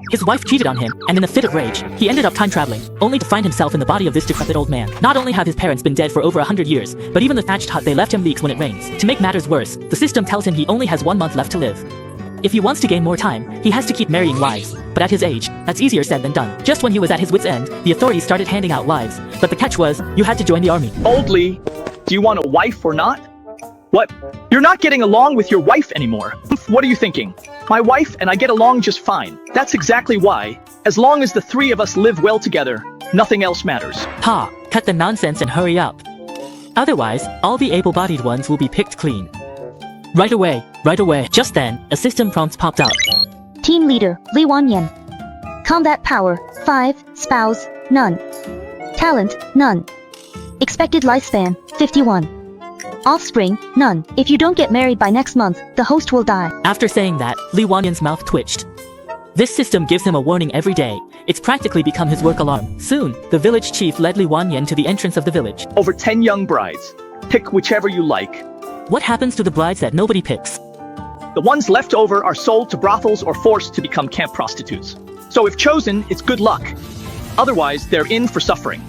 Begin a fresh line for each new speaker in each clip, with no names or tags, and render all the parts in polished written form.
His wife cheated on him, and in a fit of rage, he ended up time traveling, only to find himself in the body of this decrepit old man. Not only have his parents been dead for over 100 years, but even the thatched hut they left him leaks when it rains. To make matters worse, the system tells him he only has 1 month left to live. If he wants to gain more time, he has to keep marrying wives. But at his age, that's easier said than done. Just when he was at his wit's end, the authorities started handing out wives. But the catch was, you had to join the army.
Old Lee, do you want a wife or not? What? You're not getting along with your wife anymore. What are you thinking? My wife and I get along just fine. That's exactly why. As long as the three of us live well together, nothing else matters.
Ha! Cut the nonsense and hurry up. Otherwise, all the able-bodied ones will be picked clean. Right away, right away. Just then, a system prompt popped up.
Team Leader, Li Wanyan. Combat Power, 5, Spouse, none. Talent, none. Expected Lifespan, 51. Offspring, none. If you don't get married by next month, the host will die.
After saying that, Li Wanyan's mouth twitched. This system gives him a warning every day. It's practically become his work alarm. Soon, the village chief led Li Wanyan to the entrance of the village.
Over 10 young brides. Pick whichever you like.
What happens to the brides that nobody picks?
The ones left over are sold to brothels or forced to become camp prostitutes. So if chosen, it's good luck. Otherwise, they're in for suffering.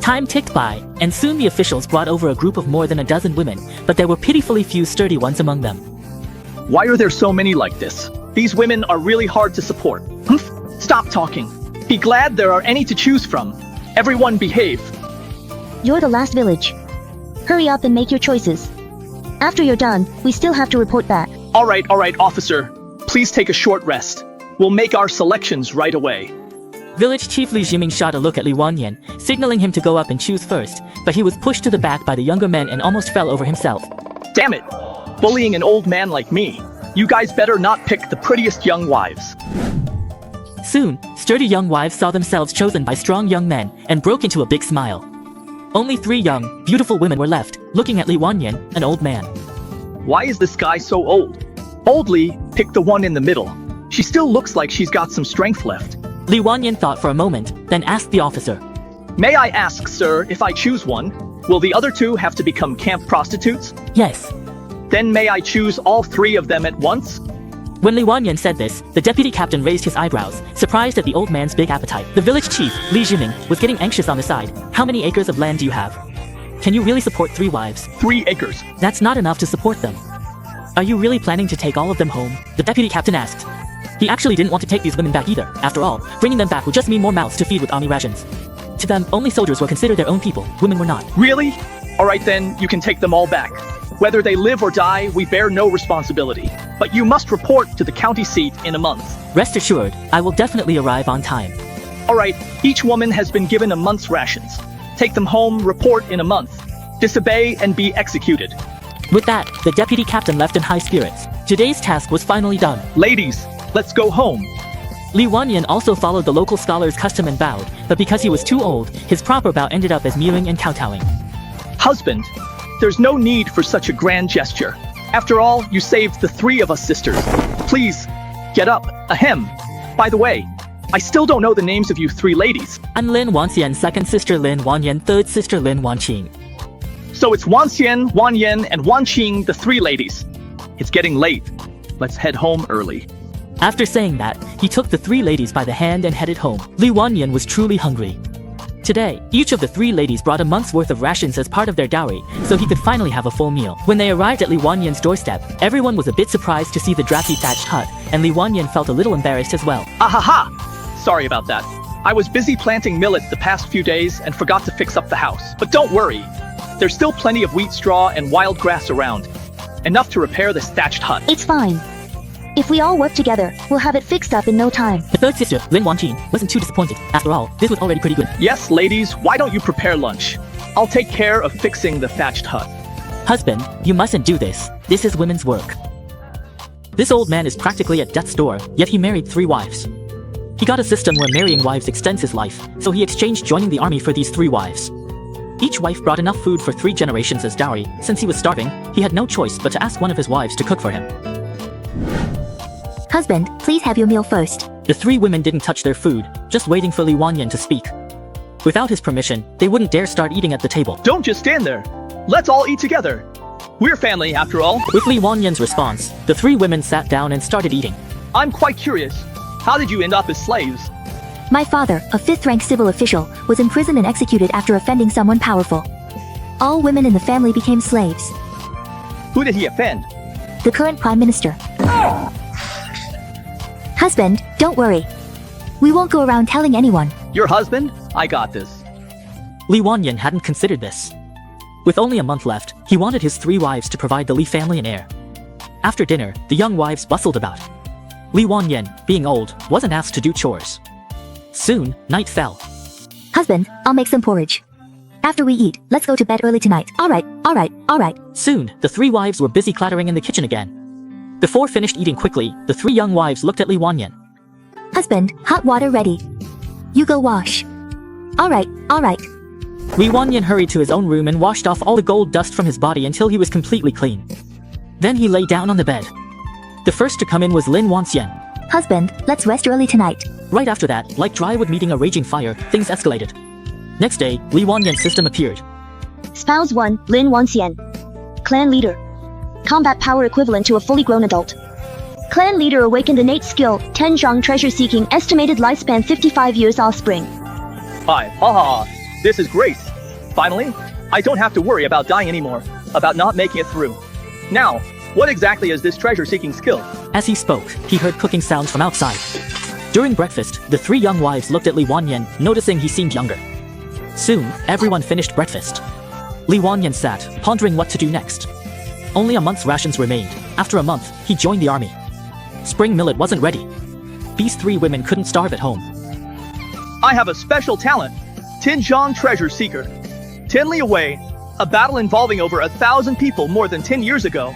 Time ticked by, and soon the officials brought over a group of more than a dozen women, but there were pitifully few sturdy ones among them.
Why are there so many like this? These women are really hard to support. Stop talking. Be glad there are any to choose from. Everyone behave.
You're the last village. Hurry up and make your choices. After you're done, we still have to report back.
All right, officer. Please take a short rest. We'll make our selections right away.
Village Chief Li Jiming shot a look at Li Wanyan, signaling him to go up and choose first, but he was pushed to the back by the younger men and almost fell over himself.
Damn it! Bullying an old man like me. You guys better not pick the prettiest young wives.
Soon, sturdy young wives saw themselves chosen by strong young men and broke into a big smile. Only 3 young, beautiful women were left, looking at Li Wanyan, an old man.
Why is this guy so old? Old Li, pick the one in the middle. She still looks like she's got some strength left.
Li Wanyan thought for a moment, then asked the officer.
May I ask, sir, if I choose one, will the other 2 have to become camp prostitutes?
Yes.
Then may I choose all 3 of them at once?
When Li Wanyan said this, the deputy captain raised his eyebrows, surprised at the old man's big appetite. The village chief, Li Jiming, was getting anxious on the side. How many acres of land do you have? Can you really support 3 wives?
3 acres.
That's not enough to support them. Are you really planning to take all of them home? The deputy captain asked. He actually didn't want to take these women back either. After all, bringing them back would just mean more mouths to feed with army rations. To them, only soldiers were considered their own people. Women were not.
Really? Alright then, you can take them all back. Whether they live or die, we bear no responsibility. But you must report to the county seat in a month.
Rest assured, I will definitely arrive on time.
Alright, each woman has been given a month's rations. Take them home, report in a month. Disobey and be executed.
With that, the deputy captain left in high spirits. Today's task was finally done.
Ladies, let's go home.
Li Wanyan also followed the local scholar's custom and bowed, but because he was too old, his proper bow ended up as mewing and kowtowing.
Husband, there's no need for such a grand gesture. After all, you saved the 3 of us sisters. Please, get up. Ahem. By the way, I still don't know the names of you 3 ladies.
I'm Lin Wanxian, second sister Lin Wanyan, third sister Lin Wanqing.
So it's Wanxian, Wanyan, and Wanqing, the 3 ladies. It's getting late. Let's head home early.
After saying that, he took the 3 ladies by the hand and headed home. Li Wanyan was truly hungry. Today, each of the 3 ladies brought a month's worth of rations as part of their dowry, so he could finally have a full meal. When they arrived at Li Wanyan's doorstep, everyone was a bit surprised to see the drafty thatched hut, and Li Wanyan felt a little embarrassed as well.
Ahaha! Sorry about that. I was busy planting millet the past few days and forgot to fix up the house. But don't worry. There's still plenty of wheat straw and wild grass around. Enough to repair this thatched hut.
It's fine. If we all work together, we'll have it fixed up in no time.
The third sister, Lin Wanqing, wasn't too disappointed. After all, this was already pretty good.
Yes, ladies, why don't you prepare lunch? I'll take care of fixing the thatched hut.
Husband, you mustn't do this. This is women's work. This old man is practically at death's door, yet he married 3 wives. He got a system where marrying wives extends his life, so he exchanged joining the army for these 3 wives. Each wife brought enough food for 3 generations as dowry. Since he was starving, he had no choice but to ask one of his wives to cook for him.
Husband, please have your meal first.
The 3 women didn't touch their food, just waiting for Li Wanyan to speak. Without his permission, they wouldn't dare start eating at the table.
Don't just stand there. Let's all eat together. We're family, after all.
With Li Wanyan's response, the 3 women sat down and started eating.
I'm quite curious. How did you end up as slaves?
My father, a 5th-rank civil official, was imprisoned and executed after offending someone powerful. All women in the family became slaves.
Who did he offend?
The current prime minister. Husband, don't worry. We won't go around telling anyone.
Your husband? I got this.
Li Wanyan hadn't considered this. With only a month left, he wanted his 3 wives to provide the Li family an heir. After dinner, the young wives bustled about. Li Wanyan, being old, wasn't asked to do chores. Soon, night fell.
Husband, I'll make some porridge. After we eat, let's go to bed early tonight. Alright.
Soon, the 3 wives were busy clattering in the kitchen again. Before finished eating quickly, the 3 young wives looked at Li Wanyan.
Husband, hot water ready. You go wash. Alright.
Li Wanyan hurried to his own room and washed off all the gold dust from his body until he was completely clean. Then he lay down on the bed. The first to come in was Lin Wanxian.
Husband, let's rest early tonight.
Right after that, like drywood meeting a raging fire, things escalated. Next day, Li Wanyan's system appeared.
Spouse 1, Lin Wanxian. Clan Leader. Combat power equivalent to a fully grown adult. Clan Leader awakened innate skill, Tenjiang treasure seeking, estimated lifespan 55 years offspring.
Hi, haha. This is great. Finally, I don't have to worry about dying anymore, about not making it through. Now, what exactly is this treasure-seeking skill?
As he spoke, he heard cooking sounds from outside. During breakfast, the 3 young wives looked at Li Wanyan, noticing he seemed younger. Soon, everyone finished breakfast. Li Wanyan sat, pondering what to do next. Only a month's rations remained. After a month, he joined the army. Spring millet wasn't ready. These 3 women couldn't starve at home.
I have a special talent. Tinjiang Treasure Seeker. 10 li away. A battle involving over 1,000 people more than 10 years ago.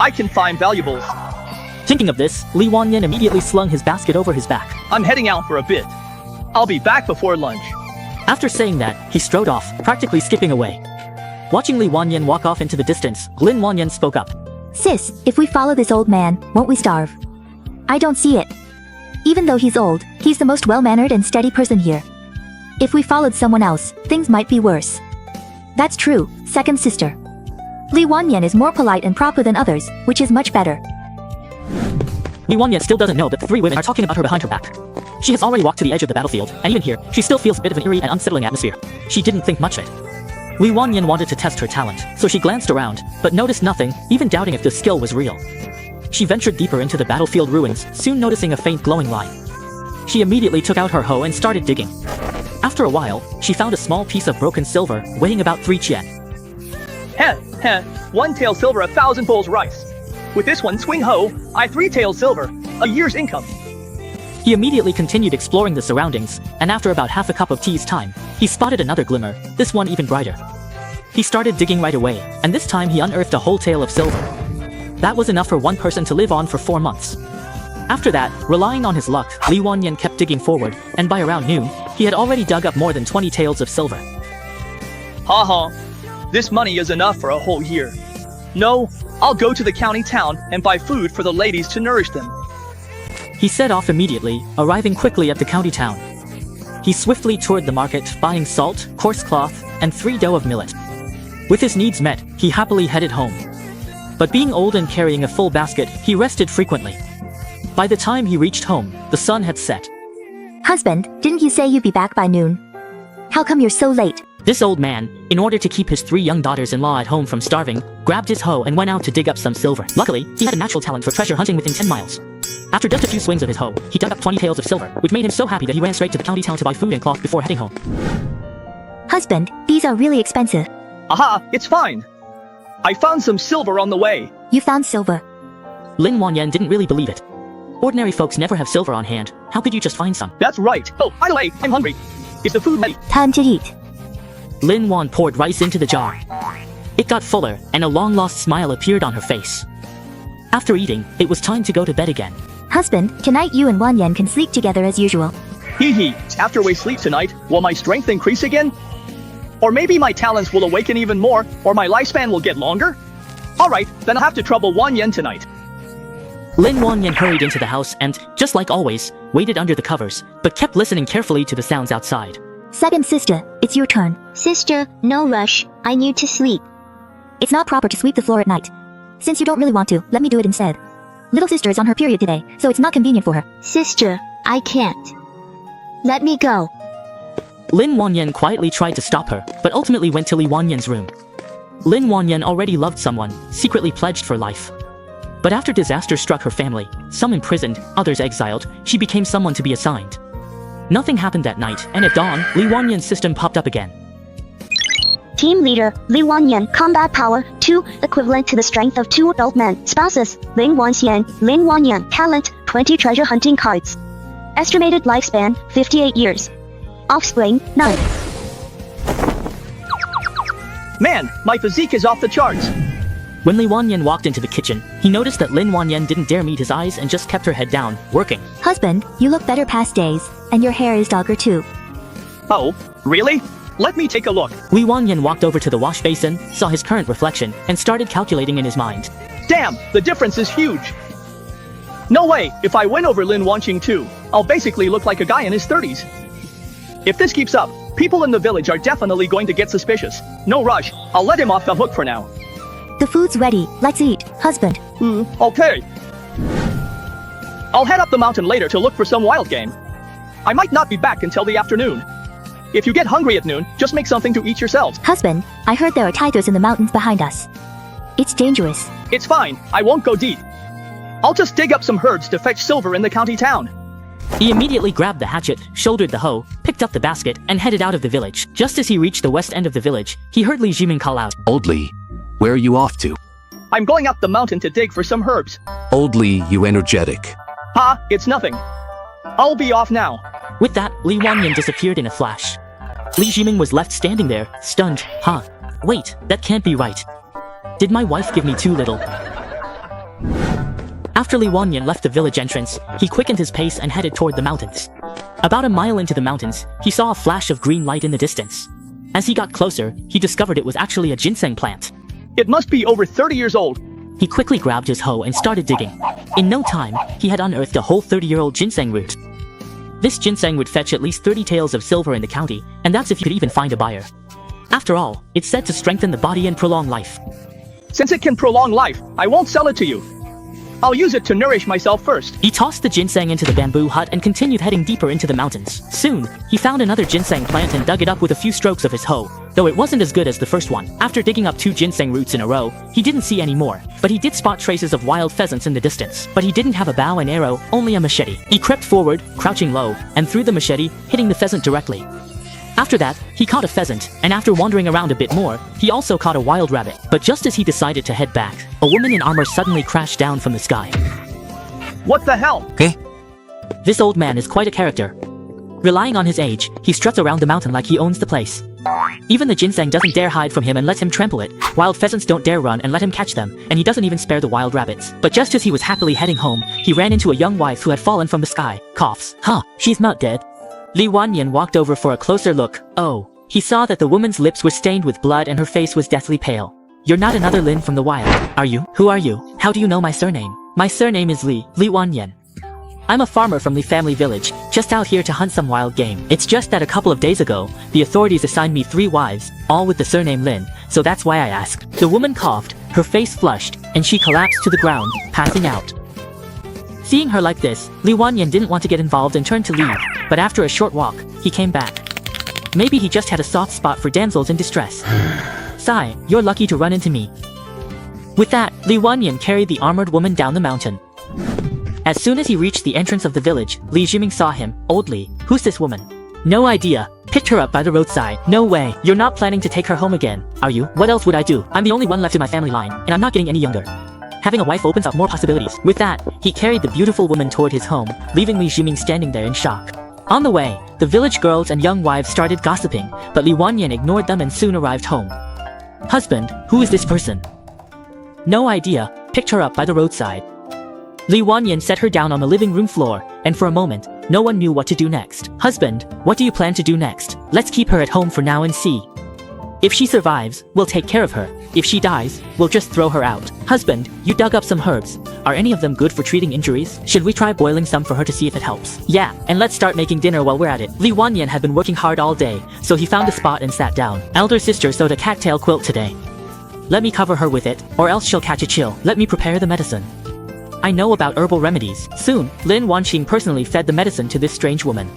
I can find valuables.
Thinking of this, Li Wanyan immediately slung his basket over his back.
I'm heading out for a bit. I'll be back before lunch.
After saying that, he strode off, practically skipping away. Watching Li Wanyan walk off into the distance, Lin Wanyan spoke up.
Sis, if we follow this old man, won't we starve? I don't see it. Even though he's old, he's the most well-mannered and steady person here. If we followed someone else, things might be worse. That's true, second sister. Li Wanyan is more polite and proper than others, which is much better.
Li Wanyan still doesn't know that the 3 women are talking about her behind her back. She has already walked to the edge of the battlefield, and even here, she still feels a bit of an eerie and unsettling atmosphere. She didn't think much of it. Li Wanyan wanted to test her talent, so she glanced around, but noticed nothing, even doubting if the skill was real. She ventured deeper into the battlefield ruins, soon noticing a faint glowing line. She immediately took out her hoe and started digging. After a while, she found a small piece of broken silver, weighing about 3 qian.
Heh, 1 tael silver, 1,000 bowls rice. With this 1 swing hoe, I 3 taels silver, a year's income.
He immediately continued exploring the surroundings, and after about half a cup of tea's time, he spotted another glimmer, this one even brighter. He started digging right away, and this time he unearthed a whole tael of silver. That was enough for one person to live on for 4 months. After that, relying on his luck, Li Wanyan kept digging forward, and by around noon, he had already dug up more than 20 taels of silver.
Haha, this money is enough for a whole year. No, I'll go to the county town and buy food for the ladies to nourish them.
He set off immediately, arriving quickly at the county town. He swiftly toured the market, buying salt, coarse cloth, and 3 dough of millet. With his needs met, he happily headed home. But being old and carrying a full basket, he rested frequently. By the time he reached home, the sun had set.
Husband, didn't you say you'd be back by noon? How come you're so late?
This old man, in order to keep his 3 young daughters-in-law at home from starving, grabbed his hoe and went out to dig up some silver. Luckily, he had a natural talent for treasure hunting within 10 miles. After just a few swings of his hoe, he dug up 20 taels of silver, which made him so happy that he ran straight to the county town to buy food and cloth before heading home.
Husband, these are really expensive.
Aha, it's fine. I found some silver on the way.
You found silver.
Lin Wanyan didn't really believe it. Ordinary folks never have silver on hand. How could you just find some?
That's right. Oh, by the way, I'm hungry. Is the food ready?
Time to eat.
Lin Wan poured rice into the jar. It got fuller, and a long-lost smile appeared on her face. After eating, it was time to go to bed again.
Husband, tonight you and Wanyan can sleep together as usual.
Hee hee, after we sleep tonight, will my strength increase again? Or maybe my talents will awaken even more, or my lifespan will get longer? Alright, then I'll have to trouble Wanyan tonight.
Lin Wanyan hurried into the house and, just like always, waited under the covers, but kept listening carefully to the sounds outside.
Second sister, it's your turn.
Sister, no rush. I need to sleep.
It's not proper to sweep the floor at night. Since you don't really want to, let me do it instead. Little sister is on her period today, so it's not convenient for her.
Sister, I can't. Let me go.
Lin Wanyan quietly tried to stop her, but ultimately went to Li Wanyan's room. Lin Wanyan already loved someone, secretly pledged for life. But after disaster struck her family, some imprisoned, others exiled, she became someone to be assigned. Nothing happened that night, and at dawn, Li Wanyan's system popped up again.
Team leader, Li Wanyan, combat power, 2, equivalent to the strength of 2 adult men. Spouses, Lin Wanxian, Lin Wanyan. Talent, 20 treasure hunting cards. Estimated lifespan, 58 years. Offspring, none.
Man, my physique is off the charts.
When Li Wanyan walked into the kitchen, he noticed that Lin Wanyan didn't dare meet his eyes and just kept her head down, working.
Husband, you look better past days, and your hair is dogger too.
Oh, really? Let me take a look.
Li Wanyan walked over to the wash basin, saw his current reflection, and started calculating in his mind.
Damn, the difference is huge. No way, if I win over Lin Wanqing too, I'll basically look like a guy in his 30s. If this keeps up, people in the village are definitely going to get suspicious. No rush, I'll let him off the hook for now.
The food's ready, let's eat, husband.
Okay. I'll head up the mountain later to look for some wild game. I might not be back until the afternoon. If you get hungry at noon, just make something to eat yourselves.
Husband, I heard there are tigers in the mountains behind us. It's dangerous.
It's fine, I won't go deep. I'll just dig up some herbs to fetch silver in the county town.
He immediately grabbed the hatchet, shouldered the hoe, picked up the basket, and headed out of the village. Just as he reached the west end of the village, he heard Li Jiming call out.
Old Li, where are you off to?
I'm going up the mountain to dig for some herbs.
Old Li, you energetic.
Ha, it's nothing. I'll be off now.
With that, Li Wanyan disappeared in a flash. Li Jiming was left standing there, stunned. Huh. Wait, that can't be right. Did my wife give me too little? After Li Wanyan left the village entrance, he quickened his pace and headed toward the mountains. About a mile into the mountains, he saw a flash of green light in the distance. As he got closer, he discovered it was actually a ginseng plant.
It must be over 30 years old.
He quickly grabbed his hoe and started digging. In no time, he had unearthed a whole 30-year-old ginseng root. This ginseng would fetch at least 30 taels of silver in the county, and that's if you could even find a buyer. After all, it's said to strengthen the body and prolong life.
Since it can prolong life, I won't sell it to you. I'll use it to nourish myself first.
He tossed the ginseng into the bamboo hut and continued heading deeper into the mountains. Soon, he found another ginseng plant and dug it up with a few strokes of his hoe, though it wasn't as good as the first one. After digging up 2 ginseng roots in a row, he didn't see any more, but he did spot traces of wild pheasants in the distance. But he didn't have a bow and arrow, only a machete. He crept forward, crouching low, and threw the machete, hitting the pheasant directly. After that, he caught a pheasant, and after wandering around a bit more, he also caught a wild rabbit. But just as he decided to head back, a woman in armor suddenly crashed down from the sky.
What the hell?
Okay.
This old man is quite a character. Relying on his age, he struts around the mountain like he owns the place. Even the ginseng doesn't dare hide from him and lets him trample it. Wild pheasants don't dare run and let him catch them, and he doesn't even spare the wild rabbits. But just as he was happily heading home, he ran into a young wife who had fallen from the sky. Coughs. Huh, she's not dead. Li Wanyan walked over for a closer look. Oh. He saw that the woman's lips were stained with blood and her face was deathly pale. You're not another Lin from the wild, are you? Who are you? How do you know my surname? My surname is Li Wanyan. I'm a farmer from the family village, just out here to hunt some wild game. It's just that a couple of days ago, the authorities assigned me 3 wives, all with the surname Lin, so that's why I asked. The woman coughed, her face flushed, and she collapsed to the ground, passing out. Seeing her like this, Li Wanyan didn't want to get involved and turned to leave, but after a short walk, he came back. Maybe he just had a soft spot for damsels in distress. Sigh, you're lucky to run into me. With that, Li Wanyan carried the armored woman down the mountain. As soon as he reached the entrance of the village, Li Jiming saw him. Old Li, who's this woman? No idea. Picked her up by the roadside. No way. You're not planning to take her home again, are you? What else would I do? I'm the only one left in my family line, and I'm not getting any younger. Having a wife opens up more possibilities. With that, he carried the beautiful woman toward his home, leaving Li Jiming standing there in shock. On the way, the village girls and young wives started gossiping, but Li Wanyan ignored them and soon arrived home. Husband, who is this person? No idea. Picked her up by the roadside. Li Wanyan set her down on the living room floor, and for a moment, no one knew what to do next. Husband, what do you plan to do next? Let's keep her at home for now and see. If she survives, we'll take care of her. If she dies, we'll just throw her out. Husband, you dug up some herbs. Are any of them good for treating injuries? Should we try boiling some for her to see if it helps? Yeah, and let's start making dinner while we're at it. Li Wanyan had been working hard all day, so he found a spot and sat down. Elder sister sewed a cattail quilt today. Let me cover her with it, or else she'll catch a chill. Let me prepare the medicine. I know about herbal remedies. Soon, Lin Wanqing personally fed the medicine to this strange woman.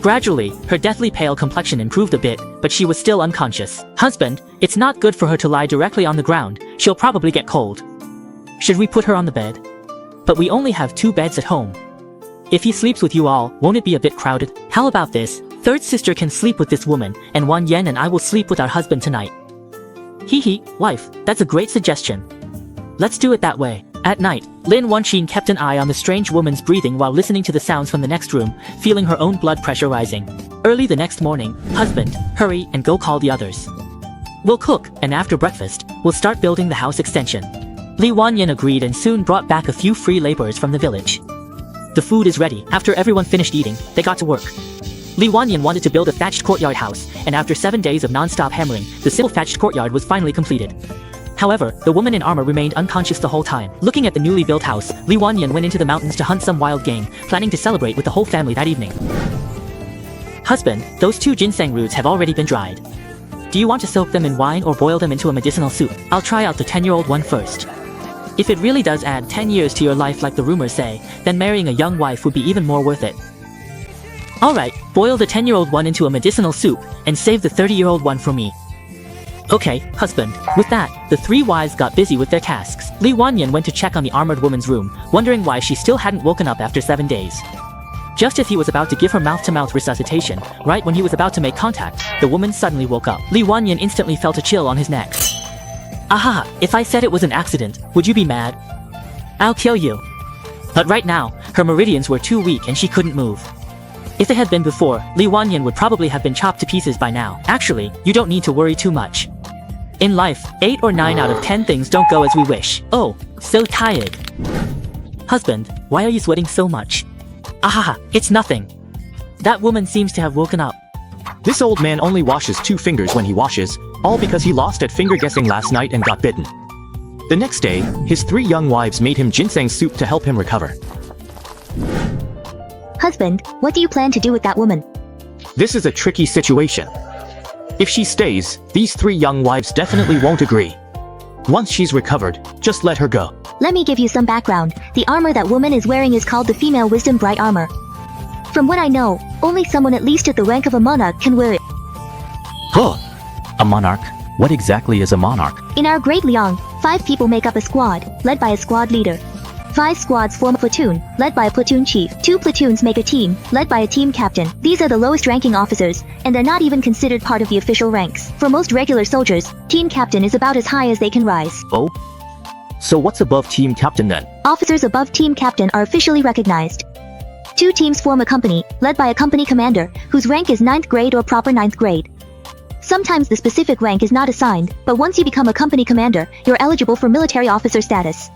Gradually, her deathly pale complexion improved a bit, but she was still unconscious. Husband, it's not good for her to lie directly on the ground. She'll probably get cold. Should we put her on the bed? But we only have 2 beds at home. If he sleeps with you all, won't it be a bit crowded? How about this? Third sister can sleep with this woman, and Wan Yen and I will sleep with our husband tonight. Hee, wife, that's a great suggestion. Let's do it that way. At night, Lin Wanqing kept an eye on the strange woman's breathing while listening to the sounds from the next room, feeling her own blood pressure rising. Early the next morning, husband, hurry and go call the others. We'll cook, and after breakfast, we'll start building the house extension. Li Wanyan agreed and soon brought back a few free laborers from the village. The food is ready. After everyone finished eating, they got to work. Li Wanyan wanted to build a thatched courtyard house, and after 7 days of non-stop hammering, the simple thatched courtyard was finally completed. However, the woman in armor remained unconscious the whole time. Looking at the newly built house, Li Wanyan went into the mountains to hunt some wild game, planning to celebrate with the whole family that evening. Husband, those 2 ginseng roots have already been dried. Do you want to soak them in wine or boil them into a medicinal soup? I'll try out the 10-year-old one first. If it really does add 10 years to your life like the rumors say, then marrying a young wife would be even more worth it. Alright, boil the 10-year-old one into a medicinal soup, and save the 30-year-old one for me. Okay, husband. With that, the 3 wives got busy with their tasks. Li Wanyan went to check on the armored woman's room, wondering why she still hadn't woken up after 7 days. Just as he was about to give her mouth-to-mouth resuscitation, right when he was about to make contact, the woman suddenly woke up. Li Wanyan instantly felt a chill on his neck. Aha, if I said it was an accident, would you be mad? I'll kill you. But right now, her meridians were too weak and she couldn't move. If it had been before, Li Wanyan would probably have been chopped to pieces by now. Actually, you don't need to worry too much. In life, 8 or 9 out of 10 things don't go as we wish. Oh, so tired. Husband, why are you sweating so much? Ahaha, it's nothing. That woman seems to have woken up.
This old man only washes 2 fingers when he washes, all because he lost at finger guessing last night and got bitten. The next day, his 3 young wives made him ginseng soup to help him recover.
Husband, what do you plan to do with that woman?
This is a tricky situation. If she stays, these 3 young wives definitely won't agree. Once she's recovered, just let her go.
Let me give you some background. The armor that woman is wearing is called the Female Wisdom Bright Armor. From what I know, only someone at least at the rank of a monarch can wear it.
Huh. A monarch? What exactly is a monarch?
In our Great Liang, 5 people make up a squad, led by a squad leader. 5 squads form a platoon, led by a platoon chief. 2 platoons make a team, led by a team captain. These are the lowest ranking officers, and they're not even considered part of the official ranks. For most regular soldiers, team captain is about as high as they can rise.
Oh? So what's above team captain then?
Officers above team captain are officially recognized. 2 teams form a company, led by a company commander, whose rank is 9th grade or proper 9th grade. Sometimes the specific rank is not assigned, but once you become a company commander, you're eligible for military officer status.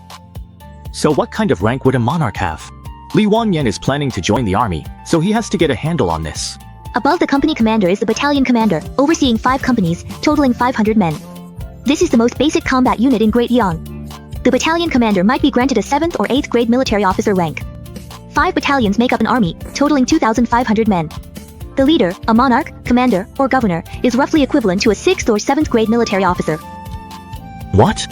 So what kind of rank would a monarch have? Li Wanyan is planning to join the army, so he has to get a handle on this.
Above the company commander is the battalion commander, overseeing 5 companies, totaling 500 men. This is the most basic combat unit in Great Yang. The battalion commander might be granted a 7th or 8th grade military officer rank. 5 battalions make up an army, totaling 2,500 men. The leader, a monarch, commander, or governor, is roughly equivalent to a 6th or 7th grade military officer.
What?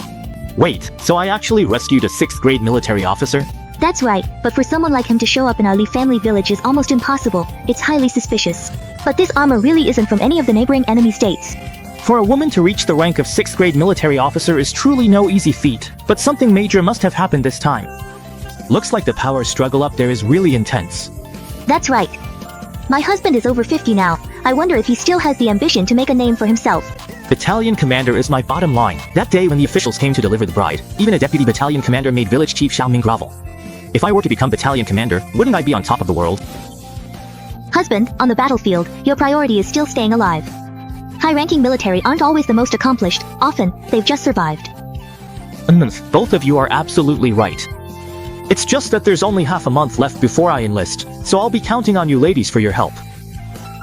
Wait, so I actually rescued a 6th grade military officer?
That's right, but for someone like him to show up in our Li family village is almost impossible. It's highly suspicious. But this armor really isn't from any of the neighboring enemy states.
For a woman to reach the rank of 6th grade military officer is truly no easy feat, but something major must have happened this time. Looks like the power struggle up there is really intense.
That's right. My husband is over 50 now. I wonder if he still has the ambition to make a name for himself.
Battalion commander is my bottom line. That day when the officials came to deliver the bride, even a deputy battalion commander made village chief Xiaoming grovel. If I were to become battalion commander, wouldn't I be on top of the world?
Husband, on the battlefield, your priority is still staying alive. High-ranking military aren't always the most accomplished. Often, they've just survived.
Both of you are absolutely right. It's just that there's only half a month left before I enlist, so I'll be counting on you ladies for your help.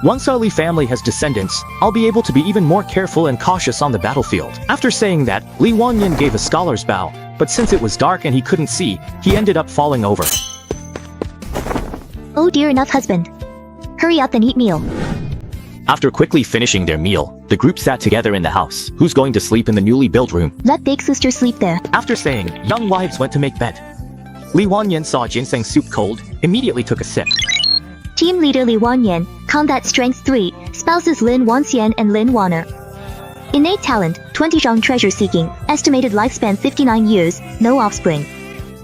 Once our Li family has descendants, I'll be able to be even more careful and cautious on the battlefield. After saying that, Li Wanyan gave a scholar's bow, but since it was dark and he couldn't see, he ended up falling over.
Oh dear enough, husband. Hurry up and eat meal.
After quickly finishing their meal, the group sat together in the house. Who's going to sleep in the newly built room?
Let big sister sleep there.
After saying, young wives went to make bed. Li Wanyan saw ginseng soup cold, immediately took a sip.
Team leader Li Wanyan, combat strength 3, spouses Lin Wanxian and Lin Wanner. Innate talent, 20 zhang treasure seeking, estimated lifespan 59 years, no offspring.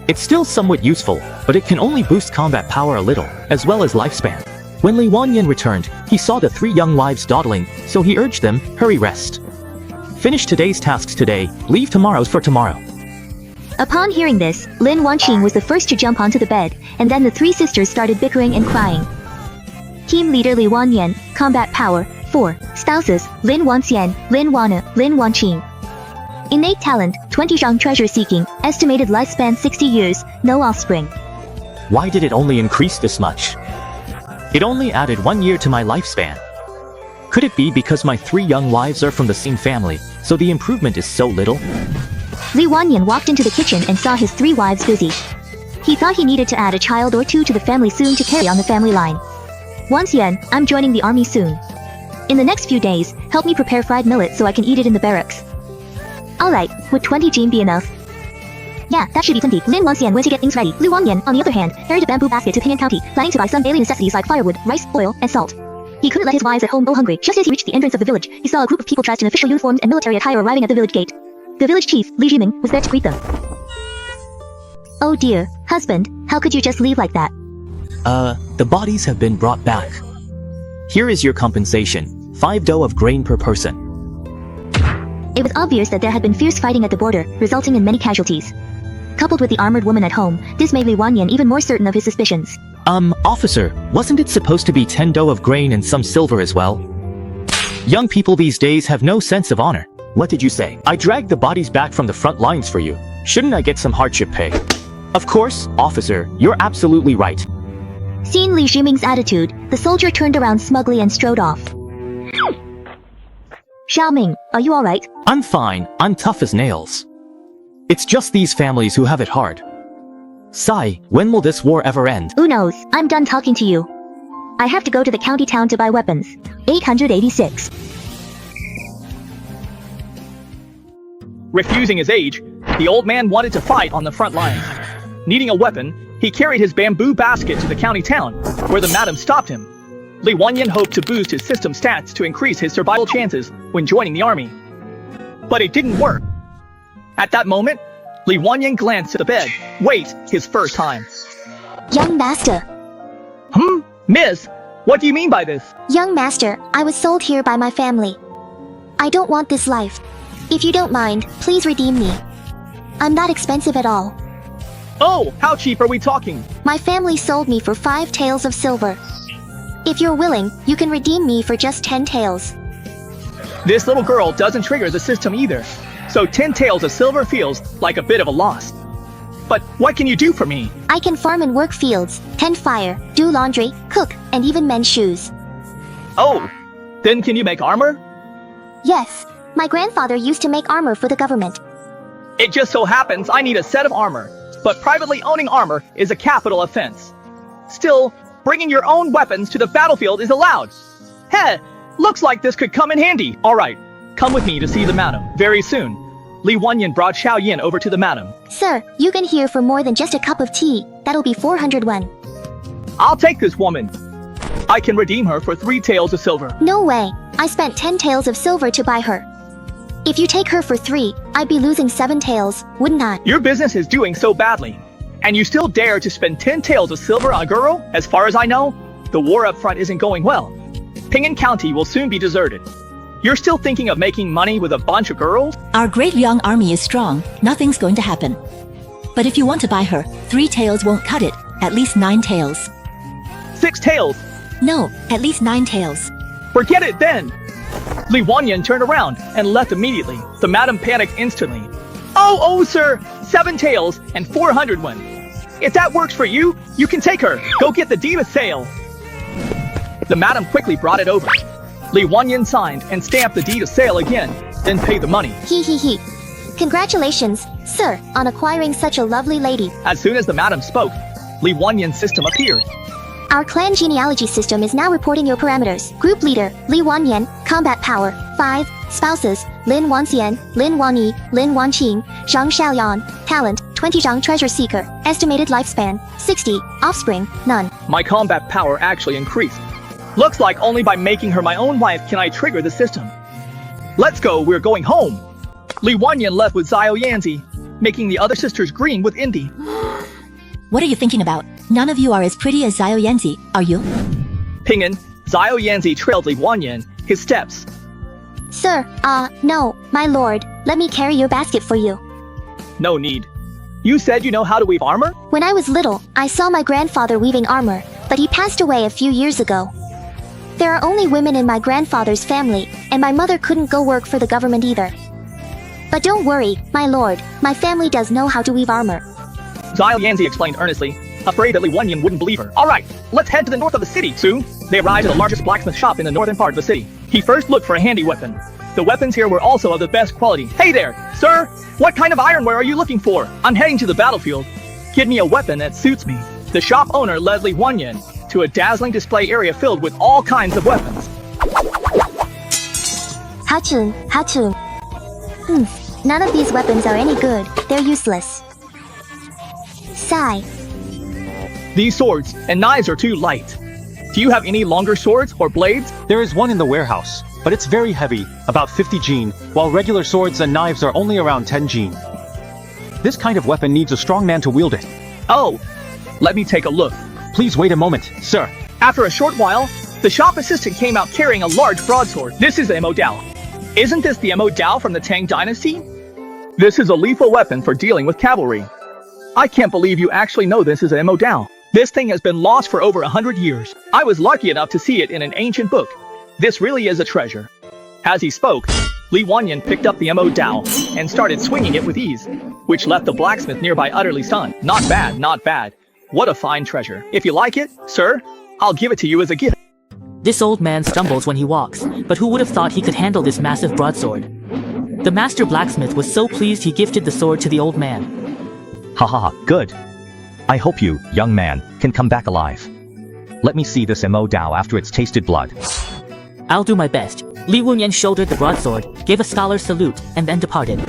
It's still somewhat useful, but it can only boost combat power a little, as well as lifespan. When Li Wanyan returned, he saw the 3 young wives dawdling, so he urged them, hurry rest. Finish today's tasks today, leave tomorrow's for tomorrow.
Upon hearing this, Lin Wanqing was the first to jump onto the bed, and then the 3 sisters started bickering and crying. Team leader Li Wanyan, combat power, 4, spouses, Lin Wanxian, Lin Wanna, Lin Wanqing. Innate talent, 20 zhang treasure seeking, estimated lifespan 60 years, no offspring.
Why did it only increase this much? It only added 1 year to my lifespan. Could it be because my 3 young wives are from the same family, so the improvement is so little?
Li Wanyan walked into the kitchen and saw his 3 wives busy. He thought he needed to add a child or 2 to the family soon to carry on the family line. Wanxian, I'm joining the army soon. In the next few days, help me prepare fried millet so I can eat it in the barracks. Alright, would 20 gene be enough? Yeah, that should be plenty. Lin Wanxian went to get things ready. Li Wanyan, on the other hand, carried a bamboo basket to Pingan County, planning to buy some daily necessities like firewood, rice, oil, and salt. He couldn't let his wives at home go hungry. Just as he reached the entrance of the village, he saw a group of people dressed in official uniforms and military attire arriving at the village gate. The village chief, Li Jiming, was there to greet them. Oh dear, husband, how could you just leave like that?
The bodies have been brought back. Here is your compensation, 5 dough of grain per person.
It was obvious that there had been fierce fighting at the border, resulting in many casualties. Coupled with the armored woman at home, this made Li Wanyan even more certain of his suspicions.
Officer, wasn't it supposed to be 10 dough of grain and some silver as well? Young people these days have no sense of honor. What did you say? I dragged the bodies back from the front lines for you. Shouldn't I get some hardship pay? Of course, officer, you're absolutely right.
Seeing Li Jiming's attitude, the soldier turned around smugly and strode off. Xiaoming, are you alright?
I'm fine, I'm tough as nails. It's just these families who have it hard. Sai, when will this war ever end?
Who knows, I'm done talking to you. I have to go to the county town to buy weapons. 886.
Refusing his age, the old man wanted to fight on the front lines. Needing a weapon, he carried his bamboo basket to the county town, where the madam stopped him. Li Wanyan hoped to boost his system stats to increase his survival chances when joining the army. But it didn't work. At that moment, Li Wanyan glanced at the bed. Wait, his first time.
Young master.
Miss, what do you mean by this?
Young master, I was sold here by my family. I don't want this life. If you don't mind, please redeem me. I'm not expensive at all.
Oh, how cheap are we talking?
My family sold me for 5 taels of silver. If you're willing, you can redeem me for just 10 taels.
This little girl doesn't trigger the system either, so 10 taels of silver feels like a bit of a loss. But what can you do for me?
I can farm and work fields, tend fire, do laundry, cook, and even mend shoes.
Oh, then can you make armor?
Yes, my grandfather used to make armor for the government.
It just so happens I need a set of armor, but privately owning armor is a capital offense. Still, bringing your own weapons to the battlefield is allowed. Heh, looks like this could come in handy. Alright, come with me to see the madam, very soon. Li Wanyan brought Xiao Yin over to the madam.
Sir, you can hear for more than just a cup of tea. That'll be 400 won.
I'll take this woman. I can redeem her for 3 taels of silver.
No way. I spent 10 taels of silver to buy her. If you take her for 3, I'd be losing 7 taels, wouldn't I?
Your business is doing so badly, and you still dare to spend 10 taels of silver on a girl? As far as I know, the war up front isn't going well. Pingan County will soon be deserted. You're still thinking of making money with a bunch of girls?
Our great young army is strong. Nothing's going to happen. But if you want to buy her, 3 taels won't cut it. At least 9 taels.
6 taels?
No, at least 9 taels.
Forget it then! Li Wanyan turned around and left immediately. The madam panicked instantly. Oh, sir! 7 taels and 400 won. If that works for you, you can take her. Go get the deed of sale. The madam quickly brought it over. Li Wanyan signed and stamped the deed of sale again, then paid the money.
He. Congratulations, sir, on acquiring such a lovely lady.
As soon as the madam spoke, Li Wanyan's system appeared.
Our clan genealogy system is now reporting your parameters. Group leader, Li Wanyan, combat power, 5, spouses, Lin Wanxian, Lin Wanyi, Lin Wanqing, Zhang Xiaoyan, talent, 20 Zhang treasure seeker, estimated lifespan, 60, offspring, none.
My combat power actually increased. Looks like only by making her my own wife can I trigger the system. Let's go, we're going home. Li Wanyan left with Xiao Yanzi, making the other sisters green with Indy.
What are you thinking about? None of you are as pretty as Xiao Yanzi, are you?
Ping'an, Xiao Yanzi trailed Li Wanyan, his steps.
Sir, no, my lord, let me carry your basket for you.
No need. You said you know how to weave armor?
When I was little, I saw my grandfather weaving armor, but he passed away a few years ago. There are only women in my grandfather's family, and my mother couldn't go work for the government either. But don't worry, my lord, my family does know how to weave armor.
Xiao Yanzi explained earnestly, afraid that Li Wanyan wouldn't believe her. Alright, let's head to the north of the city. Soon, they arrived at the largest blacksmith shop in the northern part of the city. He first looked for a handy weapon. The weapons here were also of the best quality. Hey there, sir! What kind of ironware are you looking for? I'm heading to the battlefield. Give me a weapon that suits me. The shop owner led Li Wanyan to a dazzling display area filled with all kinds of weapons.
Hachun. None of these weapons are any good, they're useless. Sigh.
These swords and knives are too light. Do you have any longer swords or blades?
There is one in the warehouse, but it's very heavy, about 50 jin, while regular swords and knives are only around 10 jin. This kind of weapon needs a strong man to wield it.
Oh, let me take a look.
Please wait a moment, sir.
After a short while, the shop assistant came out carrying a large broadsword. This is the Emo Dao. Isn't this the Emo Dao from the Tang Dynasty? This is a lethal weapon for dealing with cavalry. I can't believe you actually know this is an Emo Dao. This thing has been lost for over 100 years. I was lucky enough to see it in an ancient book. This really is a treasure. As he spoke, Li Wanyan picked up the Emo Dao and started swinging it with ease, which left the blacksmith nearby utterly stunned. Not bad, not bad. What a fine treasure. If you like it, sir, I'll give it to you as a gift.
This old man stumbles when he walks, but who would have thought he could handle this massive broadsword? The master blacksmith was so pleased he gifted the sword to the old man.
Haha, good. I hope you, young man, can come back alive. Let me see this Emo Dao after it's tasted blood.
I'll do my best. Li Wanyan shouldered the broadsword, gave a scholar's salute, and then departed.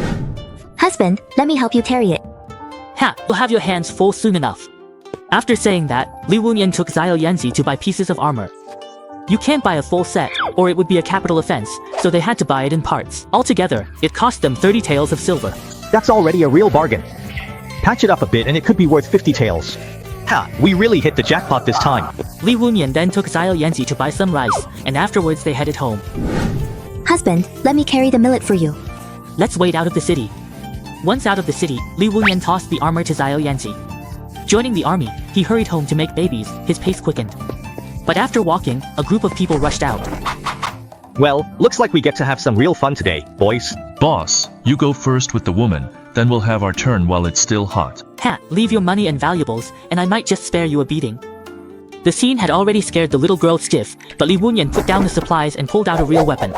Husband, let me help you carry it.
Ha, you'll have your hands full soon enough. After saying that, Li Wanyan took Xiao Yanzi to buy pieces of armor. You can't buy a full set, or it would be a capital offense, so they had to buy it in parts. Altogether, it cost them 30 taels of silver.
That's already a real bargain. Patch it up a bit and it could be worth 50 taels. Ha, we really hit the jackpot this time.
Li Wanyan then took Xiao Yanzi to buy some rice, and afterwards they headed home.
Husband, let me carry the millet for you.
Let's wait out of the city. Once out of the city, Li Wanyan tossed the armor to Xiao Yanzi. Joining the army, he hurried home to make babies, his pace quickened. But after walking, a group of people rushed out.
Well, looks like we get to have some real fun today, boys.
Boss, you go first with the woman, then we'll have our turn while it's still hot.
Ha, leave your money and valuables, and I might just spare you a beating. The scene had already scared the little girl stiff, but Li Wanyan put down the supplies and pulled out a real weapon.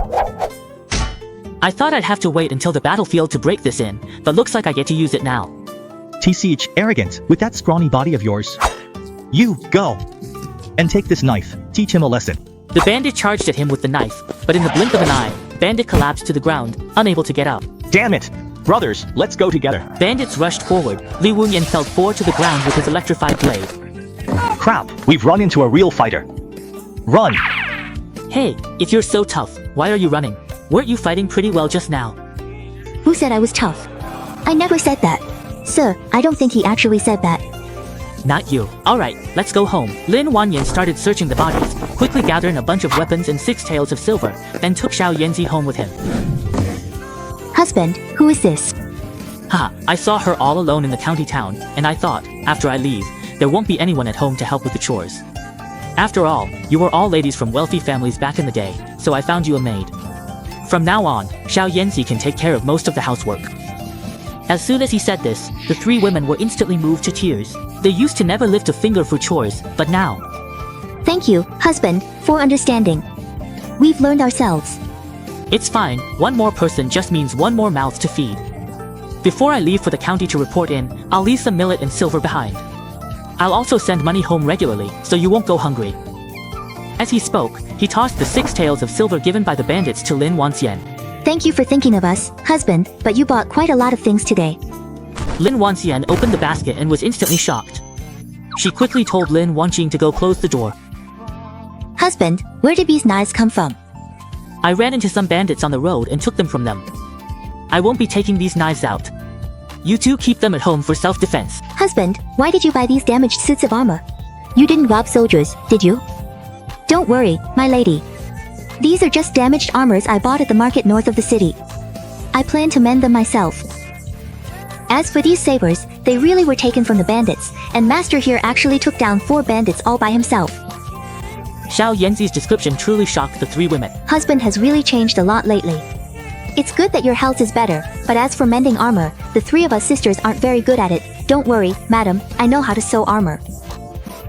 I thought I'd have to wait until the battlefield to break this in, but looks like I get to use it now.
TCH, arrogant, with that scrawny body of yours. You, go! And take this knife, teach him a lesson.
The bandit charged at him with the knife, but in the blink of an eye, Bandit collapsed to the ground, unable to get up.
Damn it! Brothers, let's go together.
Bandits rushed forward. Li Wanyan fell forward to the ground with his electrified blade.
Crap, we've run into a real fighter. Run!
Hey, if you're so tough, why are you running? Weren't you fighting pretty well just now?
Who said I was tough? I never said that. Sir, I don't think he actually said that.
Not you. Alright, let's go home. Lin Wanyan started searching the bodies, quickly gathering a bunch of weapons and 6 taels of silver, then took Xiao Yanzi home with him.
Husband, who is this?
Haha, I saw her all alone in the county town, and I thought, after I leave, there won't be anyone at home to help with the chores. After all, you were all ladies from wealthy families back in the day, so I found you a maid. From now on, Xiao Yanzi can take care of most of the housework. As soon as he said this, the 3 women were instantly moved to tears. They used to never lift a finger for chores, but now...
Thank you, husband, for understanding. We've learned ourselves.
It's fine, one more person just means one more mouth to feed. Before I leave for the county to report in, I'll leave some millet and silver behind. I'll also send money home regularly, so you won't go hungry. As he spoke, he tossed the 6 taels of silver given by the bandits to Lin Wanxian.
Thank you for thinking of us, husband, but you bought quite a lot of things today.
Lin Wanxian opened the basket and was instantly shocked. She quickly told Lin Wanqing to go close the door.
Husband, where did these knives come from?
I ran into some bandits on the road and took them from them. I won't be taking these knives out. You two keep them at home for self-defense.
Husband, why did you buy these damaged suits of armor? You didn't rob soldiers, did you? Don't worry, my lady. These are just damaged armors I bought at the market north of the city. I plan to mend them myself. As for these sabers, they really were taken from the bandits, and Master here actually took down 4 bandits all by himself.
Xiao Yanzi's description truly shocked the 3 women.
Husband has really changed a lot lately. It's good that your health is better, but as for mending armor, the 3 of us sisters aren't very good at it. Don't worry, madam, I know how to sew armor.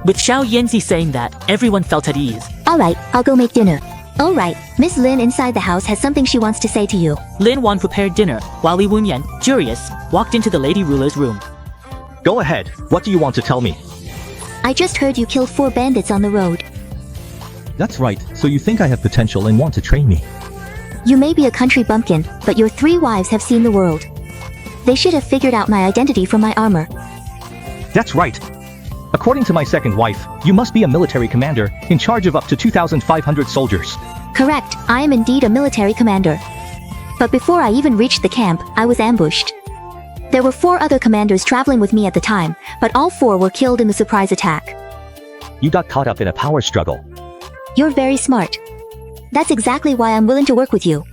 With Xiao Yanzi saying that, everyone felt at ease.
Alright, I'll go make dinner. Alright, Miss Lin inside the house has something she wants to say to you.
Lin Wan prepared dinner, while Li Wunyan, curious, walked into the lady ruler's room.
Go ahead, what do you want to tell me?
I just heard you killed 4 bandits on the road.
That's right, so you think I have potential and want to train me.
You may be a country bumpkin, but your 3 wives have seen the world. They should have figured out my identity from my armor.
That's right. According to my second wife, you must be a military commander, in charge of up to 2,500 soldiers.
Correct, I am indeed a military commander. But before I even reached the camp, I was ambushed. There were 4 other commanders traveling with me at the time, but all 4 were killed in the surprise attack.
You got caught up in a power struggle.
You're very smart. That's exactly why I'm willing to work with you.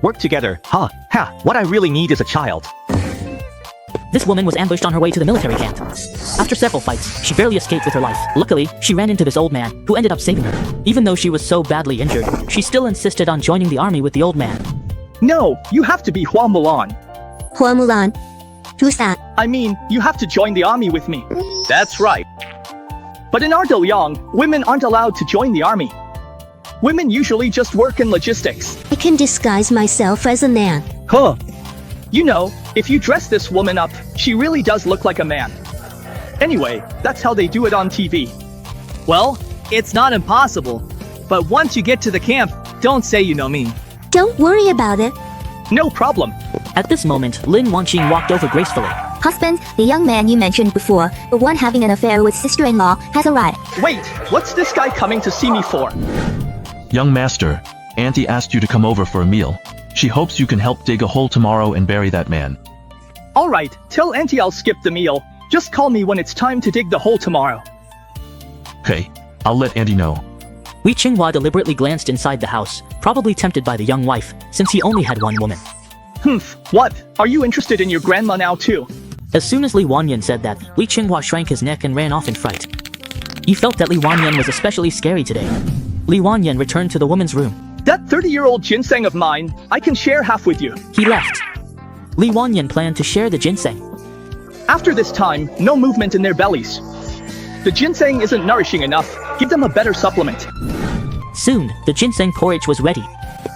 Work together, huh? Ha, what I really need is a child.
This woman was ambushed on her way to the military camp. After several fights, she barely escaped with her life. Luckily, she ran into this old man, who ended up saving her. Even though she was so badly injured, she still insisted on joining the army with the old man.
No, you have to be Hua Mulan.
Hua Mulan? Who's that?
I mean, you have to join the army with me. That's right. But in Ardoyang, women aren't allowed to join the army. Women usually just work in logistics.
I can disguise myself as a man.
Huh. You know, if you dress this woman up, she really does look like a man. Anyway, that's how they do it on TV.
Well, it's not impossible. But once you get to the camp, don't say you know me.
Don't worry about it.
No problem.
At this moment, Lin Wanqing walked over gracefully.
Husband, the young man you mentioned before, the one having an affair with sister-in-law, has arrived.
Wait, what's this guy coming to see me for?
Young master, Auntie asked you to come over for a meal. She hopes you can help dig a hole tomorrow and bury that man.
Alright, tell Auntie I'll skip the meal. Just call me when it's time to dig the hole tomorrow.
Okay, I'll let Auntie know.
Wei Qinghua deliberately glanced inside the house, probably tempted by the young wife, since he only had one woman.
What? Are you interested in your grandma now too?
As soon as Li Wanyan said that, Wei Qinghua shrank his neck and ran off in fright. He felt that Li Wanyan was especially scary today. Li Wanyan returned to the woman's room.
That 30-year-old ginseng of mine, I can share half with you.
He left. Li Wanyan planned to share the ginseng.
After this time, no movement in their bellies. The ginseng isn't nourishing enough. Give them a better supplement.
Soon, the ginseng porridge was ready.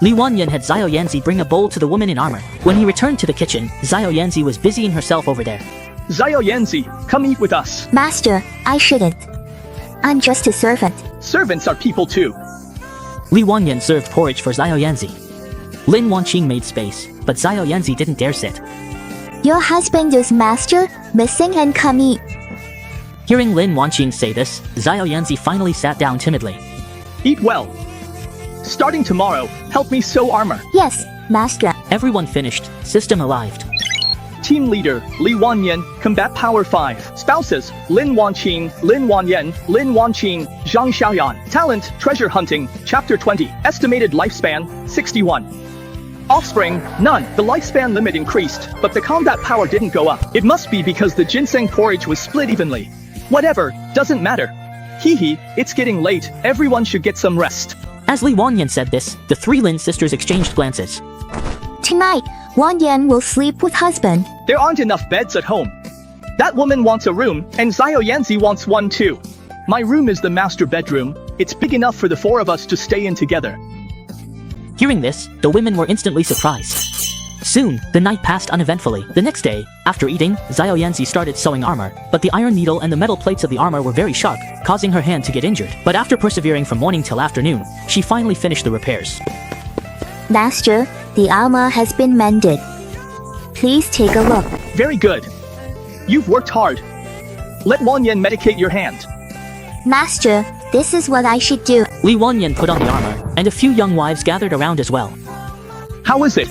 Li Wanyan had Xiao Yanzi bring a bowl to the woman in armor. When he returned to the kitchen, Xiao Yanzi was busying herself over there.
Xiao Yanzi, come eat with us.
Master, I shouldn't. I'm just a servant.
Servants are people too.
Li Wanyan served porridge for Xiao Yanzi. Lin Wanqing made space, but Xiao Yanzi didn't dare sit.
Your husband is master, missing and come eat.
Hearing Lin Wanqing say this, Xiao Yanzi finally sat down timidly.
Eat well. Starting tomorrow, help me sew armor.
Yes, master.
Everyone finished. System arrived.
Team leader, Li Wanyan, combat power 5. Spouses, Lin Wanqing, Lin Wanyan, Lin Wanqing, Zhang Xiaoyan. Talent, treasure hunting, chapter 20. Estimated lifespan, 61. Offspring, none. The lifespan limit increased, but the combat power didn't go up. It must be because the ginseng porridge was split evenly. Whatever, doesn't matter. Hee hee, it's getting late, everyone should get some rest.
As Li Wanyan said this, the 3 Lin sisters exchanged glances.
Tonight, Wanyan will sleep with husband.
There aren't enough beds at home. That woman wants a room, and Xiao Yanzi wants one too. My room is the master bedroom. It's big enough for the 4 of us to stay in together.
Hearing this, the women were instantly surprised. Soon, the night passed uneventfully. The next day, after eating, Xiao Yanzi started sewing armor, but the iron needle and the metal plates of the armor were very sharp, causing her hand to get injured. But after persevering from morning till afternoon, she finally finished the repairs.
Master, the armor has been mended. Please take a look.
Very good. You've worked hard. Let Wanyan medicate your hand.
Master, this is what I should do.
Li Wanyan put on the armor, and a few young wives gathered around as well.
How is it?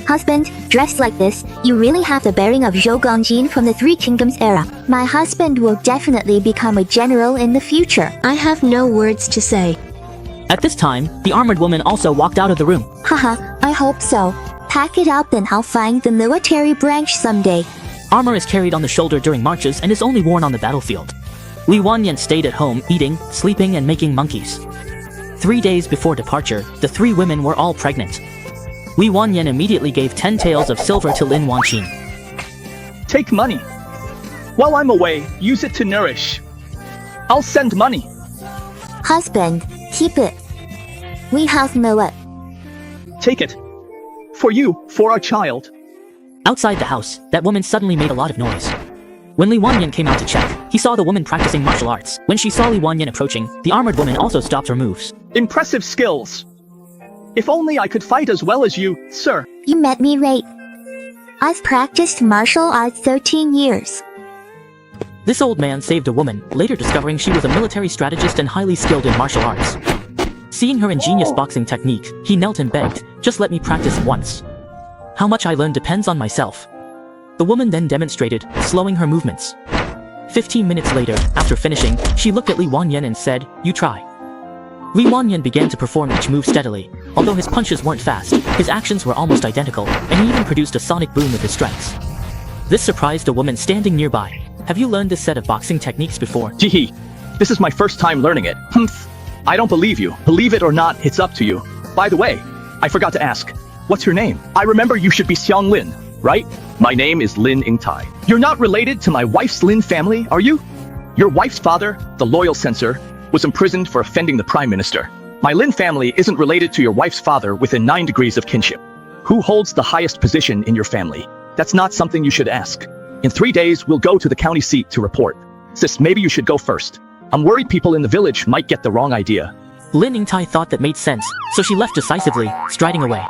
Husband, dressed like this, you really have the bearing of Zhou Gongjin from the Three Kingdoms era. My husband will definitely become a general in the future.
I have no words to say.
At this time, the armored woman also walked out of the room.
Haha, I hope so. Pack it up and I'll find the military branch someday.
Armor is carried on the shoulder during marches and is only worn on the battlefield. Li Wanyan stayed at home, eating, sleeping, and making monkeys. 3 days before departure, the 3 women were all pregnant. Li Wanyan immediately gave 10 taels of silver to Lin Wanqing.
Take money. While I'm away, use it to nourish. I'll send money.
Husband, keep it. We have millet.
Take it. For you, for our child.
Outside the house, that woman suddenly made a lot of noise. When Li Wanyan came out to check, he saw the woman practicing martial arts. When she saw Li Wanyan approaching, the armored woman also stopped her moves.
Impressive skills. If only I could fight as well as you, sir.
You met me right. I've practiced martial arts 13 years.
This old man saved a woman, later discovering she was a military strategist and highly skilled in martial arts. Seeing her ingenious boxing technique, he knelt and begged, just let me practice once. How much I learn depends on myself. The woman then demonstrated, slowing her movements. 15 minutes later, after finishing, she looked at Li Wanyan and said, you try. Li Wanyan began to perform each move steadily. Although his punches weren't fast, his actions were almost identical, and he even produced a sonic boom with his strikes. This surprised a woman standing nearby. Have you learned this set of boxing techniques before?
Jihi, this is my first time learning it. I don't believe you. Believe it or not, it's up to you. By the way, I forgot to ask. What's your name? I remember you should be Xiang Lin, right? My name is Lin Yingtai. You're not related to my wife's Lin family, are you? Your wife's father, the loyal censor, was imprisoned for offending the prime minister. My Lin family isn't related to your wife's father within 9 degrees of kinship. Who holds the highest position in your family? That's not something you should ask. In 3 days, we'll go to the county seat to report. Sis, maybe you should go first. I'm worried people in the village might get the wrong idea.
Lin Yingtai thought that made sense, so she left decisively, striding away.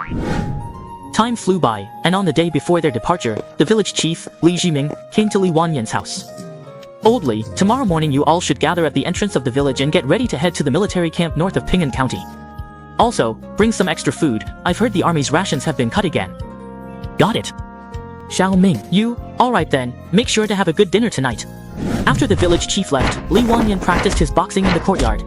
Time flew by, and on the day before their departure, the village chief, Li Jiming, came to Li Wanyan's house. Old Li, tomorrow morning you all should gather at the entrance of the village and get ready to head to the military camp north of Ping'an County. Also, bring some extra food. I've heard the army's rations have been cut again. Got it. Xiao Ming, you? Alright then, make sure to have a good dinner tonight. After the village chief left, Li Wanyan practiced his boxing in the courtyard.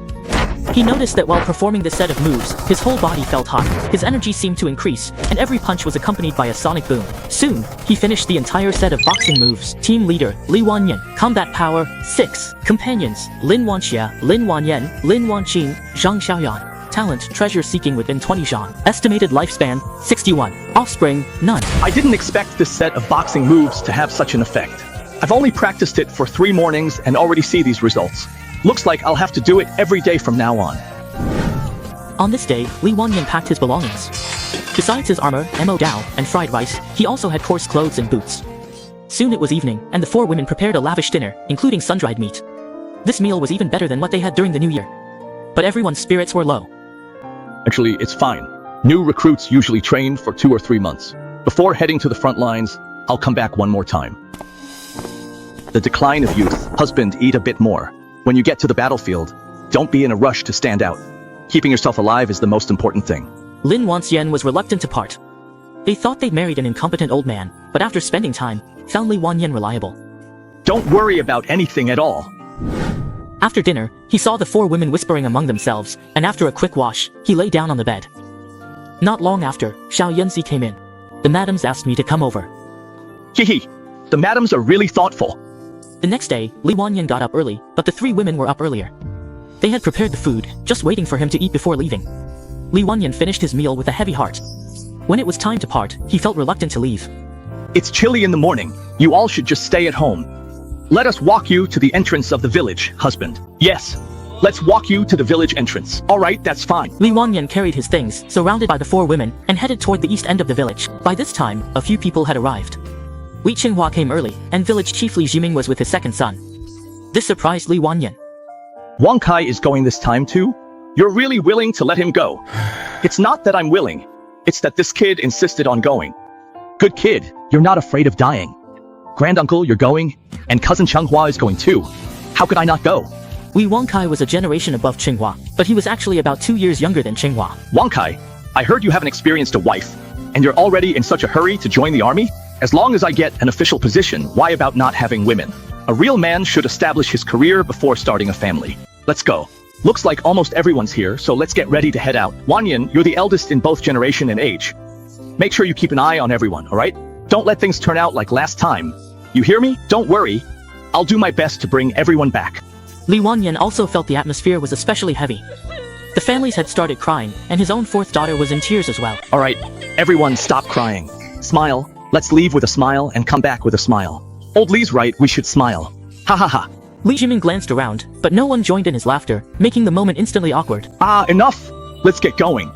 He noticed that while performing this set of moves, his whole body felt hot, his energy seemed to increase, and every punch was accompanied by a sonic boom. Soon, he finished the entire set of boxing moves. Team leader, Li Wanyan. Combat power, 6. Companions, Lin Wanxia, Lin Wanyan, Lin Wanqing, Zhang Xiaoyan. Talent, treasure seeking within 20 zhang. Estimated lifespan, 61. Offspring, none.
I didn't expect this set of boxing moves to have such an effect. I've only practiced it for 3 mornings and already see these results. Looks like I'll have to do it every day from now on.
On this day, Li Wanyan packed his belongings. Besides his armor, mo dao, and fried rice, he also had coarse clothes and boots. Soon it was evening, and the 4 women prepared a lavish dinner, including sun-dried meat. This meal was even better than what they had during the new year. But everyone's spirits were low.
Actually, it's fine. New recruits usually train for 2 or 3 months. Before heading to the front lines, I'll come back one more time. The decline of youth. Husband, eat a bit more. When you get to the battlefield, don't be in a rush to stand out. Keeping yourself alive is the most important thing.
Lin Wanxian was reluctant to part. They thought they'd married an incompetent old man, but after spending time, found Li Wanyan reliable.
Don't worry about anything at all.
After dinner, he saw the 4 women whispering among themselves, and after a quick wash, he lay down on the bed. Not long after, Xiao Yanzi came in. The madams asked me to come over.
Hehe, the madams are really thoughtful.
The next day, Li Wanyan got up early, but the 3 women were up earlier. They had prepared the food, just waiting for him to eat before leaving. Li Wanyan finished his meal with a heavy heart. When it was time to part, he felt reluctant to leave.
It's chilly in the morning. You all should just stay at home. Let us walk you to the entrance of the village, husband. Yes. Let's walk you to the village entrance. Alright, that's fine.
Li Wanyan carried his things, surrounded by the 4 women, and headed toward the east end of the village. By this time, a few people had arrived. Li Qinghua came early, and village chief Li Jiming was with his second son. This surprised Li Wanyan.
Wang Kai is going this time too? You're really willing to let him go? It's not that I'm willing. It's that this kid insisted on going. Good kid, you're not afraid of dying. Granduncle, you're going, and cousin Chenghua is going too. How could I not go?
Li Wangkai was a generation above Qinghua, but he was actually about 2 years younger than Qinghua.
Wang Kai, I heard you haven't experienced a wife, and you're already in such a hurry to join the army? As long as I get an official position, why about not having women? A real man should establish his career before starting a family. Let's go. Looks like almost everyone's here, so let's get ready to head out. Wanyan, you're the eldest in both generation and age. Make sure you keep an eye on everyone, alright? Don't let things turn out like last time. You hear me? Don't worry. I'll do my best to bring everyone back.
Li Wanyan also felt the atmosphere was especially heavy. The families had started crying, and his own 4th daughter was in tears as well.
Alright, everyone stop crying. Smile. Let's leave with a smile and come back with a smile. Old Li's right, we should smile. Ha ha ha.
Li Jiming glanced around, but no one joined in his laughter, making the moment instantly awkward.
Ah, enough! Let's get going.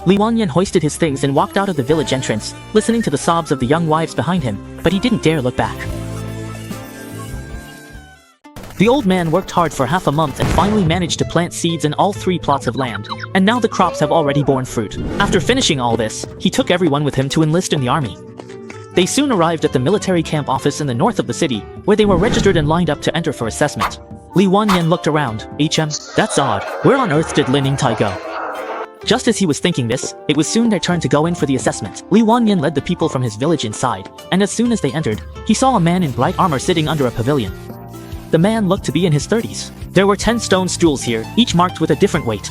Li Wanyan hoisted his things and walked out of the village entrance, listening to the sobs of the young wives behind him, but he didn't dare look back. The old man worked hard for half a month and finally managed to plant seeds in all 3 plots of land, and now the crops have already borne fruit. After finishing all this, he took everyone with him to enlist in the army. They soon arrived at the military camp office in the north of the city, where they were registered and lined up to enter for assessment. Li Wanyan looked around. That's odd. Where on earth did Lin Yingtai go? Just as he was thinking this, it was soon their turn to go in for the assessment. Li Wanyan led the people from his village inside, and as soon as they entered, he saw a man in bright armor sitting under a pavilion. The man looked to be in his 30s. There were 10 stone stools here, each marked with a different weight.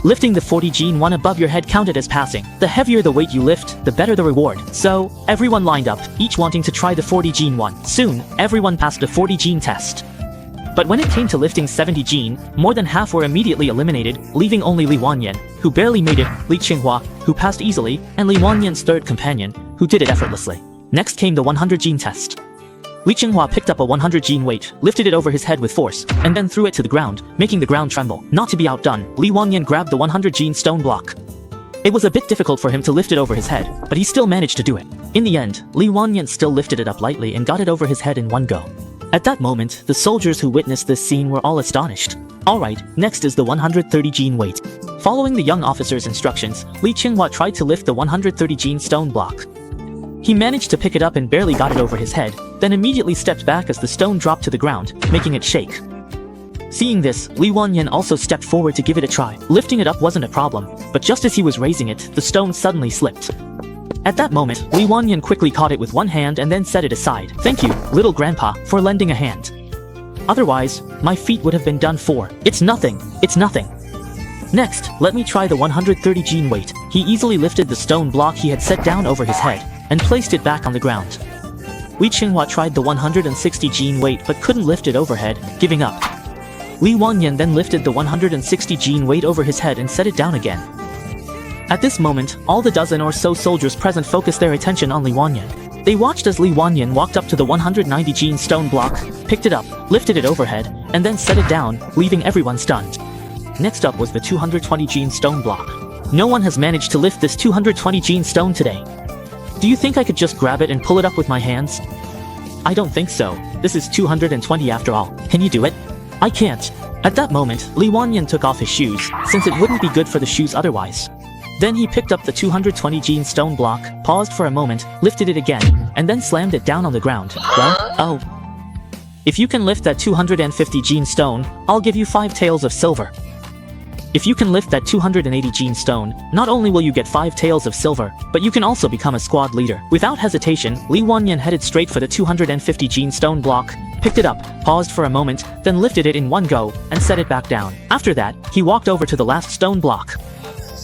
Lifting the 40 gene one above your head counted as passing. The heavier the weight you lift, the better the reward. So, everyone lined up, each wanting to try the 40 gene one. Soon, everyone passed the 40 gene test. But when it came to lifting 70 gene, more than half were immediately eliminated, leaving only Li Wanyan, who barely made it, Li Qinghua, who passed easily, and Li Wanyan's 3rd companion, who did it effortlessly. Next came the 100 gene test. Li Qinghua picked up a 100 gene weight, lifted it over his head with force, and then threw it to the ground, making the ground tremble. Not to be outdone, Li Wanyan grabbed the 100 gene stone block. It was a bit difficult for him to lift it over his head, but he still managed to do it. In the end, Li Wanyan still lifted it up lightly and got it over his head in one go. At that moment, the soldiers who witnessed this scene were all astonished. Alright, next is the 130 gene weight. Following the young officer's instructions, Li Qinghua tried to lift the 130 gene stone block. He managed to pick it up and barely got it over his head, then immediately stepped back as the stone dropped to the ground, making it shake. Seeing this, Li Wanyan also stepped forward to give it a try. Lifting it up wasn't a problem, but just as he was raising it, the stone suddenly slipped. At that moment, Li Wanyan quickly caught it with one hand and then set it aside. Thank you, little grandpa, for lending a hand. Otherwise, my feet would have been done for. It's nothing. Next, let me try the 130 gene weight. He easily lifted the stone block he had set down over his head, and placed it back on the ground. Li Qinghua tried the 160 gene weight but couldn't lift it overhead, giving up. Li Wanyan then lifted the 160 gene weight over his head and set it down again. At this moment, all the dozen or so soldiers present focused their attention on Li Wanyan. They watched as Li Wanyan walked up to the 190 gene stone block, picked it up, lifted it overhead, and then set it down, leaving everyone stunned. Next up was the 220 gene stone block. No one has managed to lift this 220 gene stone today. Do you think I could just grab it and pull it up with my hands? I don't think so. This is 220 after all. Can you do it? I can't. At that moment, Li Wanyan took off his shoes, since it wouldn't be good for the shoes otherwise. Then he picked up the 220 gene stone block, paused for a moment, lifted it again, and then slammed it down on the ground. Well, oh. If you can lift that 250 gene stone, I'll give you 5 taels of silver. If you can lift that 280 gene stone, not only will you get 5 taels of silver, but you can also become a squad leader. Without hesitation, Li Wanyan headed straight for the 250 gene stone block, picked it up, paused for a moment, then lifted it in one go, and set it back down. After that, he walked over to the last stone block.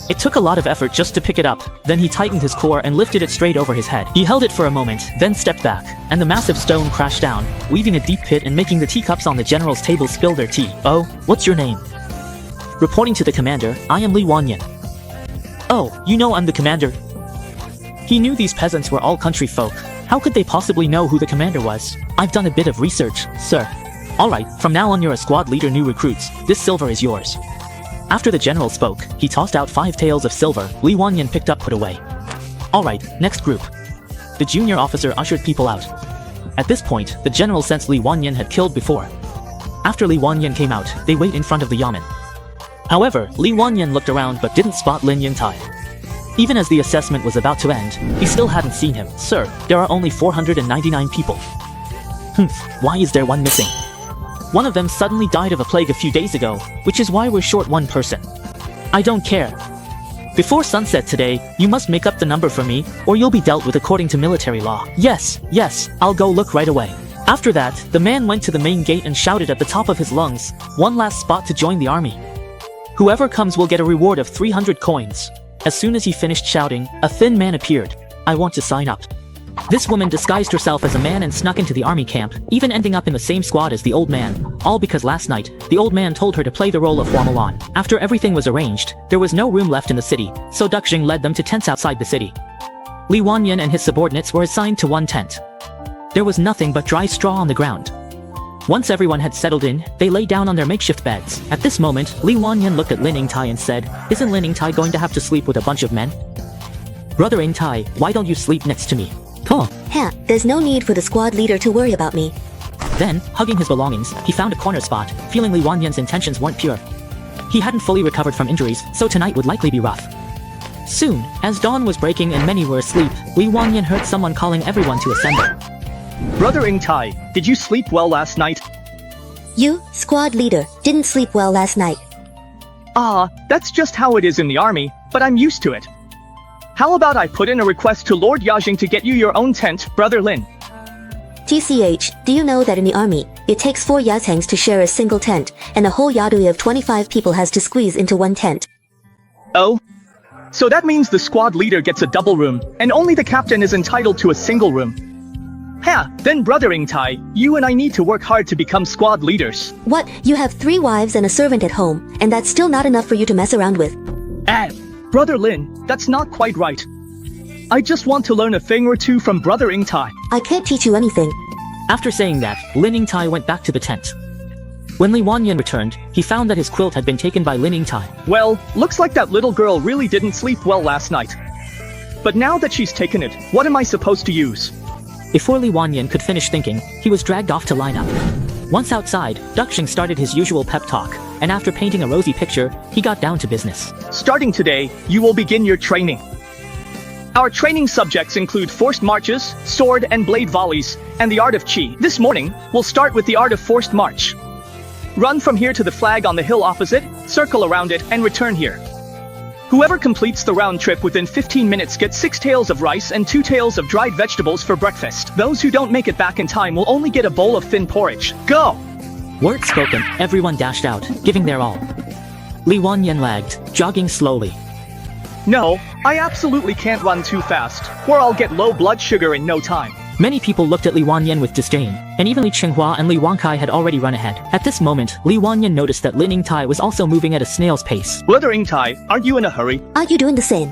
It took a lot of effort just to pick it up, then he tightened his core and lifted it straight over his head. He held it for a moment, then stepped back, and the massive stone crashed down, leaving a deep pit and making the teacups on the general's table spill their tea. Oh, what's your name? Reporting to the commander, I am Li Wanyan. Oh, you know I'm the commander. He knew these peasants were all country folk. How could they possibly know who the commander was? I've done a bit of research, sir. Alright, from now on you're a squad leader, new recruits. This silver is yours. After the general spoke, he tossed out 5 taels of silver. Li Wanyan picked up, put away. Alright, next group. The junior officer ushered people out. At this point, the general sensed Li Wanyan had killed before. After Li Wanyan came out, they wait in front of the yamen. However, Li Wanyan looked around but didn't spot Lin Yingtai. Even as the assessment was about to end, he still hadn't seen him. Sir, there are only 499 people. Why is there one missing? One of them suddenly died of a plague a few days ago, which is why we're short one person. I don't care. Before sunset today, you must make up the number for me, or you'll be dealt with according to military law. Yes, I'll go look right away. After that, the man went to the main gate and shouted at the top of his lungs, one last spot to join the army. Whoever comes will get a reward of 300 coins. As soon as he finished shouting, a thin man appeared. I want to sign up. This woman disguised herself as a man and snuck into the army camp, even ending up in the same squad as the old man. All because last night, the old man told her to play the role of Hua Mulan. After everything was arranged, there was no room left in the city, so Duxing led them to tents outside the city. Li Wanyan and his subordinates were assigned to one tent. There was nothing but dry straw on the ground. Once everyone had settled in, they lay down on their makeshift beds. At this moment, Li Wanyan looked at Lin Yingtai and said, "Isn't Lin Yingtai going to have to sleep with a bunch of men? Brother Yingtai, why don't you sleep next to me?"
There's no need for the squad leader to worry about me.
Then, hugging his belongings, he found a corner spot, feeling Li Wanyan's intentions weren't pure. He hadn't fully recovered from injuries, so tonight would likely be rough. Soon, as dawn was breaking and many were asleep, Li Wanyan heard someone calling everyone to assemble.
Brother Yingtai, did you sleep well last night?
You, squad leader, didn't sleep well last night.
That's just how it is in the army, but I'm used to it. How about I put in a request to Lord Yajing to get you your own tent, Brother Lin?
TCH, do you know that in the army, it takes 4 yatangs to share a single tent, and a whole yadui of 25 people has to squeeze into one tent?
Oh? So that means the squad leader gets a double room, and only the captain is entitled to a single room. Then Brother Yingtai, you and I need to work hard to become squad leaders.
What, you have 3 wives and a servant at home, and that's still not enough for you to mess around with?
Brother Lin, that's not quite right. I just want to learn a thing or two from Brother Yingtai.
I can't teach you anything.
After saying that, Lin Yingtai went back to the tent. When Li Wanyan returned, he found that his quilt had been taken by Lin Yingtai.
Well, looks like that little girl really didn't sleep well last night. But now that she's taken it, what am I supposed to use?
Before Li Wanyan could finish thinking, he was dragged off to line up. Once outside, Duxing started his usual pep talk, and after painting a rosy picture, he got down to business.
Starting today, you will begin your training. Our training subjects include forced marches, sword and blade volleys, and the art of chi. This morning, we'll start with the art of forced march. Run from here to the flag on the hill opposite, circle around it, and return here. Whoever completes the round trip within 15 minutes gets 6 taels of rice and 2 taels of dried vegetables for breakfast. Those who don't make it back in time will only get a bowl of thin porridge. Go!
Words spoken, everyone dashed out, giving their all. Li Wanyan lagged, jogging slowly.
No, I absolutely can't run too fast, or I'll get low blood sugar in no time.
Many people looked at Li Wanyan with disdain, and even Li Qinghua and Li Wangkai had already run ahead. At this moment, Li Wanyan noticed that Lin Yingtai was also moving at a snail's pace.
Brother Yingtai, aren't you in a hurry?
Are you doing the same?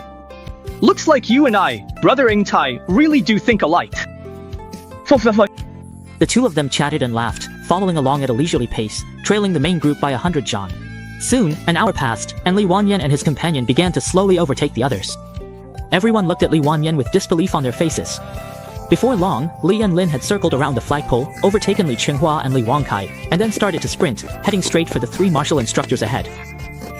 Looks like you and I, Brother Yingtai, really do think alike.
The two of them chatted and laughed, following along at a leisurely pace, trailing the main group by 100 zhang. Soon, an hour passed, and Li Wanyan and his companion began to slowly overtake the others. Everyone looked at Li Wanyan with disbelief on their faces. Before long, Li and Lin had circled around the flagpole, overtaken Li Qinghua and Li Wangkai, and then started to sprint, heading straight for the 3 martial instructors ahead.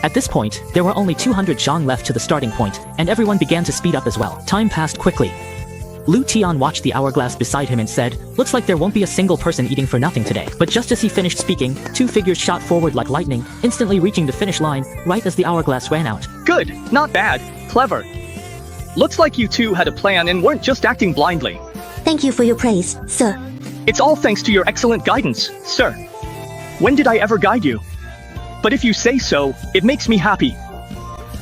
At this point, there were only 200 zhang left to the starting point, and everyone began to speed up as well. Time passed quickly. Lu Tian watched the hourglass beside him and said, "Looks like there won't be a single person eating for nothing today." But just as he finished speaking, 2 figures shot forward like lightning, instantly reaching the finish line, right as the hourglass ran out.
Good, not bad, clever. Looks like you two had a plan and weren't just acting blindly.
Thank you for your praise, sir.
It's all thanks to your excellent guidance, sir. When did I ever guide you? But if you say so, it makes me happy.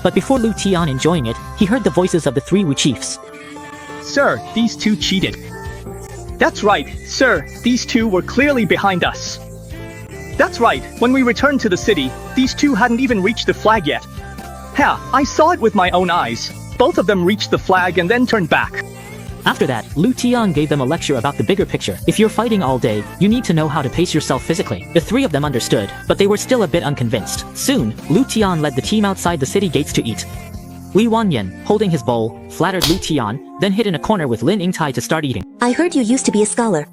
But before Lu Tian enjoying it, he heard the voices of the 3 Wu chiefs.
Sir, these 2 cheated. That's right, sir, these 2 were clearly behind us. That's right, when we returned to the city, these 2 hadn't even reached the flag yet. I saw it with my own eyes. Both of them reached the flag and then turned back.
After that, Lu Tian gave them a lecture about the bigger picture. If you're fighting all day, you need to know how to pace yourself physically. The three of them understood, but they were still a bit unconvinced. Soon, Lu Tian led the team outside the city gates to eat. Li Wanyan, holding his bowl, flattered Lu Tian, then hid in a corner with Lin Yingtai to start eating.
I heard you used to be a scholar.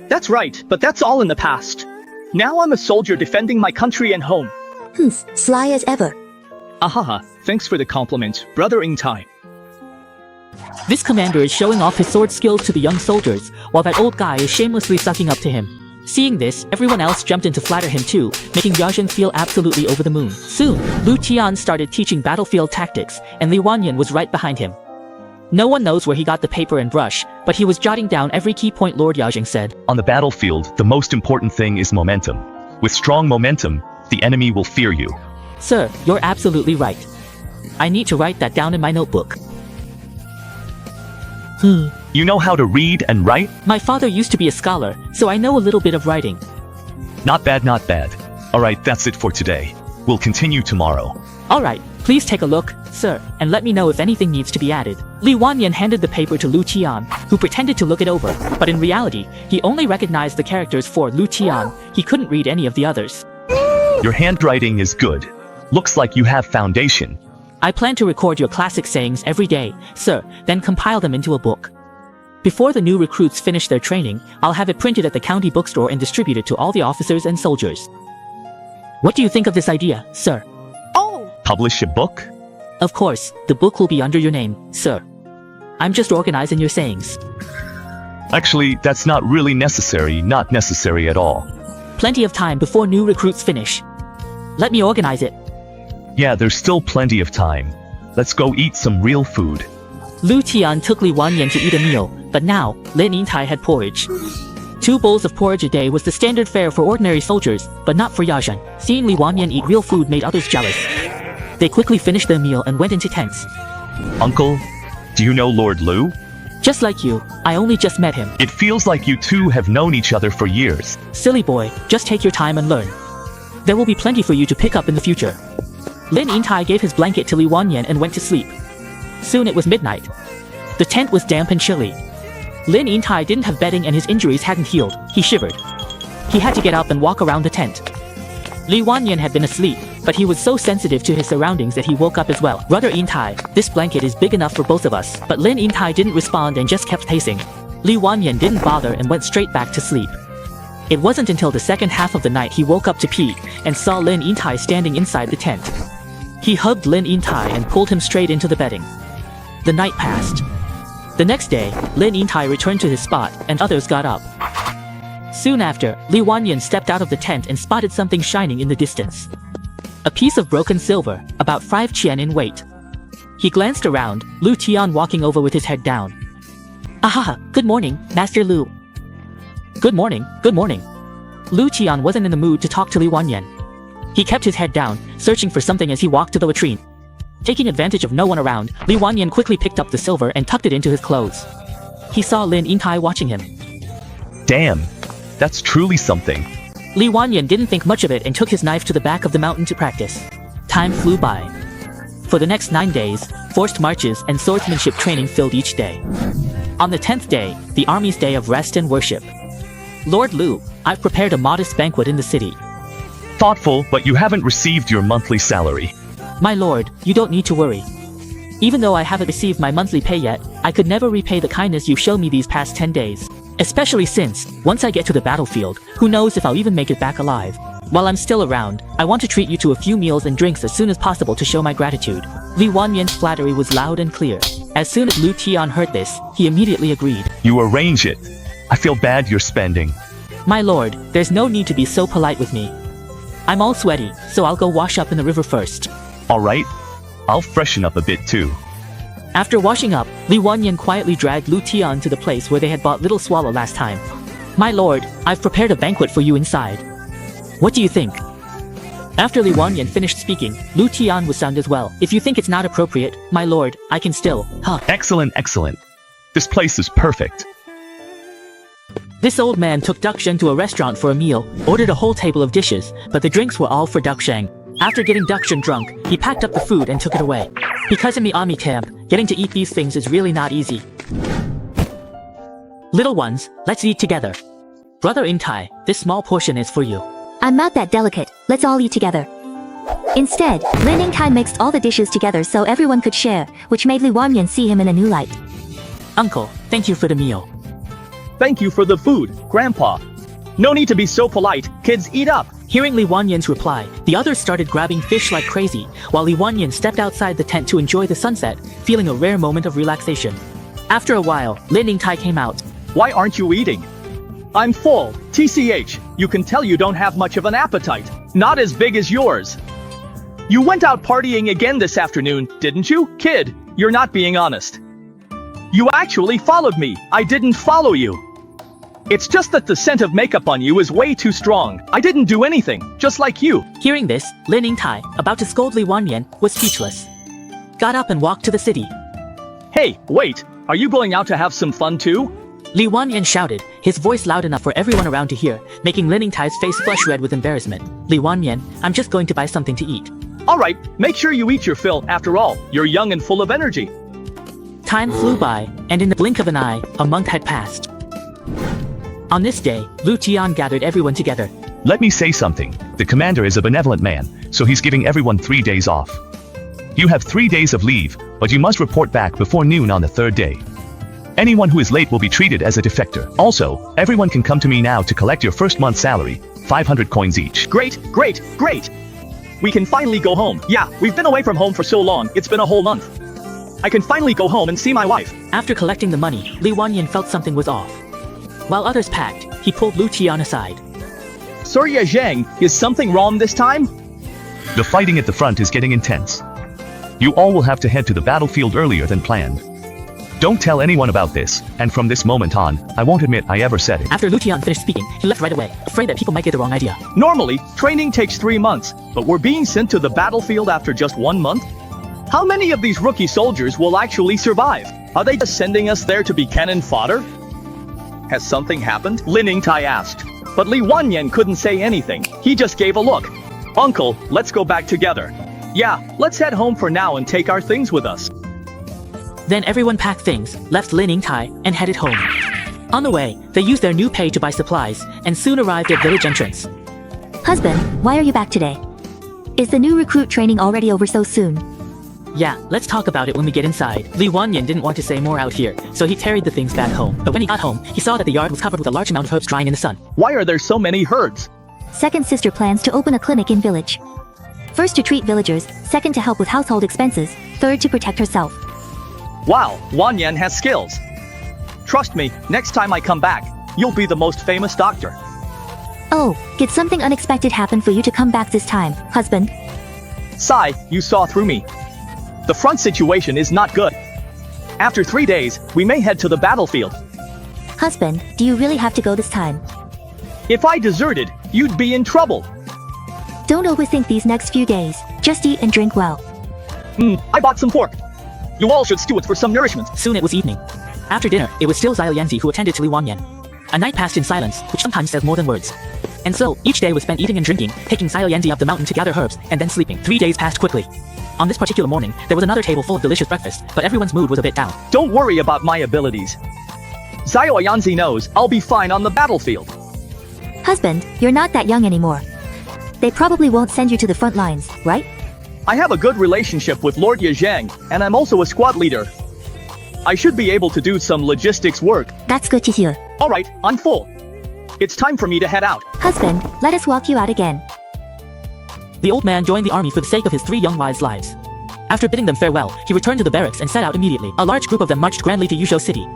That's right, but that's all in the past. Now I'm a soldier defending my country and home.
Sly as ever.
Ahaha, thanks for the compliment, Brother Yingtai.
This commander is showing off his sword skills to the young soldiers, while that old guy is shamelessly sucking up to him. Seeing this, everyone else jumped in to flatter him too, making Yajin feel absolutely over the moon. Soon, Lu Tian started teaching battlefield tactics, and Li Wanyan was right behind him. No one knows where he got the paper and brush, but he was jotting down every key point Lord Yajing said.
On the battlefield, the most important thing is momentum. With strong momentum, the enemy will fear you.
Sir, you're absolutely right. I need to write that down in my notebook.
You know how to read and write?
My father used to be a scholar, so I know a little bit of writing.
Not bad, not bad. Alright, that's it for today. We'll continue tomorrow.
Alright, please take a look, sir, and let me know if anything needs to be added. Li Wanyan handed the paper to Lu Tian, who pretended to look it over, but in reality, he only recognized the characters for Lu Tian. He couldn't read any of the others.
Your handwriting is good. Looks like you have foundation.
I plan to record your classic sayings every day, sir, then compile them into a book. Before the new recruits finish their training, I'll have it printed at the county bookstore and distributed to all the officers and soldiers. What do you think of this idea, sir?
Publish a book?
Of course, the book will be under your name, sir. I'm just organizing your sayings.
Actually, that's not really necessary, not necessary at all.
Plenty of time before new recruits finish. Let me organize it.
Yeah, there's still plenty of time. Let's go eat some real food.
Lu Tian took Li Wanyan to eat a meal, but now, Lin Yingtai had porridge. 2 bowls of porridge a day was the standard fare for ordinary soldiers, but not for Yajin. Seeing Li Wanyan eat real food made others jealous. They quickly finished their meal and went into tents.
Uncle, do you know Lord Lu?
Just like you, I only just met him.
It feels like you two have known each other for years.
Silly boy, just take your time and learn. There will be plenty for you to pick up in the future. Lin Yingtai gave his blanket to Li Wanyan and went to sleep. Soon it was midnight. The tent was damp and chilly. Lin Yingtai didn't have bedding and his injuries hadn't healed. He shivered. He had to get up and walk around the tent. Li Wanyan had been asleep, but he was so sensitive to his surroundings that he woke up as well. Brother Yingtai, this blanket is big enough for both of us. But Lin Yingtai didn't respond and just kept pacing. Li Wanyan didn't bother and went straight back to sleep. It wasn't until the second half of the night he woke up to pee and saw Lin Yingtai standing inside the tent. He hugged Lin Yingtai and pulled him straight into the bedding. The night passed. The next day, Lin Yingtai returned to his spot and others got up. Soon after, Li Wanyan stepped out of the tent and spotted something shining in the distance. A piece of broken silver, about 5 qian in weight. He glanced around, Lu Tian walking over with his head down. Ahaha, good morning, Master Lu. Good morning, good morning. Lu Tian wasn't in the mood to talk to Li Wanyan. He kept his head down, searching for something as he walked to the latrine. Taking advantage of no one around, Li Wanyan quickly picked up the silver and tucked it into his clothes. He saw Lin Yingtai watching him.
Damn, that's truly something.
Li Wanyan didn't think much of it and took his knife to the back of the mountain to practice. Time flew by. For the next 9 days, forced marches and swordsmanship training filled each day. On the 10th day, the army's day of rest and worship. Lord Lu, I've prepared a modest banquet in the city.
Thoughtful, but you haven't received your monthly salary.
My lord, you don't need to worry. Even though I haven't received my monthly pay yet, I could never repay the kindness you've shown me these past 10 days. Especially since, once I get to the battlefield, who knows if I'll even make it back alive. While I'm still around, I want to treat you to a few meals and drinks as soon as possible to show my gratitude. Li Wanyan's flattery was loud and clear. As soon as Lu Tian heard this, he immediately agreed.
You arrange it. I feel bad you're spending.
My lord, there's no need to be so polite with me. I'm all sweaty, so I'll go wash up in the river first.
Alright. I'll freshen up a bit too.
After washing up, Li Wanyan quietly dragged Lu Tian to the place where they had bought Little Swallow last time. My lord, I've prepared a banquet for you inside. What do you think? After Li Wanyan finished speaking, Lu Tian was stunned as well. If you think it's not appropriate, my lord, I can still,
Excellent, excellent. This place is perfect.
This old man took Dukshan to a restaurant for a meal, ordered a whole table of dishes, but the drinks were all for Dukshan. After getting Dukshan drunk, he packed up the food and took it away. Because in the army camp, getting to eat these things is really not easy. Little ones, let's eat together. Brother Intai, this small portion is for you.
I'm not that delicate, let's all eat together. Instead, Lin Yingtai mixed all the dishes together so everyone could share, which made Li Wanyan see him in a new light.
Uncle, thank you for the meal.
Thank you for the food, Grandpa. No need to be so polite. Kids, eat up.
Hearing Li Wanyan's reply, the others started grabbing fish like crazy, while Li Wanyan stepped outside the tent to enjoy the sunset, feeling a rare moment of relaxation. After a while, Lin Yingtai came out.
Why aren't you eating? I'm full. TCH, you can tell you don't have much of an appetite. Not as big as yours. You went out partying again this afternoon, didn't you? Kid, you're not being honest. You actually followed me. I didn't follow you. It's just that the scent of makeup on you is way too strong. I didn't do anything, just like you.
Hearing this, Lin Yingtai, about to scold Li Wanyan, was speechless. Got up and walked to the city.
Hey, wait, are you going out to have some fun too?
Li Wanyan shouted, his voice loud enough for everyone around to hear, making Lin Yingtai's face flush red with embarrassment. Li Wanyan, I'm just going to buy something to eat.
Alright, make sure you eat your fill. After all, you're young and full of energy.
Time flew by, and in the blink of an eye, a month had passed. On this day, Lu Tian gathered everyone together.
Let me say something. The commander is a benevolent man, so he's giving everyone 3 days off. You have 3 days of leave, but you must report back before noon on the 3rd day. Anyone who is late will be treated as a defector. Also, everyone can come to me now to collect your first month's salary, 500 coins each.
Great, great, great! We can finally go home. Yeah, we've been away from home for so long, it's been a whole month. I can finally go home and see my wife.
After collecting the money, Li Wanyan felt something was off. While others packed, he pulled Lu Tian aside.
Surya Zhang, is something wrong this time?
The fighting at the front is getting intense. You all will have to head to the battlefield earlier than planned. Don't tell anyone about this, and from this moment on, I won't admit I ever said it.
After Lu Tian finished speaking, he left right away, afraid that people might get the wrong idea.
Normally, training takes 3 months, but we're being sent to the battlefield after just 1 month? How many of these rookie soldiers will actually survive? Are they just sending us there to be cannon fodder? Has something happened? Lin Yingtai asked. But Li Wanyan couldn't say anything. He just gave a look. Uncle, let's go back together. Yeah, let's head home for now and take our things with us.
Then everyone packed things, left Lin Yingtai, and headed home. On the way, they used their new pay to buy supplies, and soon arrived at village entrance.
Husband, why are you back today? Is the new recruit training already over so soon?
Yeah, let's talk about it when we get inside. Li Wanyan didn't want to say more out here, so he carried the things back home. But when he got home, he saw that the yard was covered with a large amount of herbs drying in the sun.
Why are there so many herds?
Second sister plans to open a clinic in village. First to treat villagers, second to help with household expenses, third to protect herself.
Wow, Wanyan has skills. Trust me, next time I come back, you'll be the most famous doctor.
Oh, did something unexpected happen for you to come back this time, husband?
Sai, you saw through me. The front situation is not good. After 3 days, we may head to the battlefield.
Husband, do you really have to go this time?
If I deserted, you'd be in trouble.
Don't overthink these next few days. Just eat and drink well.
I bought some pork. You all should stew it for some nourishment.
Soon it was evening. After dinner, it was still Zhao Yanzi who attended to Li Wanyan. A night passed in silence, which sometimes says more than words. And so, each day was spent eating and drinking, taking Zhao Yanzi up the mountain to gather herbs, and then sleeping. 3 days passed quickly. On this particular morning, there was another table full of delicious breakfast, but everyone's mood was a bit down.
Don't worry about my abilities. Zhao Yanzi knows I'll be fine on the battlefield.
Husband, you're not that young anymore. They probably won't send you to the front lines, right?
I have a good relationship with Lord Yezhang, and I'm also a squad leader. I should be able to do some logistics work.
That's good to hear.
Alright, I'm full. It's time for me to head out.
Husband, let us walk you out again.
The old man joined the army for the sake of his 3 young wives' lives. After bidding them farewell, he returned to the barracks and set out immediately. A large group of them marched grandly to Yuzhou City.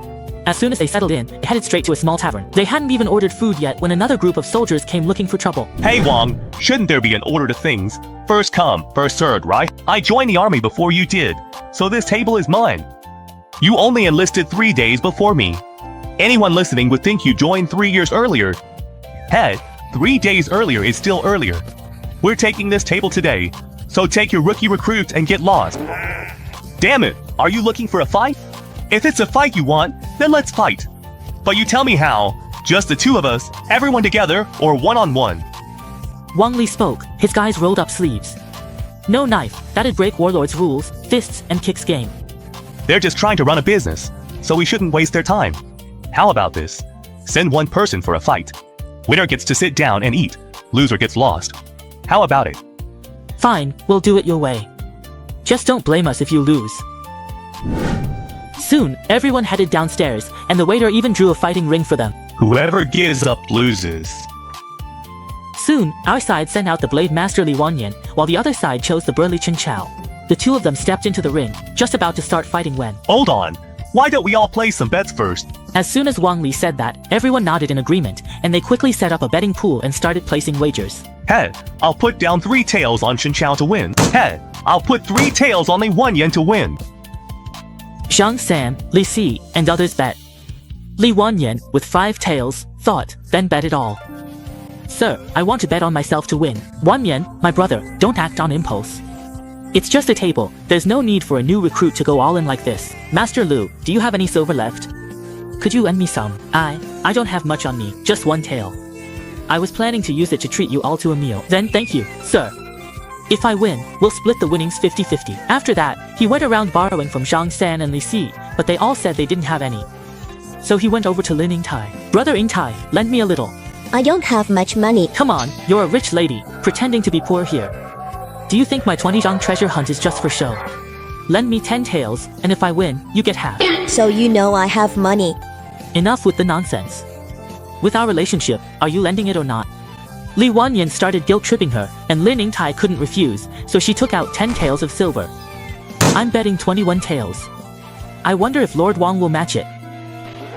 As soon as they settled in, they headed straight to a small tavern. They hadn't even ordered food yet when another group of soldiers came looking for trouble.
Hey Wong, shouldn't there be an order to things? First come, first served, right? I joined the army before you did, so this table is mine. You only enlisted 3 days before me. Anyone listening would think you joined 3 years earlier. Hey, 3 days earlier is still earlier. We're taking this table today, so take your rookie recruits and get lost. Damn it, are you looking for a fight? If it's a fight you want, then let's fight. But you tell me how, just the 2 of us, everyone together, or one-on-one.
Wang Li spoke, his guys rolled up sleeves. No knife, that'd break Warlord's rules, fists and kicks game.
They're just trying to run a business, so we shouldn't waste their time. How about this? Send one person for a fight. Winner gets to sit down and eat. Loser gets lost. How about it?
Fine, we'll do it your way. Just don't blame us if you lose. Soon, everyone headed downstairs, and the waiter even drew a fighting ring for them.
Whoever gives up loses.
Soon, our side sent out the Blade Master Li Wanyan, while the other side chose the burly Chen Chao. The two of them stepped into the ring, just about to start fighting when...
Hold on. Why don't we all play some bets first?
As soon as Wang Li said that, everyone nodded in agreement, and they quickly set up a betting pool and started placing wagers.
Hey, I'll put down 3 tails on Chen Chao to win. Hey, I'll put 3 tails on Li Wanyan to win.
Zhang San, Li Si, and others bet. Li Wanyan, with 5 tails, thought, then bet it all. Sir, I want to bet on myself to win. Wanyan, my brother, don't act on impulse. It's just a table, there's no need for a new recruit to go all in like this. Master Lu, do you have any silver left? Could you lend me some? I don't have much on me, just 1 tael. I was planning to use it to treat you all to a meal. Then thank you, sir. If I win, we'll split the winnings 50-50. After that, he went around borrowing from Zhang San and Li Si, but they all said they didn't have any. So he went over to Lin Yingtai. Brother Yingtai, lend me a little.
I don't have much money.
Come on, you're a rich lady, pretending to be poor here. Do you think my 20 zhang treasure hunt is just for show? Lend me 10 taels, and if I win, you get half.
So you know I have money.
Enough with the nonsense. With our relationship, are you lending it or not? Li Wanyan started guilt-tripping her, and Lin Yingtai couldn't refuse, so she took out 10 taels of silver. I'm betting 21 taels. I wonder if Lord Wang will match it.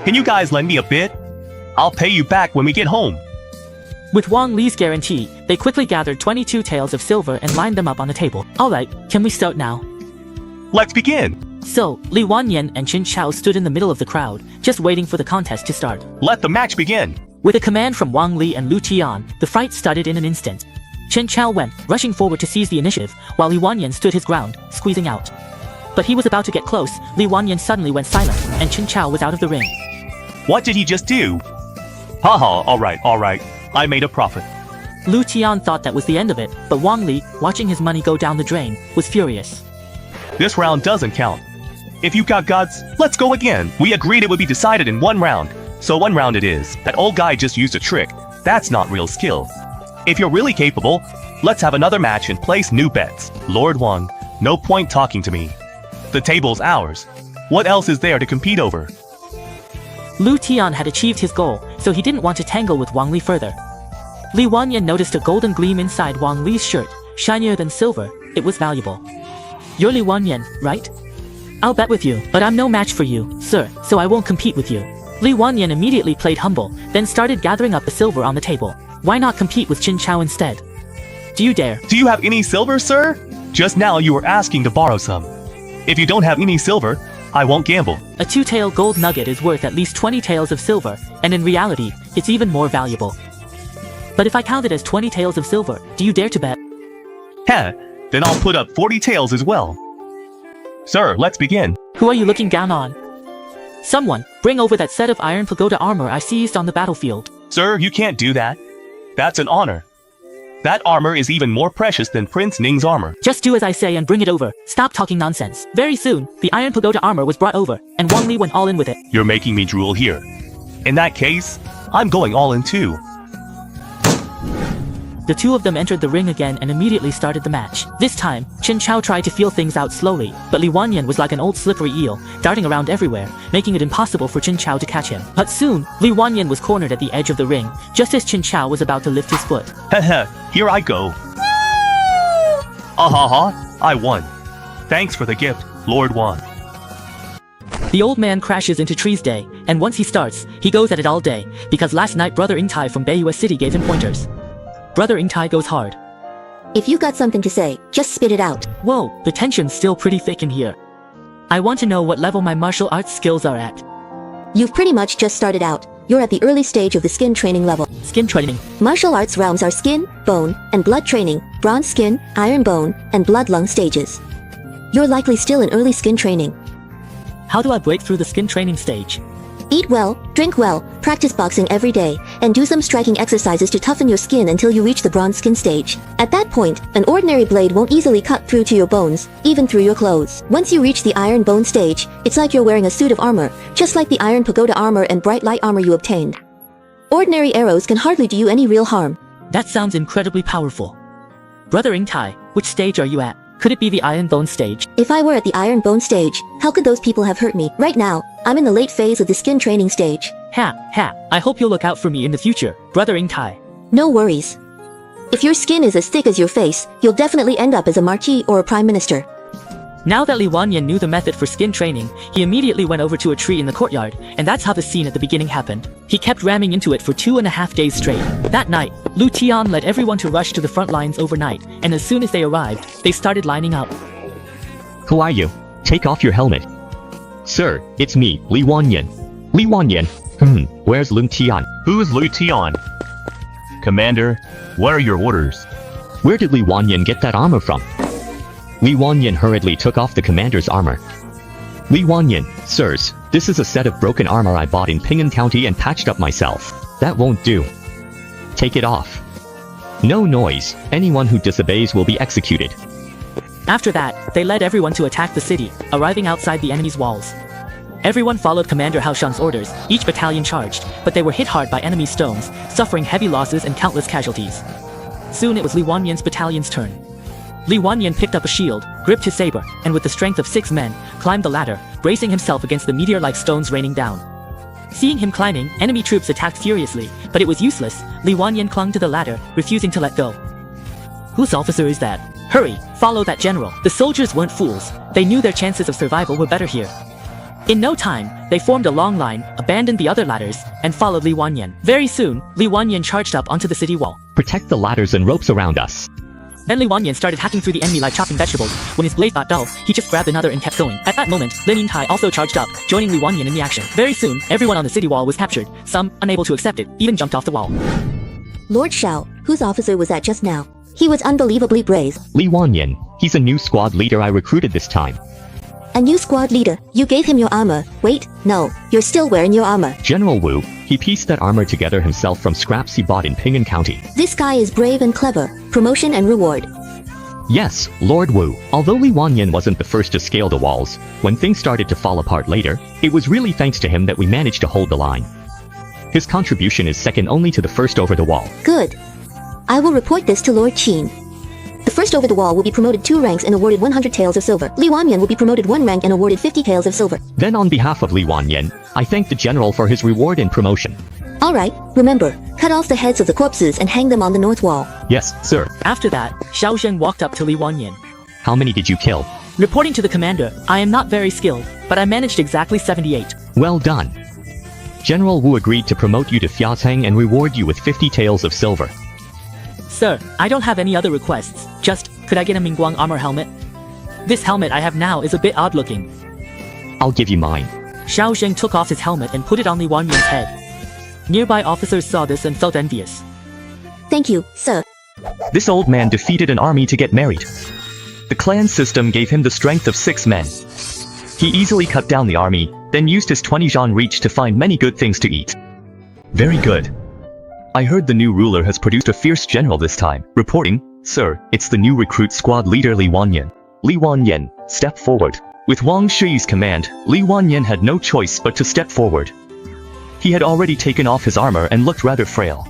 Can you guys lend me a bit? I'll pay you back when we get home.
With Wang Li's guarantee, they quickly gathered 22 taels of silver and lined them up on the table. Alright, can we start now?
Let's begin.
So, Li Wanyan and Chen Chao stood in the middle of the crowd, just waiting for the contest to start.
Let the match begin.
With a command from Wang Li and Lu Tian, the fight started in an instant. Chen Chao went, rushing forward to seize the initiative, while Li Wanyan stood his ground, squeezing out. But he was about to get close, Li Wanyan suddenly went silent, and Chen Chao was out of the ring.
What did he just do? Haha, alright. I made a profit.
Lu Tian thought that was the end of it, but Wang Li, watching his money go down the drain, was furious.
This round doesn't count. If you got guts, let's go again. We agreed it would be decided in 1 round. So 1 round it is. That old guy just used a trick. That's not real skill. If you're really capable, let's have another match and place new bets. Lord Wang, no point talking to me. The table's ours. What else is there to compete over?
Lu Tian had achieved his goal, so he didn't want to tangle with Wang Li further. Li Wanyan noticed a golden gleam inside Wang Li's shirt, shinier than silver. It was valuable. You're Li Wanyan, right? I'll bet with you, but I'm no match for you, sir, so I won't compete with you. Li Wanyan immediately played humble, then started gathering up the silver on the table. Why not compete with Chen Chao instead? Do you dare?
Do you have any silver, sir? Just now you were asking to borrow some. If you don't have any silver, I won't gamble.
A 2-tael gold nugget is worth at least 20 taels of silver, and in reality, it's even more valuable. But if I count it as 20 taels of silver, do you dare to bet?
Heh, then I'll put up 40 taels as well. Sir, let's begin.
Who are you looking down on? Someone, bring over that set of iron pagoda armor I seized on the battlefield.
Sir, you can't do that. That's an honor. That armor is even more precious than Prince Ning's armor.
Just do as I say and bring it over. Stop talking nonsense. Very soon, the iron pagoda armor was brought over, and Wang Li went all in with it.
You're making me drool here. In that case, I'm going all in too.
The two of them entered the ring again and immediately started the match. This time, Chen Chao tried to feel things out slowly, but Li Wanyan was like an old slippery eel, darting around everywhere, making it impossible for Chen Chao to catch him. But soon, Li Wanyan was cornered at the edge of the ring, just as Chen Chao was about to lift his foot.
Heh, here I go. I won. Thanks for the gift, Lord Wang.
The old man crashes into Tree's Day, and once he starts, he goes at it all day, because last night Brother Yingtai from Beiyue City gave him pointers. Brother Yingtai goes hard.
If you got something to say, just spit it out.
Whoa, the tension's still pretty thick in here. I want to know what level my martial arts skills are at.
You've pretty much just started out. You're at the early stage of the skin training level.
Skin training.
Martial arts realms are skin, bone, and blood training, bronze skin, iron bone, and blood lung stages. You're likely still in early skin training.
How do I break through the skin training stage?
Eat well, drink well, practice boxing every day, and do some striking exercises to toughen your skin until you reach the bronze skin stage. At that point, an ordinary blade won't easily cut through to your bones, even through your clothes. Once you reach the iron bone stage, it's like you're wearing a suit of armor, just like the iron pagoda armor and bright light armor you obtained. Ordinary arrows can hardly do you any real harm.
That sounds incredibly powerful. Brother Ingtai, which stage are you at? Could it be the Iron Bone stage?
If I were at the iron bone stage, how could those people have hurt me? Right now, I'm in the late phase of the skin training stage.
Ha, I hope you'll look out for me in the future, Brother Ingtai.
No worries. If your skin is as thick as your face, you'll definitely end up as a marquis or a prime minister.
Now that Li Wanyan knew the method for skin training, he immediately went over to a tree in the courtyard, and that's how the scene at the beginning happened. He kept ramming into it for 2.5 days straight. That night, Lu Tian led everyone to rush to the front lines overnight, and as soon as they arrived, they started lining up.
Who are you? Take off your helmet. Sir, it's me, Li Wanyan. Li Wanyan? Where's Lu Tian?
Who is Lu Tian? Commander, what are your orders?
Where did Li Wanyan get that armor from? Li Wanyan hurriedly took off the commander's armor. Li Wanyan, sirs, this is a set of broken armor I bought in Pingan County and patched up myself. That won't do. Take it off. No noise. Anyone who disobeys will be executed.
After that, they led everyone to attack the city, arriving outside the enemy's walls. Everyone followed Commander Hao Shun's orders, each battalion charged, but they were hit hard by enemy stones, suffering heavy losses and countless casualties. Soon it was Li Wanyan's battalion's turn. Li Wanyan picked up a shield, gripped his saber, and with the strength of 6 men, climbed the ladder, bracing himself against the meteor-like stones raining down. Seeing him climbing, enemy troops attacked furiously, but it was useless. Li Wanyan clung to the ladder, refusing to let go. Whose officer is that? Hurry, follow that general. The soldiers weren't fools. They knew their chances of survival were better here. In no time, they formed a long line, abandoned the other ladders, and followed Li Wanyan. Very soon, Li Wanyan charged up onto the city wall.
Protect the ladders and ropes around us.
Then Li Wanyan started hacking through the enemy like chopping vegetables. When his blade got dull, he just grabbed another and kept going. At that moment, Lin Yintai also charged up, joining Li Wanyan in the action. Very soon, everyone on the city wall was captured. Some, unable to accept it, even jumped off the wall.
Lord Shao, whose officer was that just now? He was unbelievably brave.
Li Wanyan, he's a new squad leader I recruited this time.
A new squad leader, you gave him your armor. Wait, no, you're still wearing your armor.
General Wu, he pieced that armor together himself from scraps he bought in Pingan County.
This guy is brave and clever. Promotion and reward.
Yes, Lord Wu. Although Li Wanyan wasn't the first to scale the walls, when things started to fall apart later, it was really thanks to him that we managed to hold the line. His contribution is second only to the first over the wall.
Good. I will report this to Lord Qin. The first over the wall will be promoted 2 ranks and awarded 100 taels of silver. Li Wanyan will be promoted 1 rank and awarded 50 taels of silver.
Then on behalf of Li Wanyan, I thank the general for his reward and promotion.
Alright, remember, cut off the heads of the corpses and hang them on the north wall.
Yes, sir.
After that, Xiao Zhen walked up to Li Wanyan.
How many did you kill?
Reporting to the commander, I am not very skilled, but I managed exactly 78.
Well done. General Wu agreed to promote you to Fiatang and reward you with 50 taels of silver.
Sir, I don't have any other requests. Just, could I get a Mingguang armor helmet? This helmet I have now is a bit odd looking.
I'll give you mine.
Xiao Zhen took off his helmet and put it on Li Wanyan's head. Nearby officers saw this and felt envious.
Thank you, sir.
This old man defeated an army to get married. The clan system gave him the strength of 6 men. He easily cut down the army, then used his 20 zhan reach to find many good things to eat. Very good. I heard the new ruler has produced a fierce general this time. Reporting, sir, it's the new recruit squad leader Li Wanyan. Li Wanyan, step forward. With Wang Shi's command, Li Wanyan had no choice but to step forward. He had already taken off his armor and looked rather frail.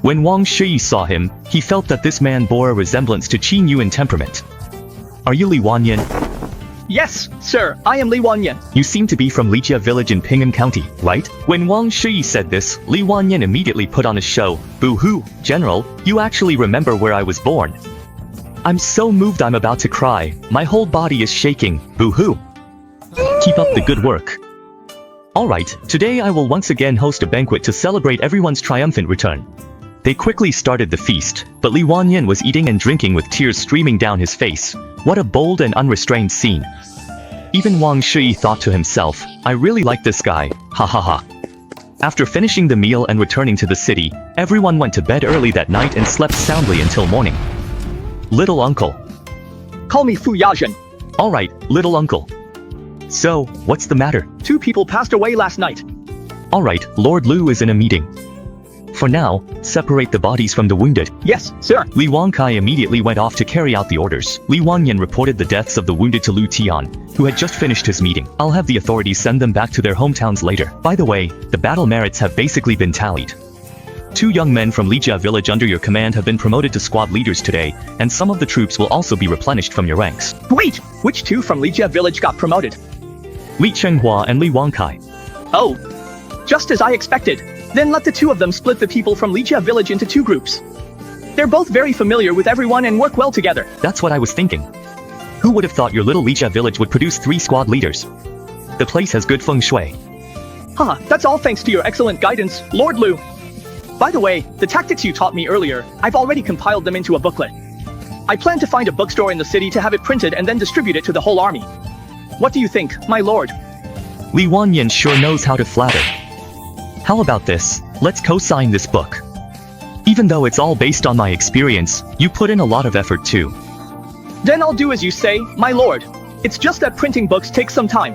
When Wang Shi saw him, he felt that this man bore a resemblance to Qin Yu in temperament. Are you Li Wanyan?
Yes, sir, I am Li Wanyan.
You seem to be from Lijia village in Pingan County, right? When Wang Shi said this, Li Wanyan immediately put on a show. Boo-hoo, General, you actually remember where I was born. I'm so moved I'm about to cry. My whole body is shaking. Boo-hoo. Keep up the good work. Alright, today I will once again host a banquet to celebrate everyone's triumphant return. They quickly started the feast, but Li Wanyan was eating and drinking with tears streaming down his face. What a bold and unrestrained scene. Even Wang Shi thought to himself, I really like this guy, ha ha ha. After finishing the meal and returning to the city, everyone went to bed early that night and slept soundly until morning. Little uncle.
Call me Fu Yazhen.
Alright, little uncle. So, what's the matter?
2 people passed away last night.
Alright, Lord Lu is in a meeting. For now, separate the bodies from the wounded.
Yes, sir.
Li Wankai immediately went off to carry out the orders. Li Wanyan reported the deaths of the wounded to Lu Tian, who had just finished his meeting. I'll have the authorities send them back to their hometowns later. By the way, the battle merits have basically been tallied. 2 young men from Lijia village under your command have been promoted to squad leaders today, and some of the troops will also be replenished from your ranks.
Wait, which 2 from Lijia village got promoted?
Li Chenghua and Li Wankai.
Oh, just as I expected. Then let the 2 of them split the people from Lijia village into 2 groups. They're both very familiar with everyone and work well together.
That's what I was thinking. Who would have thought your little Lijia village would produce 3 squad leaders? The place has good feng shui.
Haha, that's all thanks to your excellent guidance, Lord Lu. By the way, the tactics you taught me earlier, I've already compiled them into a booklet. I plan to find a bookstore in the city to have it printed and then distribute it to the whole army. What do you think, my lord?
Li Wanyan sure knows how to flatter. How about this? Let's co-sign this book. Even though it's all based on my experience, you put in a lot of effort too.
Then I'll do as you say, my lord. It's just that printing books takes some time.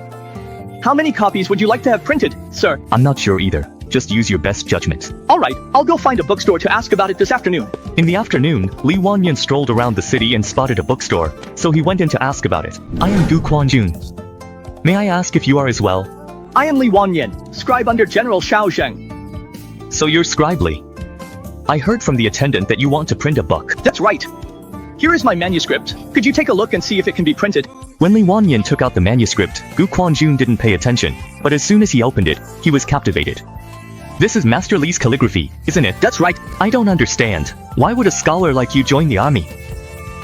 How many copies would you like to have printed, sir?
I'm not sure either. Just use your best judgment.
Alright, I'll go find a bookstore to ask about it this afternoon.
In the afternoon, Li Wanyan strolled around the city and spotted a bookstore, so he went in to ask about it. I am Gu Quanjun. May I ask if you are as well?
I am Li Wanyan, scribe under General Xiao Zheng.
So you're Scribe Li. I heard from the attendant that you want to print a book.
That's right. Here is my manuscript. Could you take a look and see if it can be printed?
When Li Wanyan took out the manuscript, Gu Quanjun didn't pay attention, but as soon as he opened it, he was captivated. This is Master Li's calligraphy, isn't it?
That's right.
I don't understand. Why would a scholar like you join the army?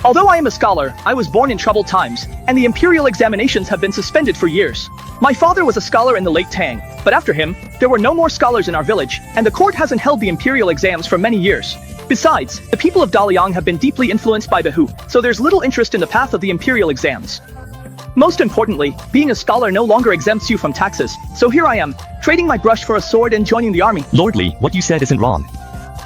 Although I am a scholar, I was born in troubled times, and the imperial examinations have been suspended for years. My father was a scholar in the late Tang, but after him, there were no more scholars in our village, and the court hasn't held the imperial exams for many years. Besides, the people of Daliang have been deeply influenced by the Hu, so there's little interest in the path of the imperial exams. Most importantly, being a scholar no longer exempts you from taxes, so here I am, trading my brush for a sword and joining the army.
Lord Li, what you said isn't wrong.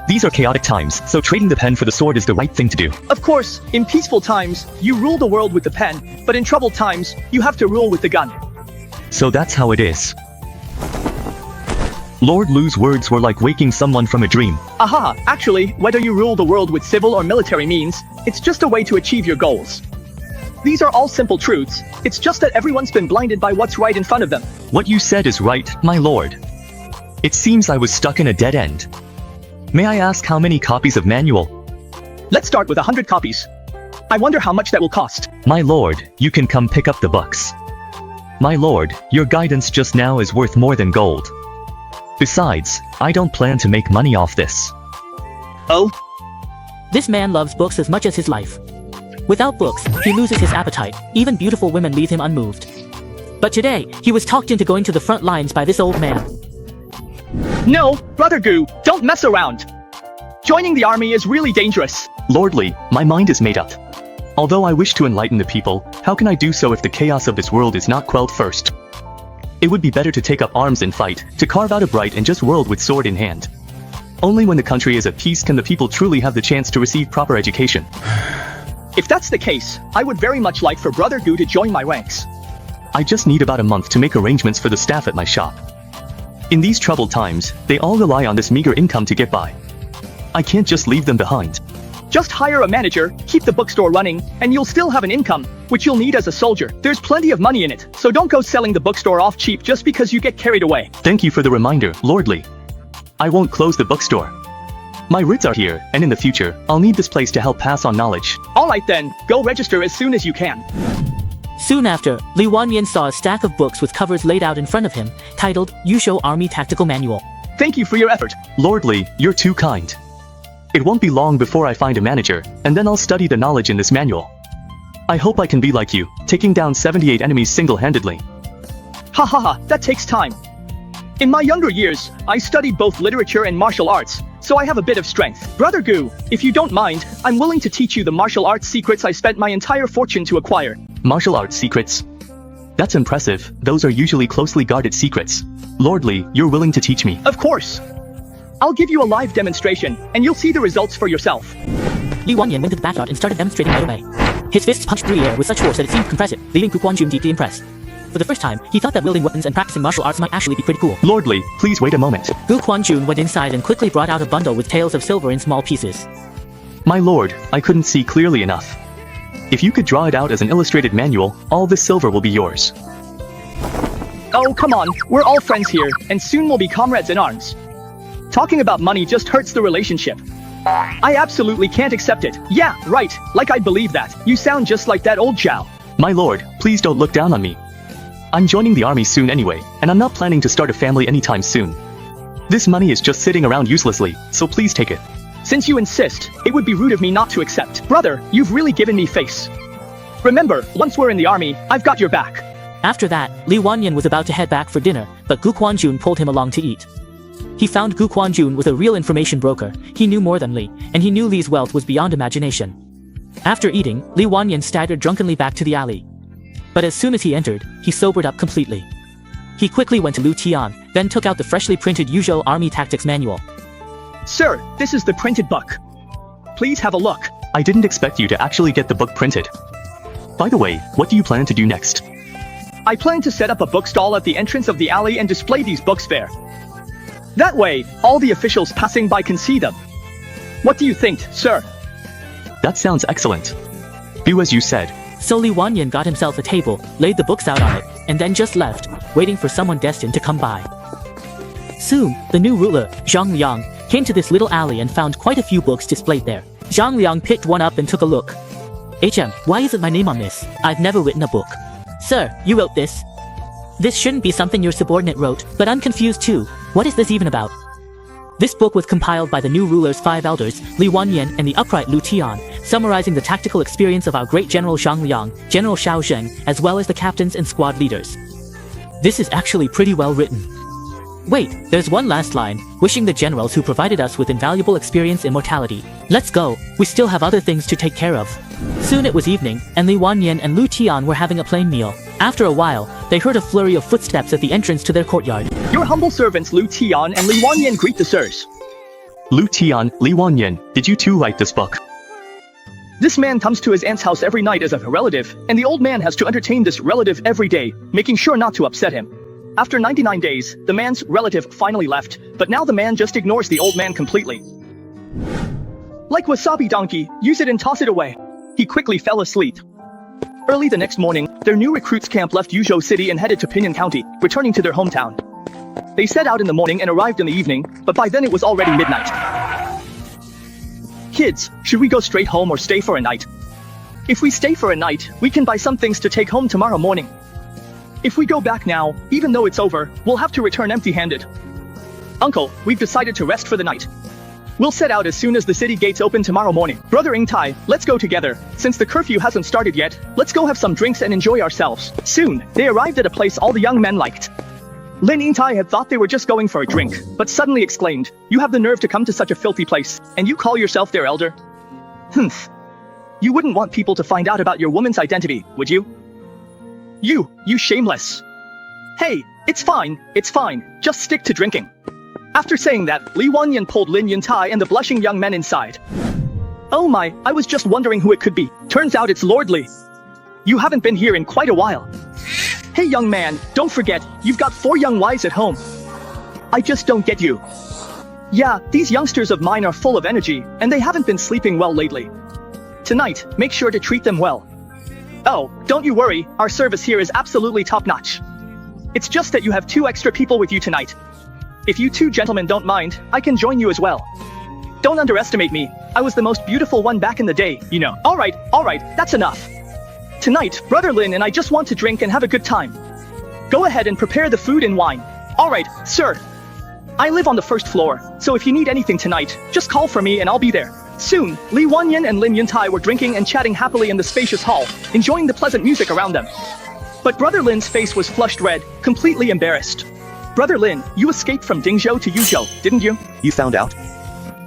These are chaotic times, so trading the pen for the sword is the right thing to do.
Of course, in peaceful times, you rule the world with the pen, but in troubled times, you have to rule with the gun.
So that's how it is. Lord Lu's words were like waking someone from a dream.
Aha, actually, whether you rule the world with civil or military means, it's just a way to achieve your goals. These are all simple truths, it's just that everyone's been blinded by what's right in front of them.
What you said is right, my lord. It seems I was stuck in a dead end. May I ask how many copies of manual?
Let's start with 100 copies. I wonder how much that will cost.
My lord, you can come pick up the books. My lord, your guidance just now is worth more than gold. Besides, I don't plan to make money off this.
Oh?
This man loves books as much as his life. Without books, he loses his appetite. Even beautiful women leave him unmoved. But today, he was talked into going to the front lines by this old man.
No, Brother Gu, don't mess around. Joining the army is really dangerous.
Lord Li, my mind is made up. Although I wish to enlighten the people, how can I do so if the chaos of this world is not quelled first? It would be better to take up arms and fight, to carve out a bright and just world with sword in hand. Only when the country is at peace can the people truly have the chance to receive proper education.
If that's the case, I would very much like for Brother Gu to join my ranks.
I just need about a month to make arrangements for the staff at my shop. In these troubled times, they all rely on this meager income to get by. I can't just leave them behind.
Just hire a manager, keep the bookstore running, and you'll still have an income, which you'll need as a soldier. There's plenty of money in it, so don't go selling the bookstore off cheap just because you get carried away.
Thank you for the reminder, Lord Li. I won't close the bookstore. My roots are here, and in the future, I'll need this place to help pass on knowledge.
Alright then, go register as soon as you can.
Soon after, Li Wanyan saw a stack of books with covers laid out in front of him, titled Yusho Army Tactical Manual.
Thank you for your effort.
Lord Li, you're too kind. It won't be long before I find a manager, and then I'll study the knowledge in this manual. I hope I can be like you, taking down 78 enemies single-handedly.
Ha ha ha, that takes time. In my younger years, I studied both literature and martial arts, so I have a bit of strength. Brother Gu, if you don't mind, I'm willing to teach you the martial arts secrets I spent my entire fortune to acquire.
Martial arts secrets? That's impressive, those are usually closely guarded secrets. Lord Li, you're willing to teach me?
Of course. I'll give you a live demonstration, and you'll see the results for yourself.
Li Wanyan went to the backyard and started demonstrating right away. His fists punched through the air with such force that it seemed to compress it, leaving Gu Quanjun deeply impressed. For the first time, he thought that wielding weapons and practicing martial arts might actually be pretty cool.
Lord Li, please wait a moment.
Gu Quanjun went inside and quickly brought out a bundle with tails of silver in small pieces.
My lord, I couldn't see clearly enough. If you could draw it out as an illustrated manual, all this silver will be yours.
Oh, come on, we're all friends here, and soon we'll be comrades in arms. Talking about money just hurts the relationship. I absolutely can't accept it. Yeah, right, like I believe that. You sound just like that old Zhao.
My lord, please don't look down on me. I'm joining the army soon anyway, and I'm not planning to start a family anytime soon. This money is just sitting around uselessly, so please take it.
Since you insist, it would be rude of me not to accept. Brother, you've really given me face. Remember, once we're in the army, I've got your back.
After that, Li Wanyan was about to head back for dinner, but Gu Quanjun pulled him along to eat. He found Gu Quanjun was a real information broker. He knew more than Li, and he knew Li's wealth was beyond imagination. After eating, Li Wanyan staggered drunkenly back to the alley. But as soon as he entered, he sobered up completely. He quickly went to Lu Tian, then took out the freshly printed Yuzhou Army Tactics Manual.
Sir, this is the printed book. Please have a look.
I didn't expect you to actually get the book printed. By the way, what do you plan to do next?
I plan to set up a book stall at the entrance of the alley and display these books there. That way, all the officials passing by can see them. What do you think, sir?
That sounds excellent. Do as you said.
So Li Wanyan got himself a table, laid the books out on it, and then just left, waiting for someone destined to come by. Soon, the new ruler, Zhang Liang, came to this little alley and found quite a few books displayed there. Zhang Liang picked one up and took a look. HM, why isn't my name on this? I've never written a book. Sir, you wrote this. This shouldn't be something your subordinate wrote, but I'm confused too. What is this even about? This book was compiled by the new ruler's 5 elders, Li Wanyan and the upright Lu Tian, summarizing the tactical experience of our great General Zhang Liang, General Xiao Zheng, as well as the captains and squad leaders. This is actually pretty well written. Wait, there's one last line, wishing the generals who provided us with invaluable experience immortality. Let's go, we still have other things to take care of. Soon it was evening, and Li Wanyan and Lu Tian were having a plain meal. After a while, they heard a flurry of footsteps at the entrance to their courtyard.
Your humble servants Lu Tian and Li Wanyan greet the sirs.
Lu Tian, Li Wanyan, did you too write this book?
This man comes to his aunt's house every night as a relative, and the old man has to entertain this relative every day, making sure not to upset him. After 99 days, the man's relative finally left, but now the man just ignores the old man completely. Like wasabi donkey, use it and toss it away. He quickly fell asleep. Early the next morning, their new recruits camp left Yuzhou City and headed to Pinyin County, returning to their hometown. They set out in the morning and arrived in the evening, but by then it was already midnight. Kids, should we go straight home or stay for a night? If we stay for a night, we can buy some things to take home tomorrow morning. If we go back now, even though it's over, we'll have to return empty-handed. Uncle, we've decided to rest for the night. We'll set out as soon as the city gates open tomorrow morning. Brother Ingtai, let's go together. Since the curfew hasn't started yet, let's go have some drinks and enjoy ourselves. Soon, they arrived at a place all the young men liked. Lin Ingtai had thought they were just going for a drink, but suddenly exclaimed, "You have the nerve to come to such a filthy place, and you call yourself their elder? Humph. You wouldn't want people to find out about your woman's identity, would you? You shameless. Hey, it's fine, just stick to drinking." After saying that, Li Wanyan pulled Lin Yuntai and the blushing young men inside. Oh my, I was just wondering who it could be. Turns out it's Lord Li. You haven't been here in quite a while. Hey young man, don't forget, you've got 4 young wives at home. I just don't get you. Yeah, these youngsters of mine are full of energy, and they haven't been sleeping well lately. Tonight, make sure to treat them well. Oh, don't you worry, our service here is absolutely top-notch. It's just that you have 2 extra people with you tonight. If you 2 gentlemen don't mind, I can join you as well. Don't underestimate me, I was the most beautiful one back in the day, you know. Alright, that's enough. Tonight, Brother Lin and I just want to drink and have a good time. Go ahead and prepare the food and wine. Alright, sir. I live on the 1st floor, so if you need anything tonight, just call for me and I'll be there. Soon, Li Wanyan and Lin Yuntai were drinking and chatting happily in the spacious hall, enjoying the pleasant music around them. But Brother Lin's face was flushed red, completely embarrassed. Brother Lin, you escaped from Dingzhou to Yuzhou, didn't you?
You found out?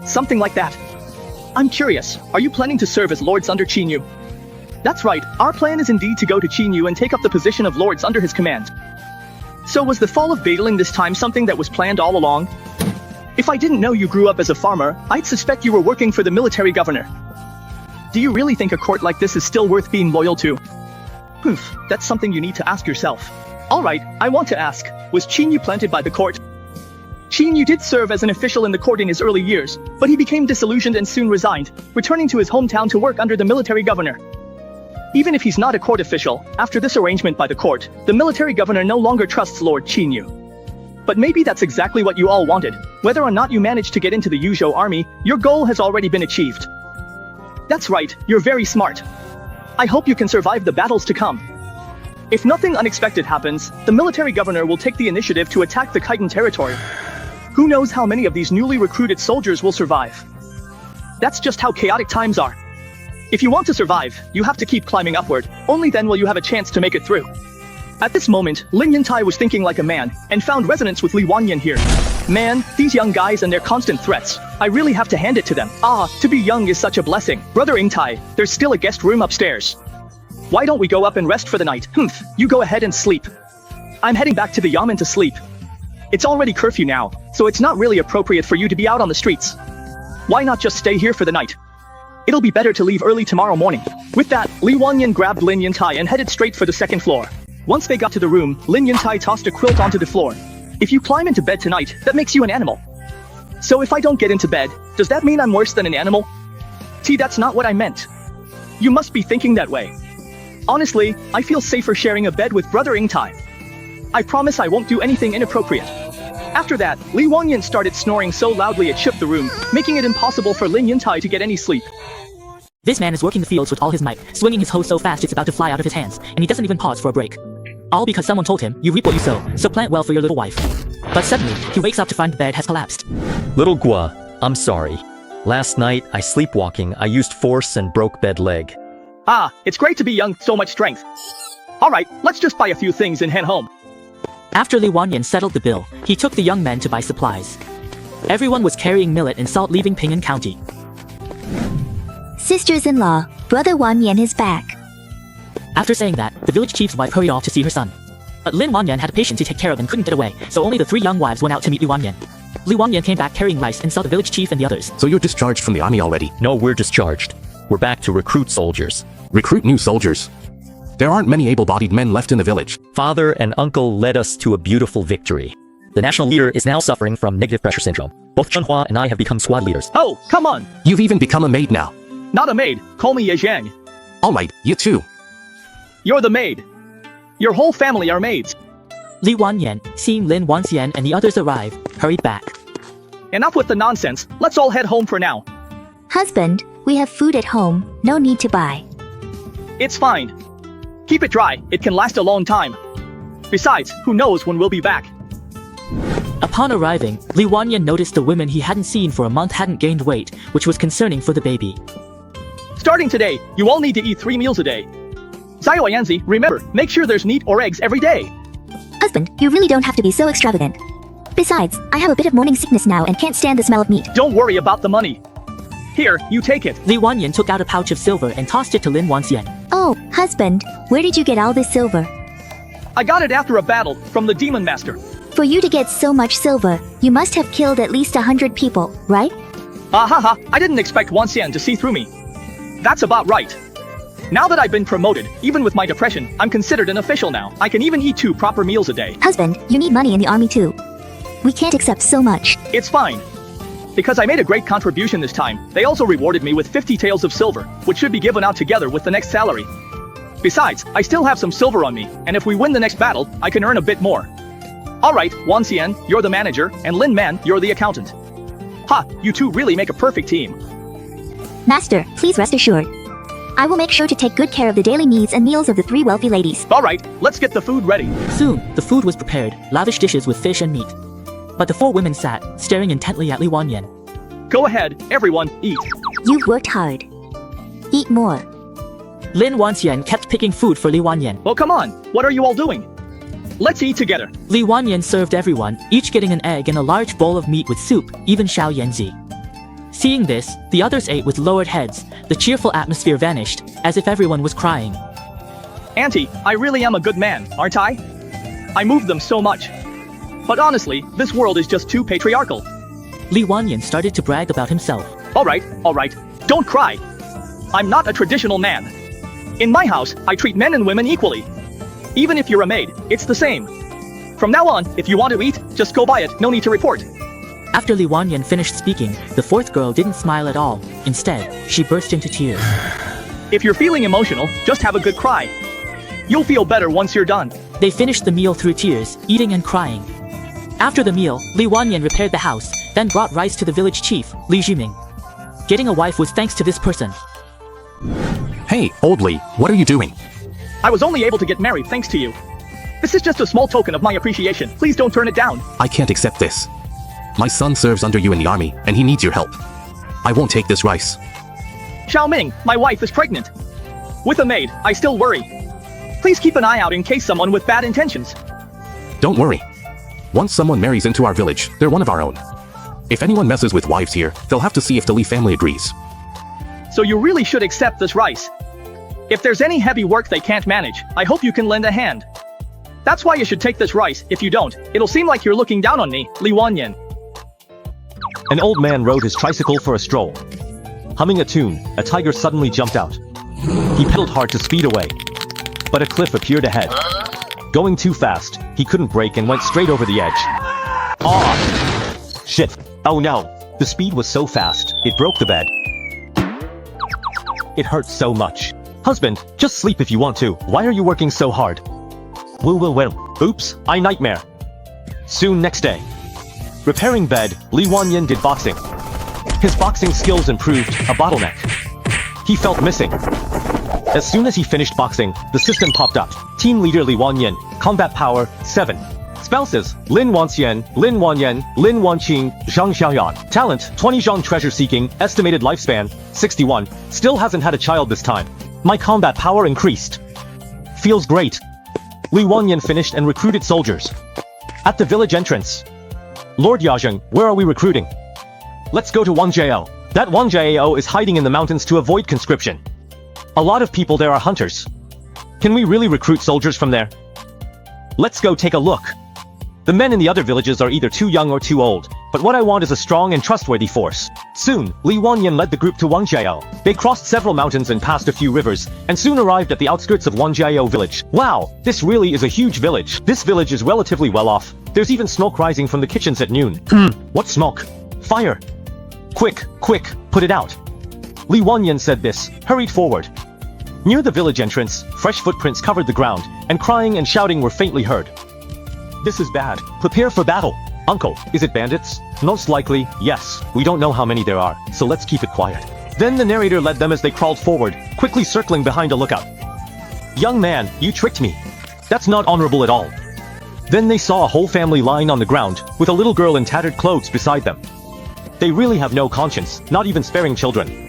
Something like that. I'm curious, are you planning to serve as lords under Qinyu? That's right, our plan is indeed to go to Qinyu and take up the position of lords under his command. So was the fall of Badaling this time something that was planned all along? If I didn't know you grew up as a farmer, I'd suspect you were working for the military governor. Do you really think a court like this is still worth being loyal to? Poof, that's something you need to ask yourself. Alright, I want to ask, was Qin Yu planted by the court? Qin Yu did serve as an official in the court in his early years, but he became disillusioned and soon resigned, returning to his hometown to work under the military governor. Even if he's not a court official, after this arrangement by the court, the military governor no longer trusts Lord Qin Yu. But maybe that's exactly what you all wanted. Whether or not you managed to get into the Yuzhou army, your goal has already been achieved. That's right, you're very smart. I hope you can survive the battles to come. If nothing unexpected happens, the military governor will take the initiative to attack the Khitan territory. Who knows how many of these newly recruited soldiers will survive? That's just how chaotic times are. If you want to survive, you have to keep climbing upward, only then will you have a chance to make it through. At this moment, Lin Yuntai was thinking like a man, and found resonance with Li Wanyan here. Man, these young guys and their constant threats, I really have to hand it to them. Ah, to be young is such a blessing. Brother Yingtai, there's still a guest room upstairs. Why don't we go up and rest for the night? You go ahead and sleep. I'm heading back to the yamen to sleep. It's already curfew now, so it's not really appropriate for you to be out on the streets. Why not just stay here for the night? It'll be better to leave early tomorrow morning. With that, Li Wanyan grabbed Lin Yuntai and headed straight for the second floor. Once they got to the room, Lin Yuntai tossed a quilt onto the floor. If you climb into bed tonight, that makes you an animal. So if I don't get into bed, does that mean I'm worse than an animal? That's not what I meant. You must be thinking that way. Honestly, I feel safer sharing a bed with Brother Yingtai. I promise I won't do anything inappropriate. After that, Li Wanyan started snoring so loudly it shook the room, making it impossible for Lin Yuntai to get any sleep.
This man is working the fields with all his might, swinging his hoe so fast it's about to fly out of his hands, and he doesn't even pause for a break. All because someone told him, you reap what you sow, so plant well for your little wife. But suddenly, he wakes up to find the bed has collapsed.
Little Gua, I'm sorry. Last night, sleepwalking, I used force and broke bed leg.
Ah, it's great to be young, so much strength. Alright, let's just buy a few things and head home.
After Li Wanyan settled the bill, he took the young men to buy supplies. Everyone was carrying millet and salt leaving Pingan County.
Sisters-in-law, Brother Wanyan is back.
After saying that, the village chief's wife hurried off to see her son. But Lin Wanyan had a patient to take care of and couldn't get away, so only the three young wives went out to meet Li Wanyan. Li Wanyan came back carrying rice and saw the village chief and the others.
So you're discharged from the army already?
No, we're discharged. We're back to recruit soldiers.
Recruit new soldiers? There aren't many able-bodied men left in the village.
Father and uncle led us to a beautiful victory. The national leader is now suffering from negative pressure syndrome. Both Chunhua and I have become squad leaders.
Oh, come on!
You've even become a maid now.
Not a maid, call me Ye Zhang.
Alright, you too.
You're the maid. Your whole family are maids.
Li Wanyan, seeing Lin Wanxian and the others arrive, hurried back.
Enough with the nonsense, let's all head home for now.
Husband, we have food at home, no need to buy.
It's fine. Keep it dry, it can last a long time. Besides, who knows when we'll be back.
Upon arriving, Li Wanyan noticed the women he hadn't seen for a month hadn't gained weight, which was concerning for the baby.
Starting today, you all need to eat 3 meals a day. Zaiwa Yanzi, remember, make sure there's meat or eggs every day.
Husband, you really don't have to be so extravagant. Besides, I have a bit of morning sickness now and can't stand the smell of meat.
Don't worry about the money. Here, you take it.
Li Wanyan took out a pouch of silver and tossed it to Lin Wanxian.
Oh, husband, where did you get all this silver?
I got it after a battle, from the Demon Master.
For you to get so much silver, you must have killed at least 100 people, right?
Ahaha, I didn't expect Wanxian to see through me. That's about right. Now that I've been promoted, even with my depression, I'm considered an official now. I can even eat 2 proper meals a day.
Husband, you need money in the army too. We can't accept so much.
It's fine. Because I made a great contribution this time, they also rewarded me with 50 taels of silver, which should be given out together with the next salary. Besides, I still have some silver on me, and if we win the next battle, I can earn a bit more. Alright, Wanxian, you're the manager, and Lin Man, you're the accountant. Ha, you two really make a perfect team.
Master, please rest assured. I will make sure to take good care of the daily needs and meals of the 3 wealthy ladies.
Alright, let's get the food ready.
Soon, the food was prepared, lavish dishes with fish and meat. But the 4 women sat, staring intently at Li Wanyan.
Go ahead, everyone, eat.
You've worked hard. Eat more.
Lin Wanxian kept picking food for Li Wanyan.
Well, come on, what are you all doing? Let's eat together.
Li Wanyan served everyone, each getting an egg and a large bowl of meat with soup, even Xiao Yanzi. Seeing this, the others ate with lowered heads. The cheerful atmosphere vanished, as if everyone was crying.
Auntie, I really am a good man, aren't I? I moved them so much. But honestly, this world is just too patriarchal.
Li Wanyan started to brag about himself.
Alright, don't cry. I'm not a traditional man. In my house, I treat men and women equally. Even if you're a maid, it's the same. From now on, if you want to eat, just go buy it, no need to report.
After Li Wanyan finished speaking, the fourth girl didn't smile at all. Instead, she burst into tears.
If you're feeling emotional, just have a good cry. You'll feel better once you're done.
They finished the meal through tears, eating and crying. After the meal, Li Wanyan repaired the house, then brought rice to the village chief, Li Juming. Getting a wife was thanks to this person.
Hey, old Li, what are you doing?
I was only able to get married thanks to you. This is just a small token of my appreciation. Please don't turn it down.
I can't accept this. My son serves under you in the army, and he needs your help. I won't take this rice.
Xiaoming, my wife is pregnant. With a maid, I still worry. Please keep an eye out in case someone with bad intentions.
Don't worry. Once someone marries into our village, they're one of our own. If anyone messes with wives here, they'll have to see if the Li family agrees.
So you really should accept this rice. If there's any heavy work they can't manage, I hope you can lend a hand. That's why you should take this rice. If you don't, it'll seem like you're looking down on me, Li Wanyan.
An old man rode his tricycle for a stroll. Humming a tune, a tiger suddenly jumped out. He pedaled hard to speed away. But a cliff appeared ahead. Going too fast, he couldn't brake and went straight over the edge. Ah! Shit. Oh no. The speed was so fast, it broke the bed. It hurt so much. Husband, just sleep if you want to. Why are you working so hard? Well. Oops, I nightmare. Soon next day. Repairing bed, Li Wanyan did boxing. His boxing skills improved, a bottleneck. He felt missing. As soon as he finished boxing, the system popped up. Team leader Li Wanyan, combat power, 7. Spouses, Lin Wanxian, Lin Wanyan, Lin Wanqing, Zhang Xiaoyan. Talent, 20 Zhang treasure seeking, estimated lifespan, 61. Still hasn't had a child this time. My combat power increased. Feels great. Li Wanyan finished and recruited soldiers. At the village entrance. Lord Yazheng, where are we recruiting? Let's go to Wangjao. That Wangjao is hiding in the mountains to avoid conscription. A lot of people there are hunters. Can we really recruit soldiers from there? Let's go take a look. The men in the other villages are either too young or too old, but what I want is a strong and trustworthy force. Soon, Li Wanyan led the group to Wangjao. They crossed several mountains and passed a few rivers, and soon arrived at the outskirts of Wangjao village. Wow, this really is a huge village. This village is relatively well off. There's even smoke rising from the kitchens at noon. What smoke? Fire! Quick, put it out. Li Wanyan said this, hurried forward. Near the village entrance, fresh footprints covered the ground, and crying and shouting were faintly heard. This is bad. Prepare for battle. Uncle, is it bandits? Most likely, yes. We don't know how many there are, so let's keep it quiet. Then the narrator led them as they crawled forward, quickly circling behind a lookout. Young man, you tricked me. That's not honorable at all. Then they saw a whole family lying on the ground, with a little girl in tattered clothes beside them. They really have no conscience, not even sparing children.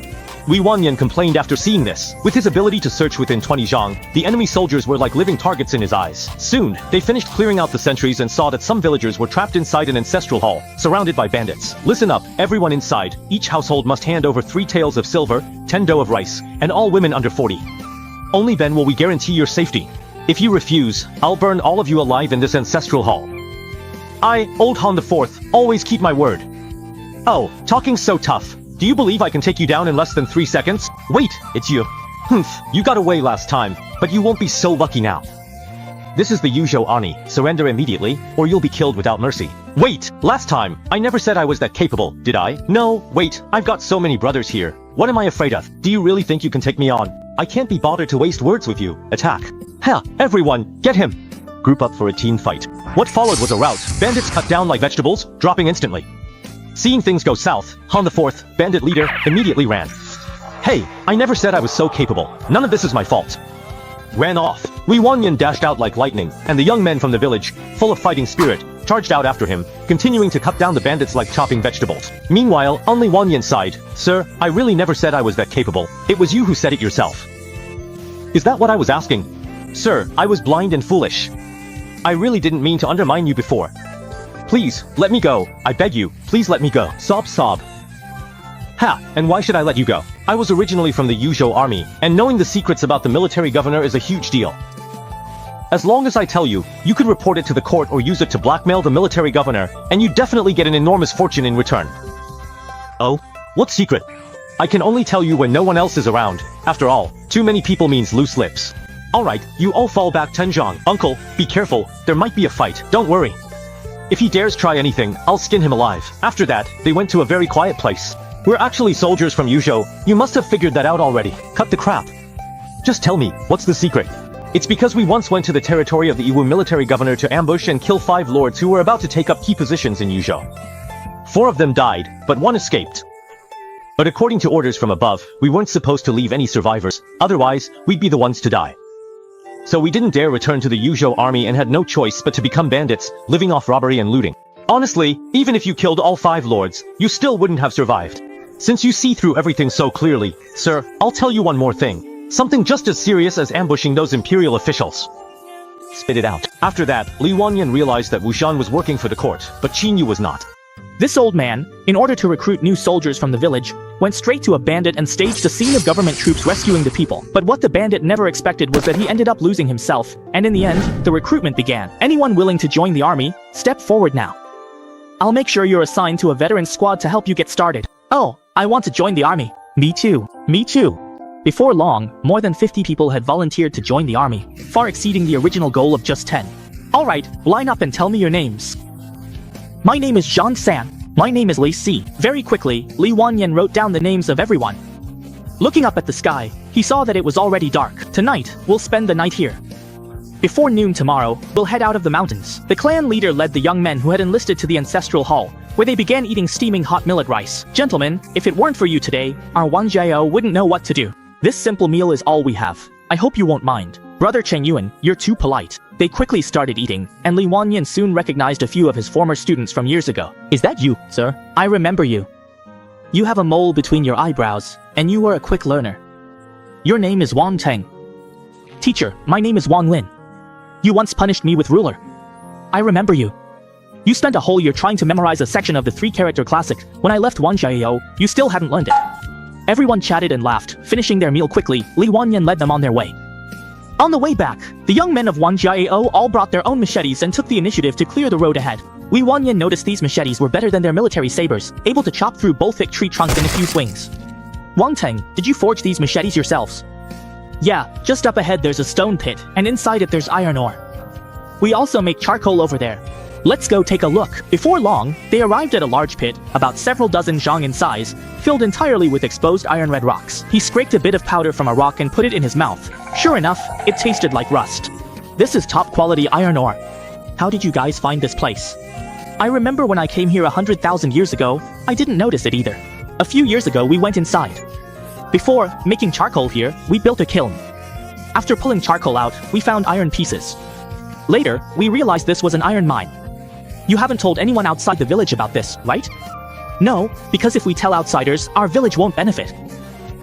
Li Wanyan complained after seeing this. With his ability to search within 20 zhang, the enemy soldiers were like living targets in his eyes. Soon, they finished clearing out the sentries and saw that some villagers were trapped inside an ancestral hall, surrounded by bandits. Listen up, everyone inside. Each household must hand over 3 taels of silver, 10 dough of rice, and all women under 40. Only then will we guarantee your safety. If you refuse, I'll burn all of you alive in this ancestral hall. I, Old Han IV, always keep my word. Oh, talking so tough. Do you believe I can take you down in less than 3 seconds? Wait, it's you. Humph, you got away last time, but you won't be so lucky now. This is the Yuzhou Ani. Surrender immediately, or you'll be killed without mercy. Wait, last time, I never said I was that capable, did I? No, wait, I've got so many brothers here. What am I afraid of? Do you really think you can take me on? I can't be bothered to waste words with you. Attack. Ha, everyone, get him. Group up for a team fight. What followed was a rout. Bandits cut down like vegetables, dropping instantly. Seeing things go south, Han IV, bandit leader, immediately ran. Hey, I never said I was so capable. None of this is my fault. Ran off. Li Wanyan dashed out like lightning, and the young men from the village, full of fighting spirit, charged out after him, continuing to cut down the bandits like chopping vegetables. Meanwhile, on Li Wanyan side, Sir, I really never said I was that capable. It was you who said it yourself. Is that what I was asking? Sir, I was blind and foolish. I really didn't mean to undermine you before. Please, let me go. I beg you, please let me go. Sob. Ha, and why should I let you go? I was originally from the Yuzhou army, and knowing the secrets about the military governor is a huge deal. As long as I tell you, you could report it to the court or use it to blackmail the military governor, and you definitely get an enormous fortune in return. Oh? What secret? I can only tell you when no one else is around. After all, too many people means loose lips. Alright, you all fall back Tenjong. Uncle, be careful, there might be a fight. Don't worry. If he dares try anything, I'll skin him alive. After that, they went to a very quiet place. We're actually soldiers from Yuzhou. You must have figured that out already. Cut the crap. Just tell me, what's the secret? It's because we once went to the territory of the Iwu military governor to ambush and kill 5 lords who were about to take up key positions in Yuzhou. 4 of them died, but 1 escaped. But according to orders from above, we weren't supposed to leave any survivors, otherwise, we'd be the ones to die. So we didn't dare return to the Yuzhou army and had no choice but to become bandits, living off robbery and looting. Honestly, even if you killed all 5 lords, you still wouldn't have survived. Since you see through everything so clearly, sir, I'll tell you one more thing. Something just as serious as ambushing those imperial officials. Spit it out. After that, Li Wanyan realized that Wushan was working for the court, but Qin Yu was not.
This old man, in order to recruit new soldiers from the village, went straight to a bandit and staged a scene of government troops rescuing the people. But what the bandit never expected was that he ended up losing himself, and in the end, the recruitment began. Anyone willing to join the army, step forward now. I'll make sure you're assigned to a veteran squad to help you get started. Oh, I want to join the army. Me too. Me too. Before long, more than 50 people had volunteered to join the army, far exceeding the original goal of just 10. Alright, line up and tell me your names. My name is Zhang San. My name is Lei Si. Very quickly, Li Wanyan wrote down the names of everyone. Looking up at the sky, he saw that it was already dark. Tonight, we'll spend the night here. Before noon tomorrow, we'll head out of the mountains. The clan leader led the young men who had enlisted to the ancestral hall, where they began eating steaming hot millet rice. Gentlemen, if it weren't for you today, our Wanjiao wouldn't know what to do. This simple meal is all we have. I hope you won't mind. Brother Cheng Yuan, you're too polite. They quickly started eating, and Li Wanyan soon recognized a few of his former students from years ago. Is that you, sir? I remember you. You have a mole between your eyebrows, and you were a quick learner. Your name is Wang Teng. Teacher, my name is Wang Lin. You once punished me with ruler. I remember you. You spent a whole year trying to memorize a section of the 3-character classic. When I left Wanjiao, you still hadn't learned it. Everyone chatted and laughed. Finishing their meal quickly, Li Wanyan led them on their way. On the way back, the young men of Wanjiao all brought their own machetes and took the initiative to clear the road ahead. Li Wanyan noticed these machetes were better than their military sabers, able to chop through both thick tree trunks in a few swings. Wang Teng, did you forge these machetes yourselves? Yeah, just up ahead there's a stone pit, and inside it there's iron ore. We also make charcoal over there. Let's go take a look. Before long, they arrived at a large pit, about several dozen zhang in size, filled entirely with exposed iron red rocks. He scraped a bit of powder from a rock and put it in his mouth. Sure enough, it tasted like rust. This is top quality iron ore. How did you guys find this place? I remember when I came here 100,000 years ago, I didn't notice it either. A few years ago we went inside. Before making charcoal here, we built a kiln. After pulling charcoal out, we found iron pieces. Later, we realized this was an iron mine. You haven't told anyone outside the village about this, right? No, because if we tell outsiders, our village won't benefit.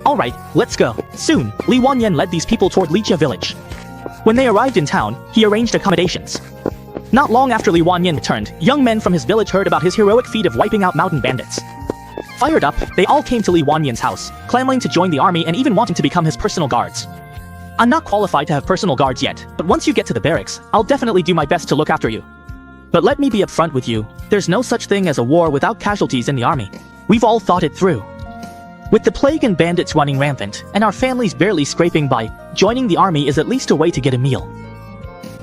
Alright, let's go. Soon, Li Wanyan led these people toward Lichia village. When they arrived in town, he arranged accommodations. Not long after Li Wanyan returned, young men from his village heard about his heroic feat of wiping out mountain bandits. Fired up, they all came to Li Wanyan's house, clamoring to join the army and even wanting to become his personal guards. I'm not qualified to have personal guards yet, but once you get to the barracks, I'll definitely do my best to look after you. But let me be upfront with you, there's no such thing as a war without casualties in the army. We've all thought it through. With the plague and bandits running rampant, and our families barely scraping by, joining the army is at least a way to get a meal.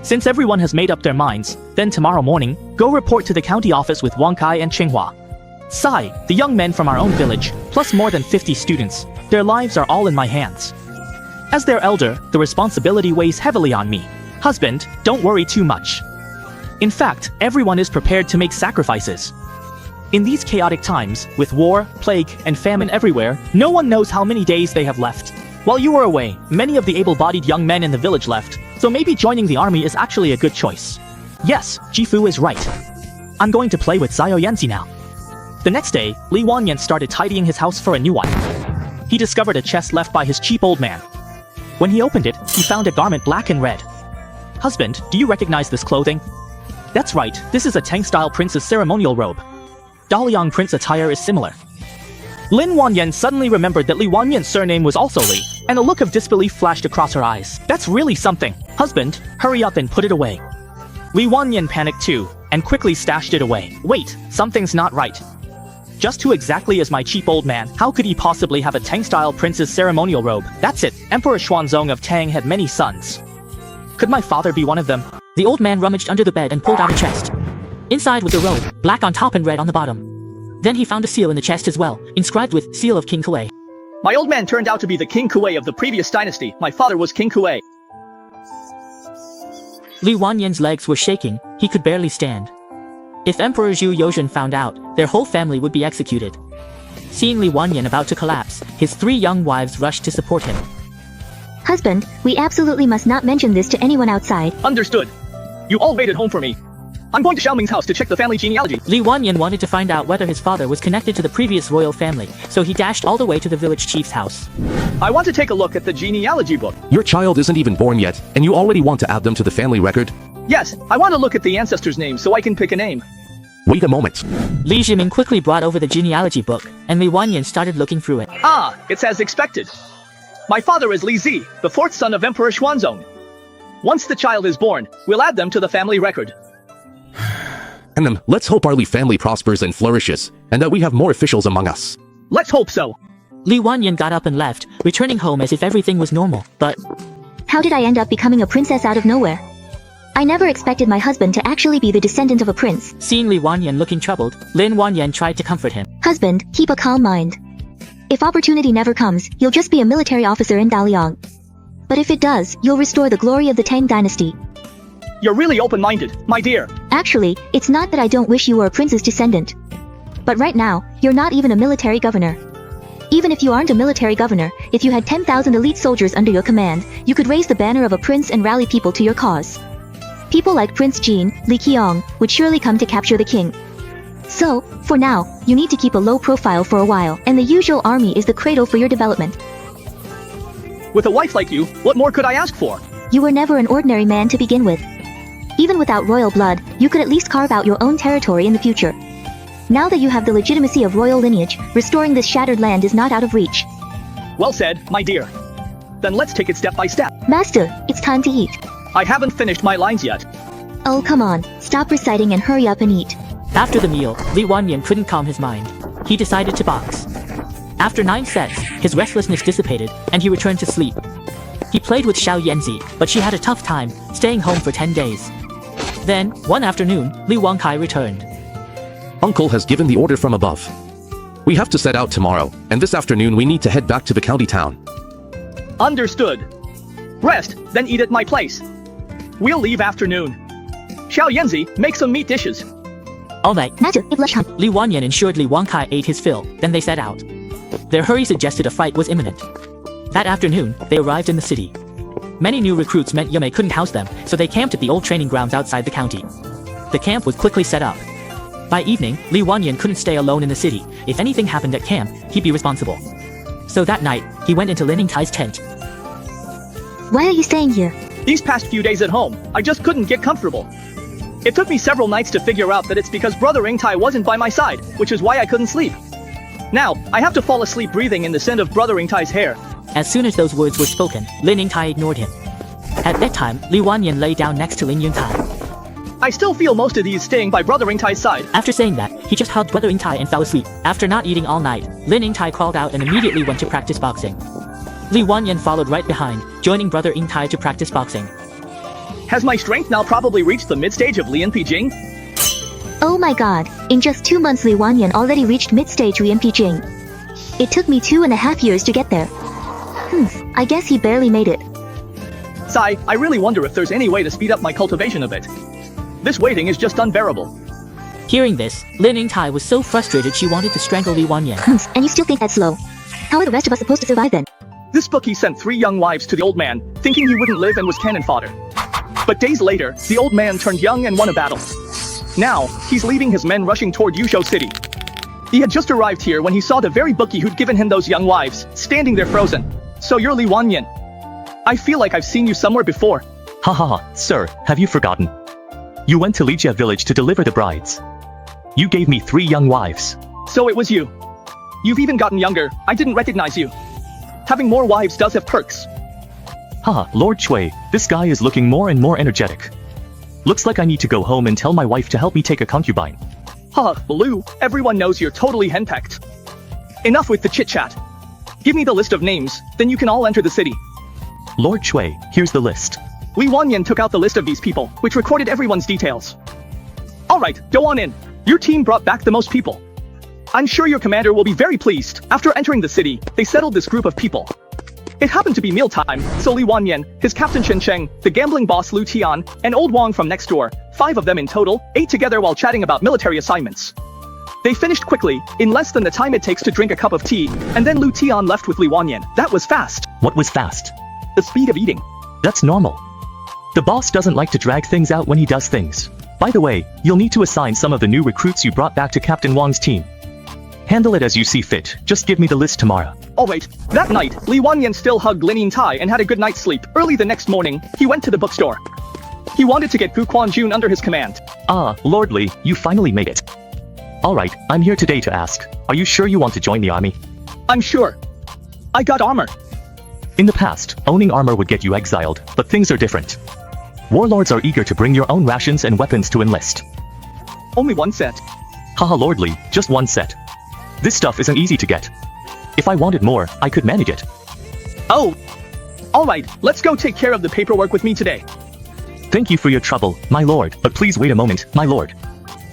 Since everyone has made up their minds, then tomorrow morning, go report to the county office with Wang Kai and Qinghua. Sai, the young men from our own village, plus more than 50 students, their lives are all in my hands. As their elder, the responsibility weighs heavily on me. Husband, don't worry too much. In fact, everyone is prepared to make sacrifices. In these chaotic times, with war, plague, and famine everywhere, no one knows how many days they have left. While you were away, many of the able-bodied young men in the village left, so maybe joining the army is actually a good choice. Yes, Jifu is right. I'm going to play with Xiao Yanzi now. The next day, Li Wanyan started tidying his house for a new one. He discovered a chest left by his cheap old man. When he opened it, he found a garment black and red. Husband, do you recognize this clothing? That's right, this is a Tang-style prince's ceremonial robe. Daliang prince attire is similar. Lin Wanyan suddenly remembered that Li Wanyan's surname was also Li, and a look of disbelief flashed across her eyes. That's really something. Husband, hurry up and put it away. Li Wanyan panicked too, and quickly stashed it away. Wait, something's not right. Just who exactly is my cheap old man? How could he possibly have a Tang-style prince's ceremonial robe? That's it, Emperor Xuanzong of Tang had many sons.
Could my father be one of them?
The old man rummaged under the bed and pulled out a chest. Inside was a robe, black on top and red on the bottom. Then he found a seal in the chest as well, inscribed with Seal of King Kuei.
My old man turned out to be the King Kuei of the previous dynasty. My father was King Kuei.
Li Wanyan's legs were shaking, he could barely stand. If Emperor Zhu Yozhen found out, their whole family would be executed. Seeing Li Wanyan about to collapse, his 3 young wives rushed to support him.
Husband, we absolutely must not mention this to anyone outside.
Understood. You all wait at home for me. I'm going to Xiaoming's house to check the family genealogy.
Li Wanyan wanted to find out whether his father was connected to the previous royal family, so he dashed all the way to the village chief's house.
I want to take a look at the genealogy book.
Your child isn't even born yet, and you already want to add them to the family record?
Yes, I want to look at the ancestors' names so I can pick a name.
Wait a moment.
Li Jiming quickly brought over the genealogy book, and Li Wanyan started looking through it.
Ah, it's as expected. My father is Li Zi, the 4th son of Emperor Xuanzong. Once the child is born, we'll add them to the family record.
And let's hope our Li family prospers and flourishes, and that we have more officials among us.
Let's hope so.
Li Wanyan got up and left, returning home as if everything was normal, but...
How did I end up becoming a princess out of nowhere? I never expected my husband to actually be the descendant of a prince.
Seeing Li Wanyan looking troubled, Lin Wanyan tried to comfort him.
Husband, keep a calm mind. If opportunity never comes, you'll just be a military officer in Daliang. But if it does, you'll restore the glory of the Tang dynasty.
You're really open-minded, my dear.
Actually, it's not that I don't wish you were a prince's descendant. But right now, you're not even a military governor. Even if you aren't a military governor, if you had 10,000 elite soldiers under your command, you could raise the banner of a prince and rally people to your cause. People like Prince Jin, Li Qiong, would surely come to capture the king. So, for now, you need to keep a low profile for a while, and the usual army is the cradle for your development.
With a wife like you, what more could I ask for?
You were never an ordinary man to begin with. Even without royal blood, you could at least carve out your own territory in the future. Now that you have the legitimacy of royal lineage, restoring this shattered land is not out of reach.
Well said, my dear. Then let's take it step by step.
Master, it's time to eat.
I haven't finished my lines yet.
Oh come on, stop reciting and hurry up and eat.
After the meal, Li Wanyan couldn't calm his mind. He decided to box. After 9 sets, his restlessness dissipated, and he returned to sleep. He played with Xiao Yanzi, but she had a tough time, staying home for 10 days. Then, one afternoon, Li Wangkai returned.
Uncle has given the order from above. We have to set out tomorrow, and this afternoon we need to head back to the county town.
Understood. Rest, then eat at my place. We'll leave afternoon. Xiao Yanzi, make some meat dishes.
All right.
Master, it's lunchtime.
Li Wanyan ensured Li Wangkai ate his fill, then they set out. Their hurry suggested a fight was imminent. That afternoon, they arrived in the city. Many new recruits meant Yume couldn't house them, so they camped at the old training grounds outside the county. The camp was quickly set up. By evening, Li Wanyan couldn't stay alone in the city. If anything happened at camp, he'd be responsible. So that night, he went into Lin Yingtai's tent.
Why are you staying here?
These past few days at home, I just couldn't get comfortable. It took me several nights to figure out that it's because Brother Yingtai wasn't by my side, which is why I couldn't sleep. Now, I have to fall asleep breathing in the scent of Brother Yingtai's hair.
As soon as those words were spoken, Lin Yingtai ignored him. At bedtime, Li Wanyan lay down next to Lin Yingtai.
I still feel most of these staying by Brother Yingtai's side.
After saying that, he just hugged Brother Yingtai and fell asleep. After not eating all night, Lin Yingtai crawled out and immediately went to practice boxing. Li Wanyan followed right behind, joining Brother Yingtai to practice boxing.
Has my strength now probably reached the mid-stage of Lian Pijing?
Oh my god, in just 2 months Li Wanyan already reached mid-stage Lian Pijing. It took me 2.5 years to get there. I guess he barely made it.
Sai, I really wonder if there's any way to speed up my cultivation a bit. This waiting is just unbearable.
Hearing this, Lin Yingtai was so frustrated she wanted to strangle Li Wanyan.
And you still think that's slow? How are the rest of us supposed to survive then?
This bookie sent 3 young wives to the old man, thinking he wouldn't live and was cannon fodder. But days later, the old man turned young and won a battle. Now, he's leading his men rushing toward Yuzhou City. He had just arrived here when he saw the very bookie who'd given him those young wives, standing there frozen. So you're Li Wanyan. I feel like I've seen you somewhere before.
Ha ha ha, sir, have you forgotten? You went to Lijia village to deliver the brides. You gave me 3 young wives.
So it was you. You've even gotten younger, I didn't recognize you. Having more wives does have perks.
Haha, Lord Chui, this guy is looking more and more energetic. Looks like I need to go home and tell my wife to help me take a concubine.
Haha, Baloo, everyone knows you're totally henpecked. Enough with the chit-chat. Give me the list of names, then you can all enter the city.
Lord Chui, here's the list.
Li Wanyan took out the list of these people, which recorded everyone's details. Alright, go on in. Your team brought back the most people. I'm sure your commander will be very pleased. After entering the city, they settled this group of people. It happened to be mealtime, so Li Wanyan, his captain Chen Cheng, the gambling boss Lu Tian, and old Wang from next door, 5 of them in total, ate together while chatting about military assignments. They finished quickly, in less than the time it takes to drink a cup of tea, and then Lu Tian left with Li Wanyan. That was fast.
What was fast?
The speed of eating.
That's normal. The boss doesn't like to drag things out when he does things. By the way, you'll need to assign some of the new recruits you brought back to Captain Wang's team. Handle it as you see fit, just give me the list tomorrow.
Alright, that night, Li Wanyan still hugged Lin Yingtai and had a good night's sleep. Early the next morning, he went to the bookstore. He wanted to get Gu Quanjun under his command.
Ah, Lord Li, you finally made it. Alright, I'm here today to ask, are you sure you want to join the army?
I'm sure. I got armor.
In the past, owning armor would get you exiled, but things are different. Warlords are eager to bring your own rations and weapons to enlist.
Only one set.
Haha Lord Li, just one set. This stuff isn't easy to get. If I wanted more, I could manage it.
Oh! Alright, let's go take care of the paperwork with me today.
Thank you for your trouble, my lord, but please wait a moment, my lord.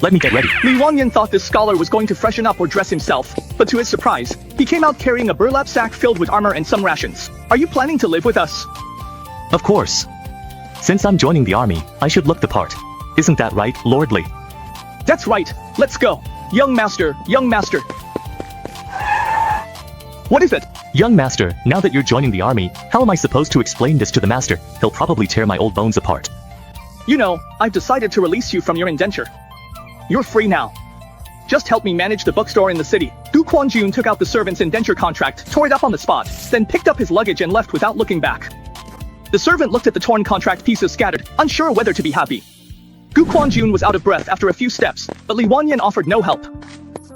Let me get ready.
Li Wanyan thought this scholar was going to freshen up or dress himself, but to his surprise, he came out carrying a burlap sack filled with armor and some rations. Are you planning to live with us?
Of course. Since I'm joining the army, I should look the part. Isn't that right, Lord Li?
That's right. Let's go. Young master, young master. What is it?
Young master, now that you're joining the army, how am I supposed to explain this to the master? He'll probably tear my old bones apart.
You know, I've decided to release you from your indenture. You're free now. Just help me manage the bookstore in the city. Gu Quanjun took out the servant's indenture contract, tore it up on the spot, then picked up his luggage and left without looking back. The servant looked at the torn contract pieces scattered, unsure whether to be happy. Gu Quanjun was out of breath after a few steps, but Li Wanyan offered no help.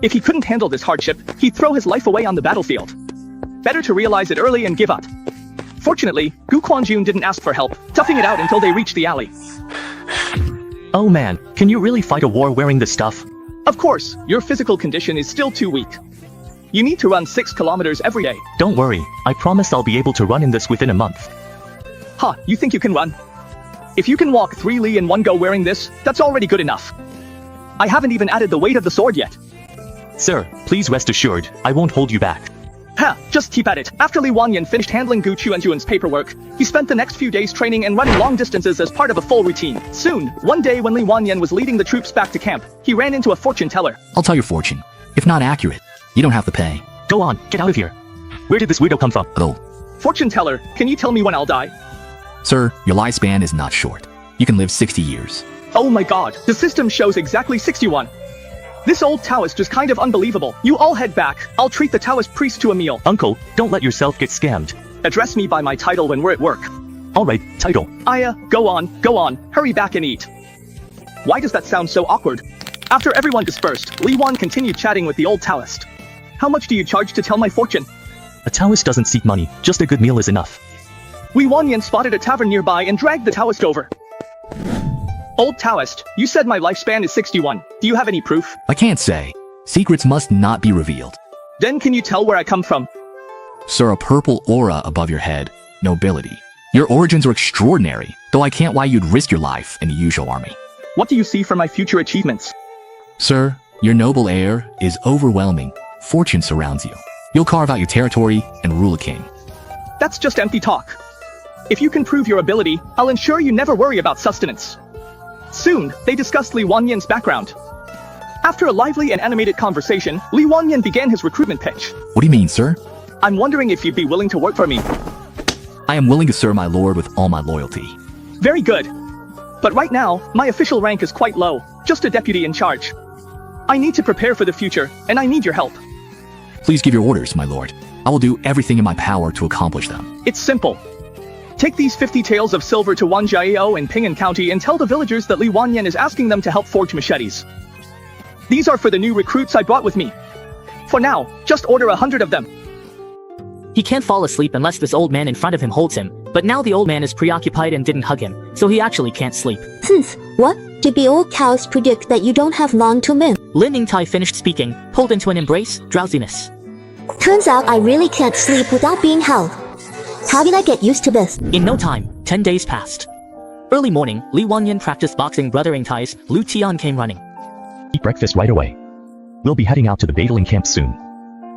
If he couldn't handle this hardship, he'd throw his life away on the battlefield. Better to realize it early and give up. Fortunately, Gu Quanjun didn't ask for help, toughing it out until they reached the alley.
Oh man, can you really fight a war wearing this stuff?
Of course, your physical condition is still too weak. You need to run 6 kilometers every day.
Don't worry, I promise I'll be able to run in this within a month.
Ha, you think you can run? If you can walk 3 li in one go wearing this, that's already good enough. I haven't even added the weight of the sword yet.
Sir, please rest assured, I won't hold you back.
Ha, just keep at it. After Li Wanyan finished handling Gu Quanjun's paperwork, he spent the next few days training and running long distances as part of a full routine. Soon, one day when Li Wanyan was leading the troops back to camp, he ran into a fortune teller.
I'll tell your fortune. If not accurate, you don't have to pay.
Go on, get out of here. Where did this weirdo come from?
Oh.
Fortune teller, can you tell me when I'll die?
Sir, your lifespan is not short. You can live 60 years.
Oh my god, the system shows exactly 61. This old Taoist is kind of unbelievable. You all head back. I'll treat the Taoist priest to a meal.
Uncle, don't let yourself get scammed.
Address me by my title when we're at work.
Alright, title.
Aya, go on. Hurry back and eat. Why does that sound so awkward? After everyone dispersed, Li Wan continued chatting with the old Taoist. How much do you charge to tell my fortune?
A Taoist doesn't seek money, just a good meal is enough.
Li Wanyan spotted a tavern nearby and dragged the Taoist over. Old Taoist, you said my lifespan is 61. Do you have any proof?
I can't say. Secrets must not be revealed.
Then can you tell where I come from?
Sir, a purple aura above your head. Nobility. Your origins are extraordinary, though I can't why you'd risk your life in the usual army.
What do you see for my future achievements?
Sir, your noble air is overwhelming. Fortune surrounds you. You'll carve out your territory and rule a king.
That's just empty talk. If you can prove your ability, I'll ensure you never worry about sustenance. Soon, they discussed Li Wanyan's background. After a lively and animated conversation, Li Wanyan began his recruitment pitch.
What do you mean, sir?
I'm wondering if you'd be willing to work for me.
I am willing to serve my lord with all my loyalty.
Very good. But right now, my official rank is quite low, just a deputy in charge. I need to prepare for the future, and I need your help.
Please give your orders, my lord. I will do everything in my power to accomplish them.
It's simple. Take these 50 taels of silver to Wanjiao in Ping'an County and tell the villagers that Li Wanyan is asking them to help forge machetes. These are for the new recruits I brought with me. For now, just order 100 of them.
He can't fall asleep unless this old man in front of him holds him, but now the old man is preoccupied and didn't hug him, so he actually can't sleep.
What? Did the old cows predict that you don't have long to live?
Lin Yingtai finished speaking, pulled into an embrace, drowsiness.
Turns out I really can't sleep without being held. How did I get used to this?
In no time, 10 days passed. Early morning, Li Wanyan practiced boxing. Brother Tai's Lu Tian came running.
Eat breakfast right away. We'll be heading out to the battling camp soon.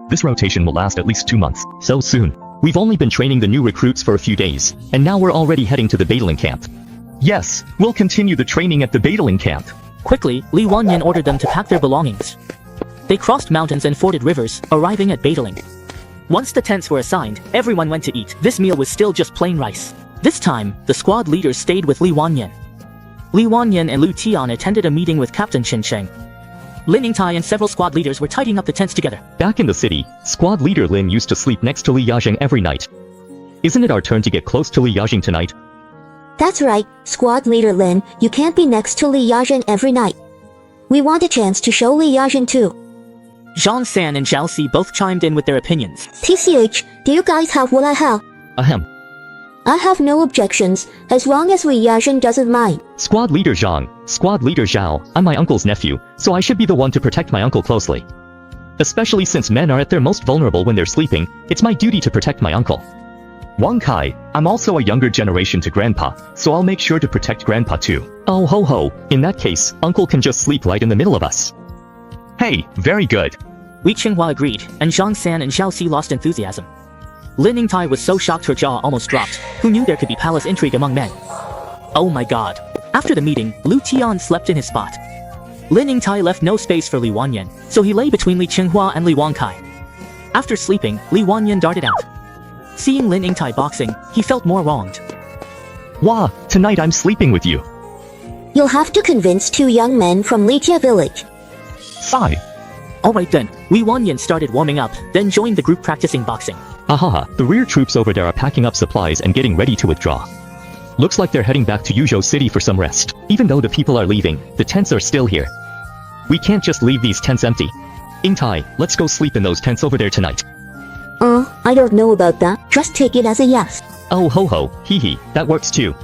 This rotation will last at least 2 months. So soon. We've only been training the new recruits for a few days, and now we're already heading to the battling camp. Yes, we'll continue the training at the battling camp.
Quickly, Li Wanyan ordered them to pack their belongings. They crossed mountains and forded rivers, arriving at battling. Once the tents were assigned, everyone went to eat. This meal was still just plain rice. This time, the squad leaders stayed with Li Wanyan. Li Wanyan and Lu Tian attended a meeting with Captain Qin Sheng. Lin Yingtai and several squad leaders were tidying up the tents together.
Back in the city, squad leader Lin used to sleep next to Li Yajing every night. Isn't it our turn to get close to Li Yajing tonight?
That's right, squad leader Lin, you can't be next to Li Yajing every night. We want a chance to show Li Yajing too.
Zhang San and Zhao Si both chimed in with their opinions.
TCH, do you guys have what I have?
Ahem.
I have no objections, as long as Li Yajing doesn't mind.
Squad leader Zhang, squad leader Zhao, I'm my uncle's nephew, so I should be the one to protect my uncle closely. Especially since men are at their most vulnerable when they're sleeping, it's my duty to protect my uncle. Wang Kai, I'm also a younger generation to grandpa, so I'll make sure to protect grandpa too. Oh ho ho, in that case, uncle can just sleep right in the middle of us. Hey, very good.
Li Qinghua agreed, and Zhang San and Zhao Si lost enthusiasm. Lin Yingtai was so shocked her jaw almost dropped. Who knew there could be palace intrigue among men? Oh my god. After the meeting, Lu Tian slept in his spot. Lin Yingtai left no space for Li Wanyan, so he lay between Li Qinghua and Li Wangkai. After sleeping, Li Wanyan darted out. Seeing Lin Yingtai boxing, he felt more wronged.
Wah, tonight I'm sleeping with you.
You'll have to convince 2 young men from Litia village.
Sigh.
Alright then, Li Wanyan started warming up, then joined the group practicing boxing.
Ahaha, the rear troops over there are packing up supplies and getting ready to withdraw. Looks like they're heading back to Yuzhou City for some rest. Even though the people are leaving, the tents are still here. We can't just leave these tents empty. Yingtai, let's go sleep in those tents over there tonight.
I don't know about that. Just take it as a yes.
Oh ho ho, hee hee, that works too.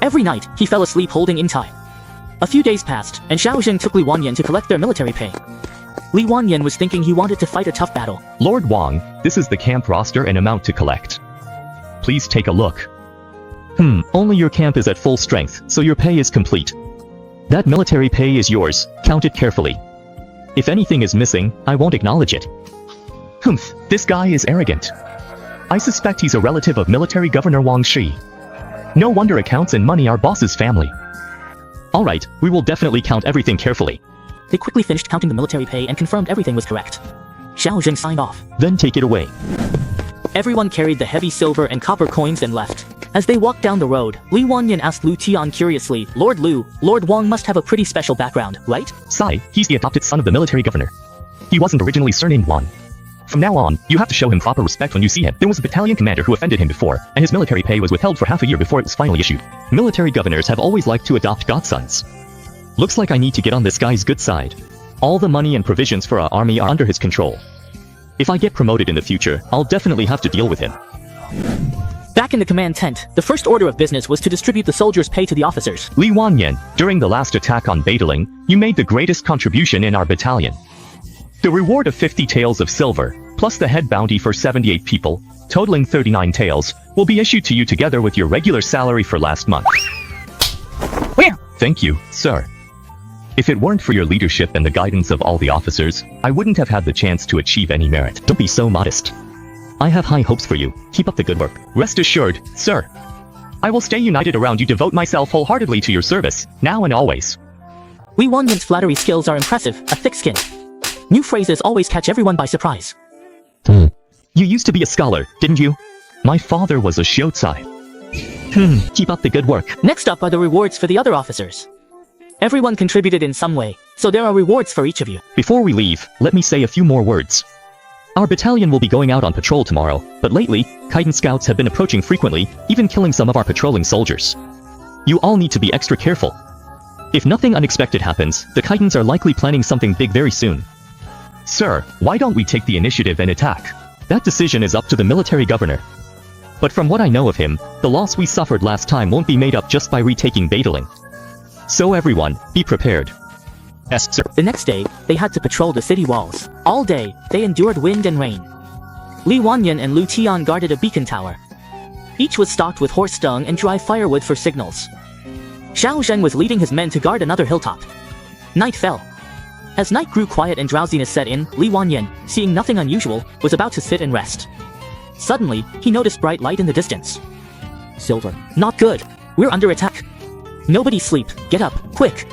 Every night, he fell asleep holding Yingtai. A few days passed, and Xiao Zheng took Li Wanyan to collect their military pay. Li Wanyan was thinking he wanted to fight a tough battle.
Lord Wang, this is the camp roster and amount to collect. Please take a look. Only your camp is at full strength, so your pay is complete. That military pay is yours, count it carefully. If anything is missing, I won't acknowledge it. This guy is arrogant. I suspect he's a relative of military governor Wang Shi. No wonder accounts and money are boss's family. Alright, we will definitely count everything carefully.
They quickly finished counting the military pay and confirmed everything was correct. Xiao Zheng signed off.
Then take it away.
Everyone carried the heavy silver and copper coins and left. As they walked down the road, Li Wanyan asked Lu Tian curiously, Lord Lu, Lord Wang must have a pretty special background, right?
Sai, he's the adopted son of the military governor. He wasn't originally surnamed Wang. From now on, you have to show him proper respect when you see him. There was a battalion commander who offended him before, and his military pay was withheld for half a year before it was finally issued. Military governors have always liked to adopt godsons. Looks like I need to get on this guy's good side. All the money and provisions for our army are under his control. If I get promoted in the future, I'll definitely have to deal with him.
Back in the command tent, the first order of business was to distribute the soldiers' pay to the officers.
Li Wanyan, during the last attack on Badaling, you made the greatest contribution in our battalion. The reward of 50 taels of silver, plus the head bounty for 78 people, totaling 39 taels, will be issued to you together with your regular salary for last month.
Where?
Thank you, sir. If it weren't for your leadership and the guidance of all the officers, I wouldn't have had the chance to achieve any merit. Don't be so modest. I have high hopes for you. Keep up the good work. Rest assured, sir. I will stay united around you, devote myself wholeheartedly to your service, now and always.
Li Wanyan's flattery skills are impressive, a thick skin. New phrases always catch everyone by surprise.
You used to be a scholar, didn't you? My father was a shiozai. Keep up the good work.
Next up are the rewards for the other officers. Everyone contributed in some way, so there are rewards for each of you.
Before we leave, let me say a few more words. Our battalion will be going out on patrol tomorrow, but lately, Kaiden scouts have been approaching frequently, even killing some of our patrolling soldiers. You all need to be extra careful. If nothing unexpected happens, the Kaidens are likely planning something big very soon. Sir, why don't we take the initiative and attack? That decision is up to the military governor. But from what I know of him, the loss we suffered last time won't be made up just by retaking Badaling. So everyone, be prepared. Yes, sir.
The next day, they had to patrol the city walls. All day, they endured wind and rain. Li Wanyan and Lu Tian guarded a beacon tower. Each was stocked with horse dung and dry firewood for signals. Xiao Zheng was leading his men to guard another hilltop. Night fell. As night grew quiet and drowsiness set in, Li Wanyan, seeing nothing unusual, was about to sit and rest. Suddenly, he noticed bright light in the distance. Silver. Not good. We're under attack. Nobody sleep. Get up, quick.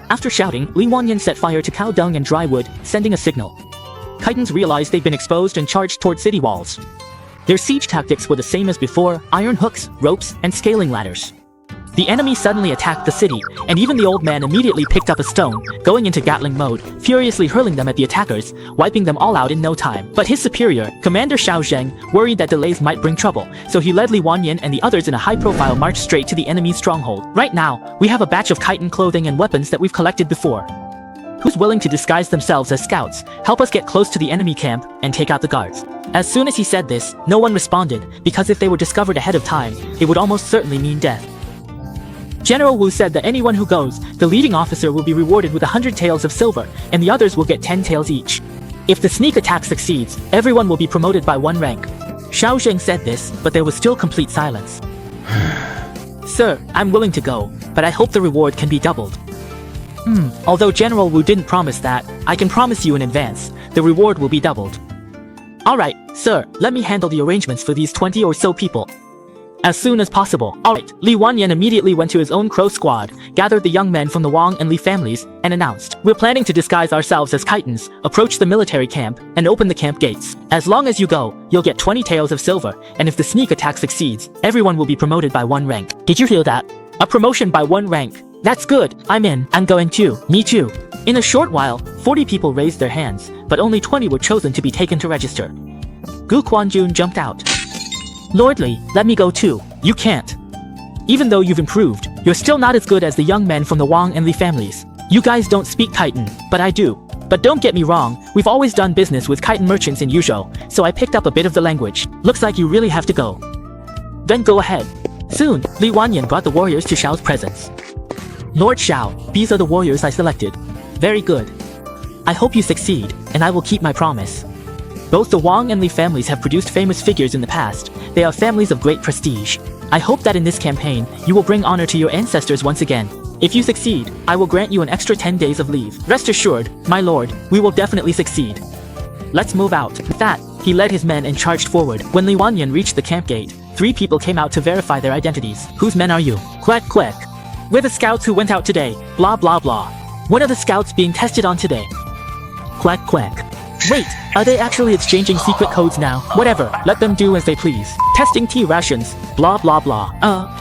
After shouting, Li Wanyan set fire to cow dung and dry wood, sending a signal. Titans realized they'd been exposed and charged toward city walls. Their siege tactics were the same as before: iron hooks, ropes, and scaling ladders. The enemy suddenly attacked the city, and even the old man immediately picked up a stone, going into Gatling mode, furiously hurling them at the attackers, wiping them all out in no time. But his superior, Commander Xiao Zheng, worried that delays might bring trouble, so he led Li Wanyan and the others in a high-profile march straight to the enemy's stronghold. Right now, we have a batch of chitin clothing and weapons that we've collected before. Who's willing to disguise themselves as scouts, help us get close to the enemy camp, and take out the guards? As soon as he said this, no one responded, because if they were discovered ahead of time, it would almost certainly mean death. General Wu said that anyone who goes, the leading officer will be rewarded with 100 taels of silver, and the others will get 10 taels each. If the sneak attack succeeds, everyone will be promoted by 1 rank. Xiao Zheng said this, but there was still complete silence. Sir, I'm willing to go, but I hope the reward can be doubled. Although General Wu didn't promise that, I can promise you in advance, the reward will be doubled. Alright, sir, let me handle the arrangements for these 20 or so people. As soon as possible. Alright, Li Wanyan immediately went to his own crow squad, gathered the young men from the Wang and Li families, and announced, "We're planning to disguise ourselves as chitons, approach the military camp, and open the camp gates. As long as you go, you'll get 20 taels of silver, and if the sneak attack succeeds, everyone will be promoted by 1 rank. Did you hear that? A promotion by 1 rank. That's good, I'm in. I'm going too. Me too." In a short while, 40 people raised their hands, but only 20 were chosen to be taken to register. Gu Quanjun jumped out. "Lordly, let me go too." "You can't. Even though you've improved, you're still not as good as the young men from the Wang and Li families. You guys don't speak Chitin, but I do. But don't get me wrong, we've always done business with Chitin merchants in Yuzhou, so I picked up a bit of the language. Looks like you really have to go. Then go ahead." Soon, Li Wanyan brought the warriors to Xiao's presence. "Lord Xiao, these are the warriors I selected." "Very good. I hope you succeed, and I will keep my promise." Both the Wang and Li families have produced famous figures in the past. They are families of great prestige. I hope that in this campaign, you will bring honor to your ancestors once again. If you succeed, I will grant you an extra 10 days of leave. Rest assured, my lord, we will definitely succeed. Let's move out. With that, he led his men and charged forward. When Li Wanyan reached the camp gate, 3 people came out to verify their identities. "Whose men are you?" "Quack quack. We're the scouts who went out today. Blah blah blah. What are the scouts being tested on today?" "Quack quack. Wait, are they actually exchanging secret codes now? Whatever, let them do as they please. Testing tea rations. Blah blah blah.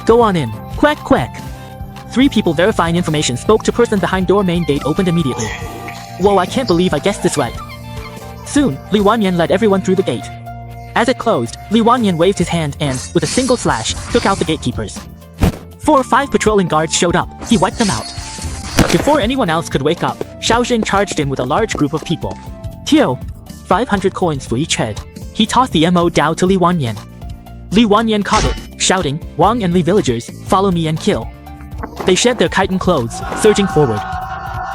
Go on in. Quack quack." 3 people verifying information spoke to person behind door. Main gate opened immediately. Whoa, I can't believe I guessed this right. Soon, Li Wanyan led everyone through the gate. As it closed, Li Wanyan waved his hand and, with a single slash, took out the gatekeepers. 4 or 5 patrolling guards showed up. He wiped them out. Before anyone else could wake up, Xiao Zheng charged in with a large group of people. "Tio, 500 coins for each head." He tossed the MO Dao to Li Wanyan. Li Wanyan caught it, shouting, "Wang and Li villagers, follow me and kill." They shed their chitin clothes, surging forward.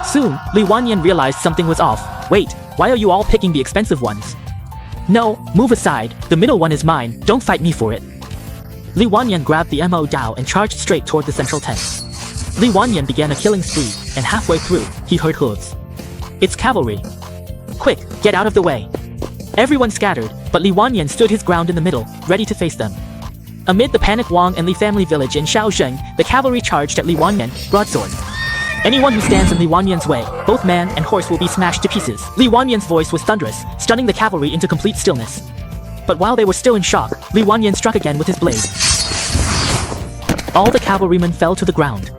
Soon, Li Wanyan realized something was off. "Wait, why are you all picking the expensive ones?" "No, move aside, the middle one is mine, don't fight me for it." Li Wanyan grabbed the MO Dao and charged straight toward the central tent. Li Wanyan began a killing spree, and halfway through, he heard hooves. "It's cavalry. Quick, get out of the way." Everyone scattered, but Li Wanyan stood his ground in the middle, ready to face them. Amid the panicked Wang and Li family village in Xiao Zheng, the cavalry charged at Li Wanyan, broadsword. Anyone who stands in Li Wanyan's way, both man and horse will be smashed to pieces. Li Wanyan's voice was thunderous, stunning the cavalry into complete stillness. But while they were still in shock, Li Wanyan struck again with his blade. All the cavalrymen fell to the ground.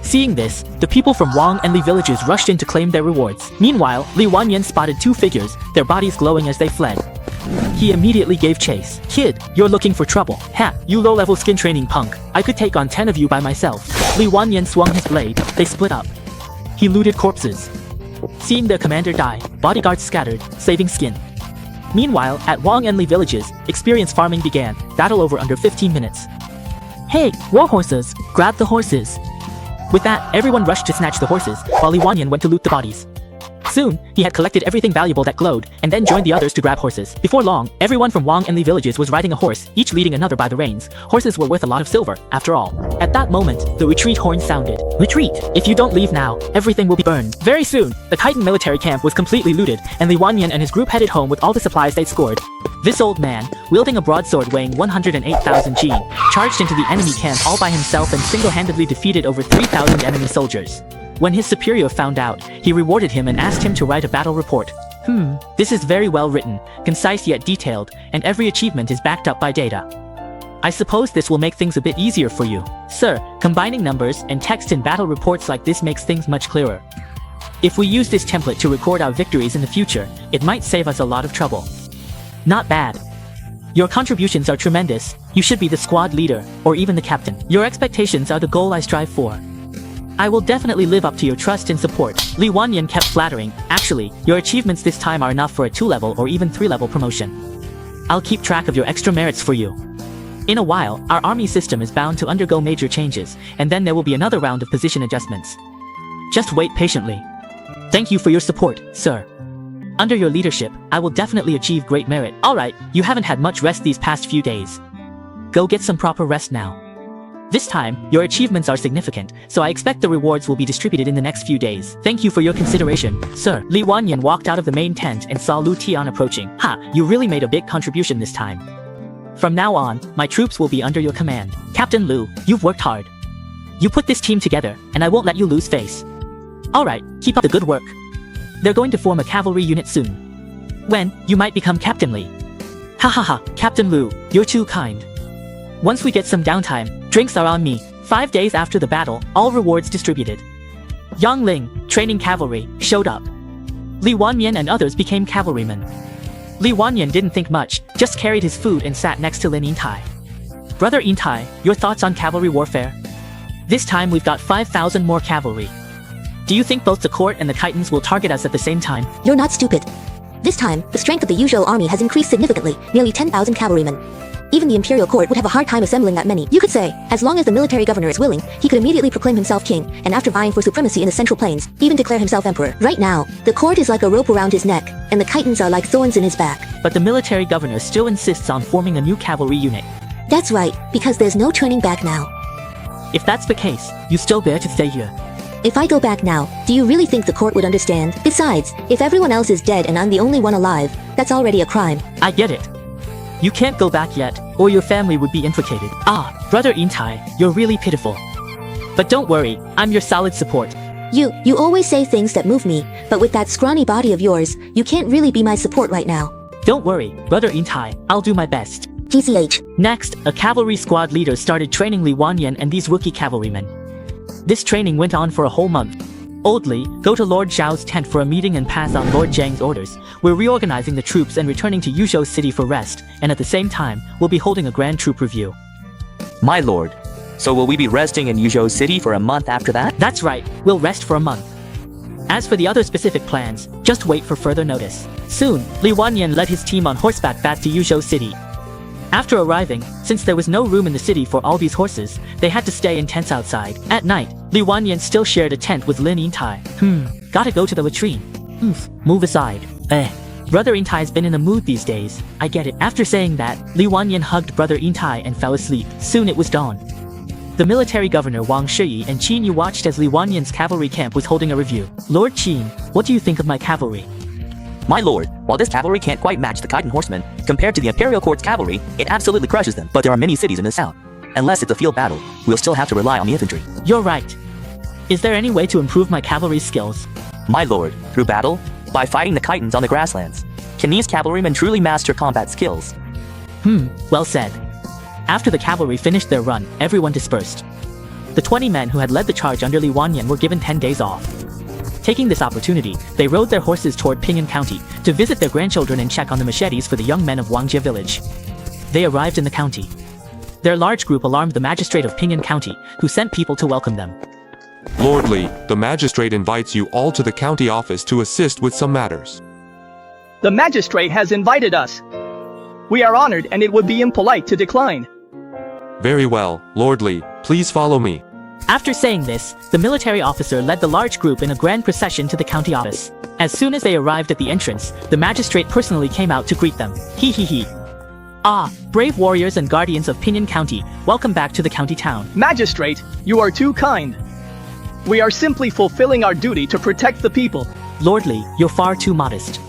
Seeing this, the people from Wang and Li villages rushed in to claim their rewards. Meanwhile, Li Wanyan spotted 2 figures, their bodies glowing as they fled. He immediately gave chase. "Kid, you're looking for trouble. Ha, you low-level skin training punk. I could take on 10 of you by myself." Li Wanyan swung his blade, they split up. He looted corpses. Seeing their commander die, bodyguards scattered, saving skin. Meanwhile, at Wang and Li villages, experience farming began, battle over under 15 minutes. "Hey, war horses, grab the horses." With that, everyone rushed to snatch the horses, while Li Wanyan went to loot the bodies. Soon, he had collected everything valuable that glowed, and then joined the others to grab horses. Before long, everyone from Wang and Li villages was riding a horse, each leading another by the reins. Horses were worth a lot of silver, after all. At that moment, the retreat horn sounded. Retreat! If you don't leave now, everything will be burned. Very soon, the Khitan military camp was completely looted, and Li Wanyan and his group headed home with all the supplies they'd scored. This old man, wielding a broadsword weighing 108,000 Jin, charged into the enemy camp all by himself and single-handedly defeated over 3,000 enemy soldiers. When his superior found out, he rewarded him and asked him to write a battle report. This is very well written, concise yet detailed, and every achievement is backed up by data. I suppose this will make things a bit easier for you. Sir, combining numbers and text in battle reports like this makes things much clearer. If we use this template to record our victories in the future, it might save us a lot of trouble. Not bad. Your contributions are tremendous. You should be the squad leader, or even the captain. Your expectations are the goal I strive for. I will definitely live up to your trust and support. Li Wanyan kept flattering. Actually, your achievements this time are enough for a 2-level or even 3-level promotion. I'll keep track of your extra merits for you. In a while, our army system is bound to undergo major changes, and then there will be another round of position adjustments. Just wait patiently. Thank you for your support, sir. Under your leadership, I will definitely achieve great merit. Alright, you haven't had much rest these past few days. Go get some proper rest now. This time, your achievements are significant, so I expect the rewards will be distributed in the next few days. Thank you for your consideration, sir. Li Wanyan walked out of the main tent and saw Lu Tian approaching. You really made a big contribution this time. From now on, my troops will be under your command. Captain Lu, you've worked hard. You put this team together, and I won't let you lose face. Alright, keep up the good work. They're going to form a cavalry unit soon. When, you might become Captain Li. Captain Lu, you're too kind. Once we get some downtime, drinks are on me. 5 days after the battle, all rewards distributed. Yang Ling, training cavalry, showed up. Li Wanyan and others became cavalrymen. Li Wanyan didn't think much, just carried his food and sat next to Lin Yintai. Brother Yintai, your thoughts on cavalry warfare? This time we've got 5,000 more cavalry. Do you think both the court and the Khitans will target us at the same time?
You're not stupid. This time, the strength of the usual army has increased significantly, nearly 10,000 cavalrymen. Even the imperial court would have a hard time assembling that many. You could say, as long as the military governor is willing, he could immediately proclaim himself king, and after vying for supremacy in the central plains, even declare himself emperor. Right now, the court is like a rope around his neck, and the Khitans are like thorns in his back.
But the military governor still insists on forming a new cavalry unit.
That's right, because there's no turning back now.
If that's the case, you still bear to stay here.
If I go back now, do you really think the court would understand? Besides, if everyone else is dead and I'm the only one alive, that's already a crime.
I get it. You can't go back yet, or your family would be implicated. Brother Yintai, you're really pitiful. But don't worry, I'm your solid support.
You always say things that move me, but with that scrawny body of yours, you can't really be my support right now.
Don't worry, Brother Yintai, I'll do my best.
GCH.
Next, a cavalry squad leader started training Li Wanyan and these rookie cavalrymen. This training went on for a whole month. Old Li, go to Lord Zhao's tent for a meeting and pass on Lord Zhang's orders. We're reorganizing the troops and returning to Yuzhou City for rest, and at the same time, we'll be holding a grand troop review.
My lord, so will we be resting in Yuzhou City for a month after that?
That's right, we'll rest for a month. As for the other specific plans, just wait for further notice. Soon, Li Wanyan led his team on horseback back to Yuzhou City. After arriving, since there was no room in the city for all these horses, they had to stay in tents outside. At night, Li Wanyan still shared a tent with Lin Yintai. Gotta go to the latrine. Move aside. Brother Yintai's been in a mood these days. I get it. After saying that, Li Wanyan hugged Brother Yintai and fell asleep. Soon it was dawn. The military governor Wang Shiyi and Qin Yu watched as Li Wanyan's cavalry camp was holding a review. Lord Qin, what do you think of my cavalry?
My lord, while this cavalry can't quite match the Khitan horsemen, compared to the Imperial Court's cavalry, it absolutely crushes them. But there are many cities in the south. Unless it's a field battle, we'll still have to rely on the infantry.
You're right. Is there any way to improve my cavalry skills?
My lord, through battle? By fighting the Khitans on the grasslands. Can these cavalrymen truly master combat skills?
Well said. After the cavalry finished their run, everyone dispersed. The 20 men who had led the charge under Li Wanyan were given 10 days off. Taking this opportunity, they rode their horses toward Pingyang County to visit their grandchildren and check on the machetes for the young men of Wangjie village. They arrived in the county. Their large group alarmed the magistrate of Pingyang County, who sent people to welcome them.
Lord Li, the magistrate invites you all to the county office to assist with some matters.
The magistrate has invited us. We are honored and it would be impolite to decline.
Very well, Lord Li, please follow me.
After saying this, the military officer led the large group in a grand procession to the county office. As soon as they arrived at the entrance, the magistrate personally came out to greet them. He. Ah, brave warriors and guardians of Pinyin County, welcome back to the county town.
Magistrate, you are too kind. We are simply fulfilling our duty to protect the people.
Lordly, you're far too modest.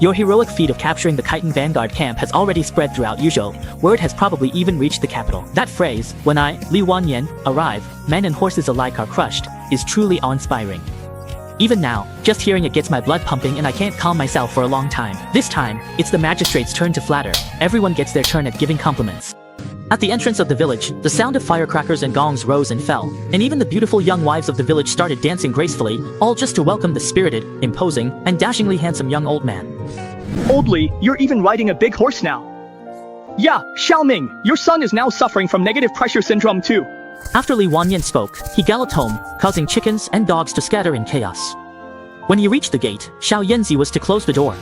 Your heroic feat of capturing the Khitan Vanguard camp has already spread throughout Yuzhou. Word has probably even reached the capital. That phrase, when I, Li Wanyan, arrive, men and horses alike are crushed, is truly awe-inspiring. Even now, just hearing it gets my blood pumping and I can't calm myself for a long time. This time, it's the magistrate's turn to flatter. Everyone gets their turn at giving compliments. At the entrance of the village, the sound of firecrackers and gongs rose and fell, and even the beautiful young wives of the village started dancing gracefully, all just to welcome the spirited, imposing, and dashingly handsome young old man.
Old Li, you're even riding a big horse now. Yeah, Xiaoming, your son is now suffering from negative pressure syndrome too.
After Li Wanyan spoke, he galloped home, causing chickens and dogs to scatter in chaos. When he reached the gate, Xiao Yanzi was to close the door.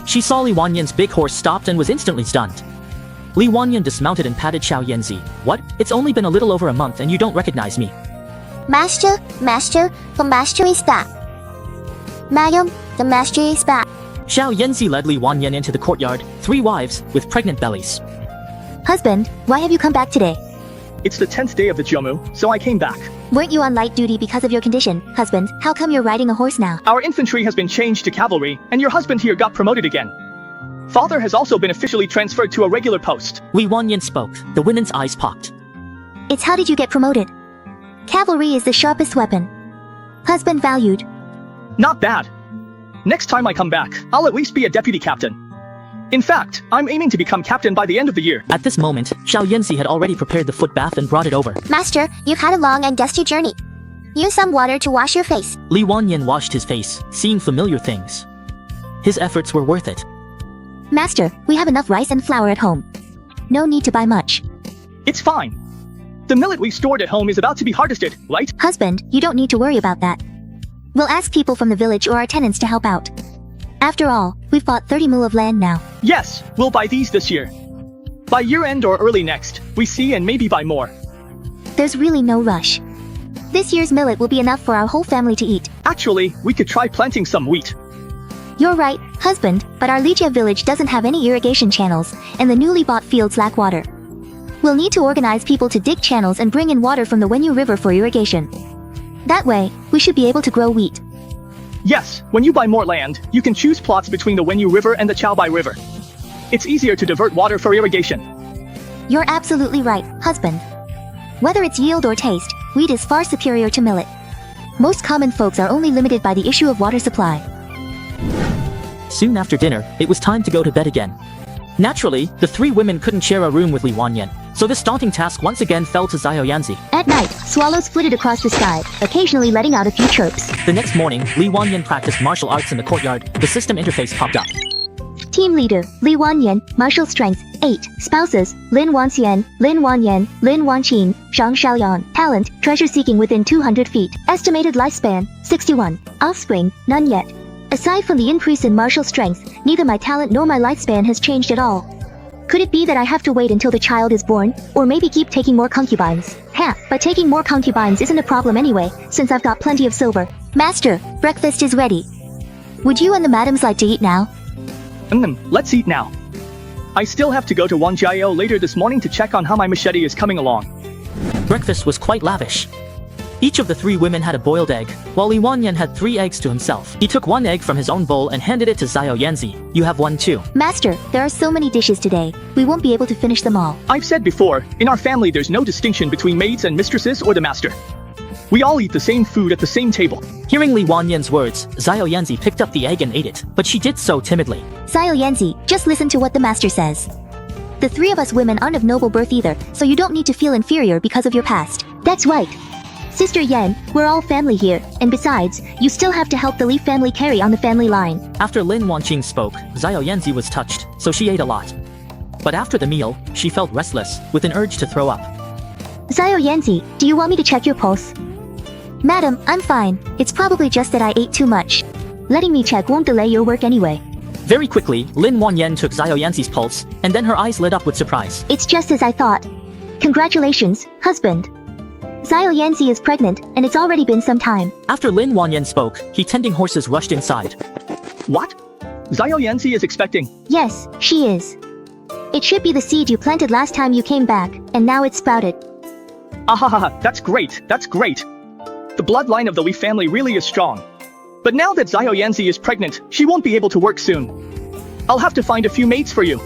She saw Li Wanyan's big horse stopped and was instantly stunned. Li Wanyan dismounted and patted Xiao Yanzi. What? It's only been a little over a month and you don't recognize me.
Master, the master is back. Madam, the master is back.
Xiao Yanzi led Li Wanyan into the courtyard, 3 wives, with pregnant bellies.
Husband, why have you come back today?
It's the 10th day of the Jomu, so I came back.
Weren't you on light duty because of your condition? Husband, how come you're riding a horse now?
Our infantry has been changed to cavalry, and your husband here got promoted again. Father has also been officially transferred to a regular post.
Li Wanyan spoke. The women's eyes popped.
It's how did you get promoted? Cavalry is the sharpest weapon. Husband valued.
Not bad. Next time I come back, I'll at least be a deputy captain. In fact, I'm aiming to become captain by the end of the year.
At this moment, Xiao Yanzi had already prepared the foot bath and brought it over.
Master, you've had a long and dusty journey. Use some water to wash your face.
Li Wanyan washed his face, seeing familiar things. His efforts were worth it.
Master, we have enough rice and flour at home. No need to buy much.
It's fine. The millet we stored at home is about to be harvested, right?
Husband, you don't need to worry about that. We'll ask people from the village or our tenants to help out. After all, we've bought 30 mil of land now.
Yes, we'll buy these this year. By year end or early next, we see and maybe buy more.
There's really no rush. This year's millet will be enough for our whole family to eat.
Actually, we could try planting some wheat.
You're right, husband, but our Ligia village doesn't have any irrigation channels, and the newly bought fields lack water. We'll need to organize people to dig channels and bring in water from the Wenyu River for irrigation. That way, we should be able to grow wheat.
Yes, when you buy more land, you can choose plots between the Wenyu River and the Chaobai River. It's easier to divert water for irrigation.
You're absolutely right, husband. Whether it's yield or taste, wheat is far superior to millet. Most common folks are only limited by the issue of water supply.
Soon after dinner, it was time to go to bed again. Naturally, the 3 women couldn't share a room with Li Wanyan, so this daunting task once again fell to Xiao Yanzi.
At night, swallows flitted across the sky, occasionally letting out a few chirps.
The next morning, Li Wanyan practiced martial arts in the courtyard. The system interface popped up.
Team leader, Li Wanyan, martial strength, 8. Spouses, Lin Wanxian, Lin Wanyan, Lin Wanqing, Zhang Xiaoyan. Talent, treasure seeking within 200 feet. Estimated lifespan, 61. Offspring, none yet. Aside from the increase in martial strength, neither my talent nor my lifespan has changed at all. Could it be that I have to wait until the child is born, or maybe keep taking more concubines? But taking more concubines isn't a problem anyway, since I've got plenty of silver.
Master, breakfast is ready. Would you and the madams like to eat now?
Let's eat now. I still have to go to Wanjiao later this morning to check on how my machete is coming along.
Breakfast was quite lavish. Each of the 3 women had a boiled egg, while Li Wanyan had 3 eggs to himself. He took 1 egg from his own bowl and handed it to Xiao Yanzi. You have one too.
Master, there are so many dishes today, we won't be able to finish them all.
I've said before, in our family there's no distinction between maids and mistresses or the master. We all eat the same food at the same table.
Hearing Li Wanyan's words, Xiao Yanzi picked up the egg and ate it, but she did so timidly.
Xiao Yanzi, just listen to what the master says. The 3 of us women aren't of noble birth either, so you don't need to feel inferior because of your past.
That's right. Sister Yan, we're all family here, and besides, you still have to help the Li family carry on the family line.
After Lin Wanqing spoke, Xiao Yanzi was touched, so she ate a lot. But after the meal, she felt restless, with an urge to throw up.
Xiao Yanzi, do you want me to check your pulse?
Madam, I'm fine. It's probably just that I ate too much.
Letting me check won't delay your work anyway.
Very quickly, Lin Wanyan took Xiao Yanzi's pulse, and then her eyes lit up with surprise.
It's just as I thought. Congratulations, husband.
Xiao Yanzi is pregnant, and it's already been some time.
After Lin Wanyan spoke, he tending horses rushed inside.
What? Xiao Yanzi is expecting.
Yes, she is. It should be the seed you planted last time you came back, and now it's sprouted.
Ahaha, that's great, that's great. The bloodline of the Li family really is strong. But now that Xiao Yanzi is pregnant, she won't be able to work soon. I'll have to find a few mates for you.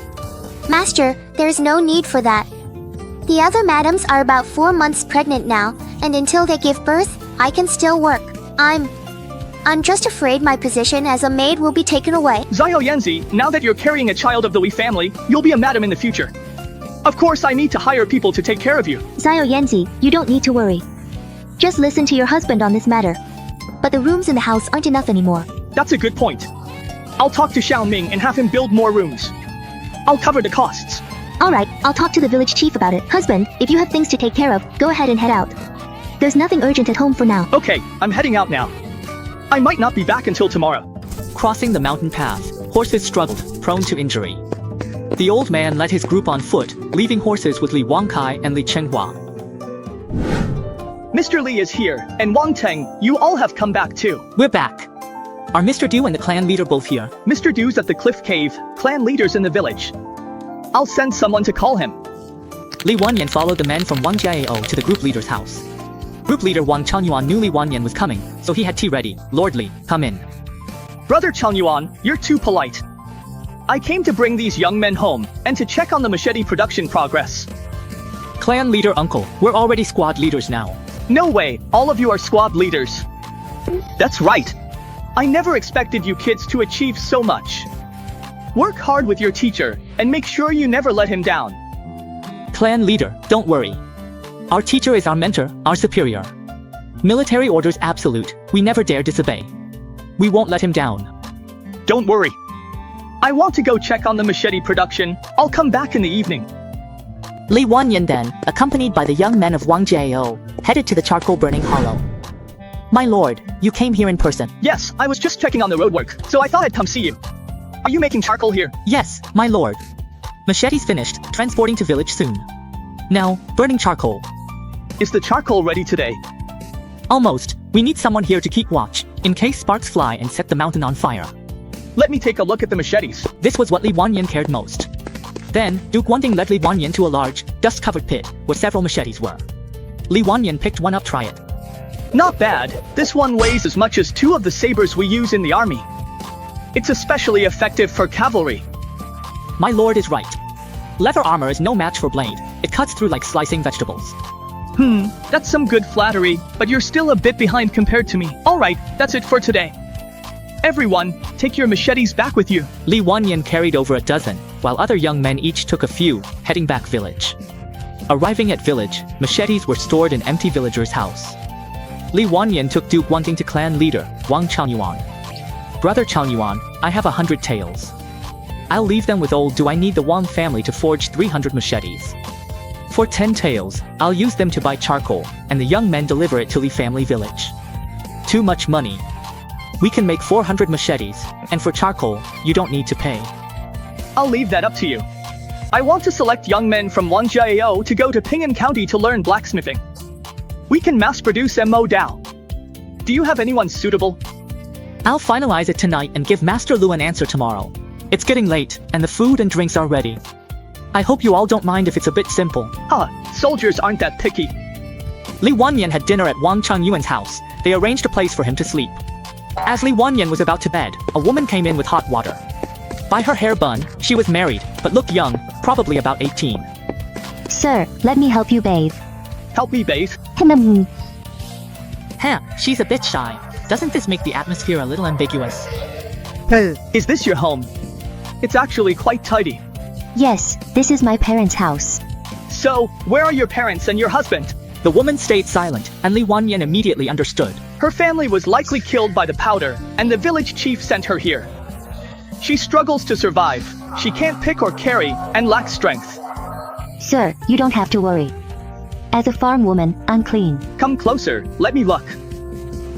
Master, there's no need for that. The other madams are about 4 months pregnant now, and until they give birth, I can still work. I'm just afraid my position as a maid will be taken away.
Xiao Yanzi, now that you're carrying a child of the Li family, you'll be a madam in the future. Of course I need to hire people to take care of you.
Xiao Yanzi, you don't need to worry. Just listen to your husband on this matter.
But the rooms in the house aren't enough anymore.
That's a good point. I'll talk to Xiao Ming and have him build more rooms. I'll cover the costs.
Alright, I'll talk to the village chief about it. Husband, if you have things to take care of, go ahead and head out. There's nothing urgent at home for now.
Okay, I'm heading out now. I might not be back until tomorrow.
Crossing the mountain path, horses struggled, prone to injury. The old man led his group on foot, leaving horses with Li Wangkai and Li Chenhua.
Mr. Li is here, and Wang Teng, you all have come back too.
We're back. Are Mr. Du and the clan leader both here?
Mr. Du's at the cliff cave, clan leaders in the village. I'll send someone to call him.
Li Wanyan followed the men from Wang Jiao to the group leader's house. Group leader Wang Changyuan knew Li Wanyan was coming, so he had tea ready. Lord Li, come in.
Brother Changyuan, you're too polite. I came to bring these young men home, and to check on the machete production progress.
Clan leader uncle, we're already squad leaders now.
No way, all of you are squad leaders. That's right. I never expected you kids to achieve so much. Work hard with your teacher, and make sure you never let him down.
Clan leader, don't worry. Our teacher is our mentor, our superior. Military orders absolute, we never dare disobey. We won't let him down.
Don't worry. I want to go check on the machete production. I'll come back in the evening.
Li Wanyan then, accompanied by the young men of Wang Jiao, headed to the charcoal burning hollow. My lord, you came here in person.
Yes, I was just checking on the roadwork, so I thought I'd come see you. Are you making charcoal here?
Yes, my lord. Machete's finished, transporting to village soon. Now, burning charcoal.
Is the charcoal ready today?
Almost. We need someone here to keep watch, in case sparks fly and set the mountain on fire.
Let me take a look at the machetes.
This was what Li Wanyan cared most. Then, Duke Wanding led Li Wanyan to a large, dust-covered pit, where several machetes were. Li Wanyan picked one up, try it.
Not bad. This one weighs as much as 2 of the sabers we use in the army. It's especially effective for cavalry.
My lord is right. Leather armor is no match for blade. It cuts through like slicing vegetables.
That's some good flattery, but you're still a bit behind compared to me. Alright, that's it for today. Everyone, take your machetes back with you.
Li Wanyan carried over a dozen, while other young men each took a few, heading back village. Arriving at village, machetes were stored in empty villager's house. Li Wanyan took Duke Wanting to clan leader, Wang Changyuan. Brother Changyuan, I have 100 taels. I'll leave them with old Do. I need the Wang family to forge 300 machetes. For 10 taels, I'll use them to buy charcoal, and the young men deliver it to Li family village. Too much money. We can make 400 machetes, and for charcoal, you don't need to pay.
I'll leave that up to you. I want to select young men from Wanjiao to go to Ping'an County to learn blacksmithing. We can mass produce Mo Dao. Do you have anyone suitable?
I'll finalize it tonight and give Master Lu an answer tomorrow. It's getting late, and the food and drinks are ready. I hope you all don't mind if it's a bit simple.
Soldiers aren't that picky.
Li Wanyan had dinner at Wang Changyuan's house. They arranged a place for him to sleep. As Li Wanyan was about to bed, a woman came in with hot water. By her hair bun, she was married, but looked young, probably about 18.
Sir, let me help you bathe.
Help me bathe?
She's a bit shy. Doesn't this make the atmosphere a little ambiguous?
Is this your home? It's actually quite tidy.
Yes, this is my parents' house.
So, where are your parents and your husband?
The woman stayed silent, and Li Wanyan immediately understood.
Her family was likely killed by the powder, and the village chief sent her here. She struggles to survive. She can't pick or carry, and lacks strength.
Sir, you don't have to worry. As a farm woman, I'm clean.
Come closer, let me look.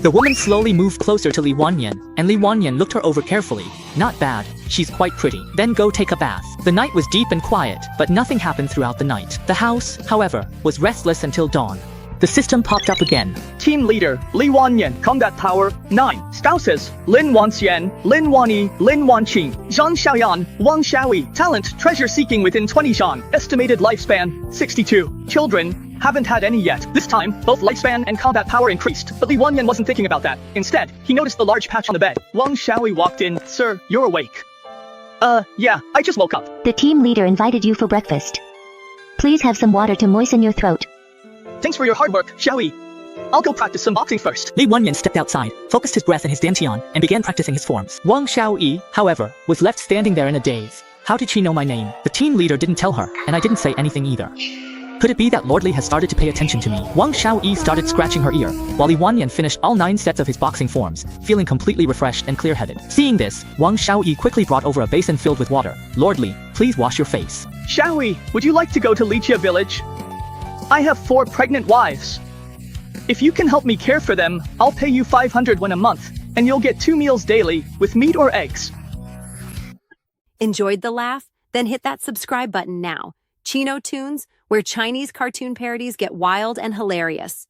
The woman slowly moved closer to Li Wanyan, and Li Wanyan looked her over carefully. Not bad, she's quite pretty. Then go take a bath. The night was deep and quiet, but nothing happened throughout the night. The house, however, was restless until dawn. the system popped up again.
Team leader, Li Wanyan, combat power, 9. Spouses, Lin Wanxian, Lin Wanyi, Lin Wanqing, Zhang Xiaoyan, Wang Xiaoyi, talent, treasure seeking within 20 zhang, estimated lifespan, 62. Children, haven't had any yet. This time, both lifespan and combat power increased, but Li Wanyan wasn't thinking about that. Instead, he noticed the large patch on the bed. Wang Xiaoyi walked in. Sir, you're awake. Yeah, I just woke up.
The team leader invited you for breakfast. Please have some water to moisten your throat.
Thanks for your hard work, Xiaoyi. I'll go practice some boxing first.
Li Wanyan stepped outside, focused his breath in his dantian, and began practicing his forms. Wang Xiaoyi, however, was left standing there in a daze. How did she know my name? The team leader didn't tell her, and I didn't say anything either. Could it be that Lord Li has started to pay attention to me? Wang Xiaoyi started scratching her ear, while Li Wanyan finished all 9 sets of his boxing forms, feeling completely refreshed and clear-headed. Seeing this, Wang Xiaoyi quickly brought over a basin filled with water. Lord Li, please wash your face.
Xiaoyi, would you like to go to Lichia village? I have 4 pregnant wives. If you can help me care for them, I'll pay you 500 won a month, and you'll get 2 meals daily, with meat or eggs.
Enjoyed the laugh? Then hit that subscribe button now. Chino Tunes, where Chinese cartoon parodies get wild and hilarious.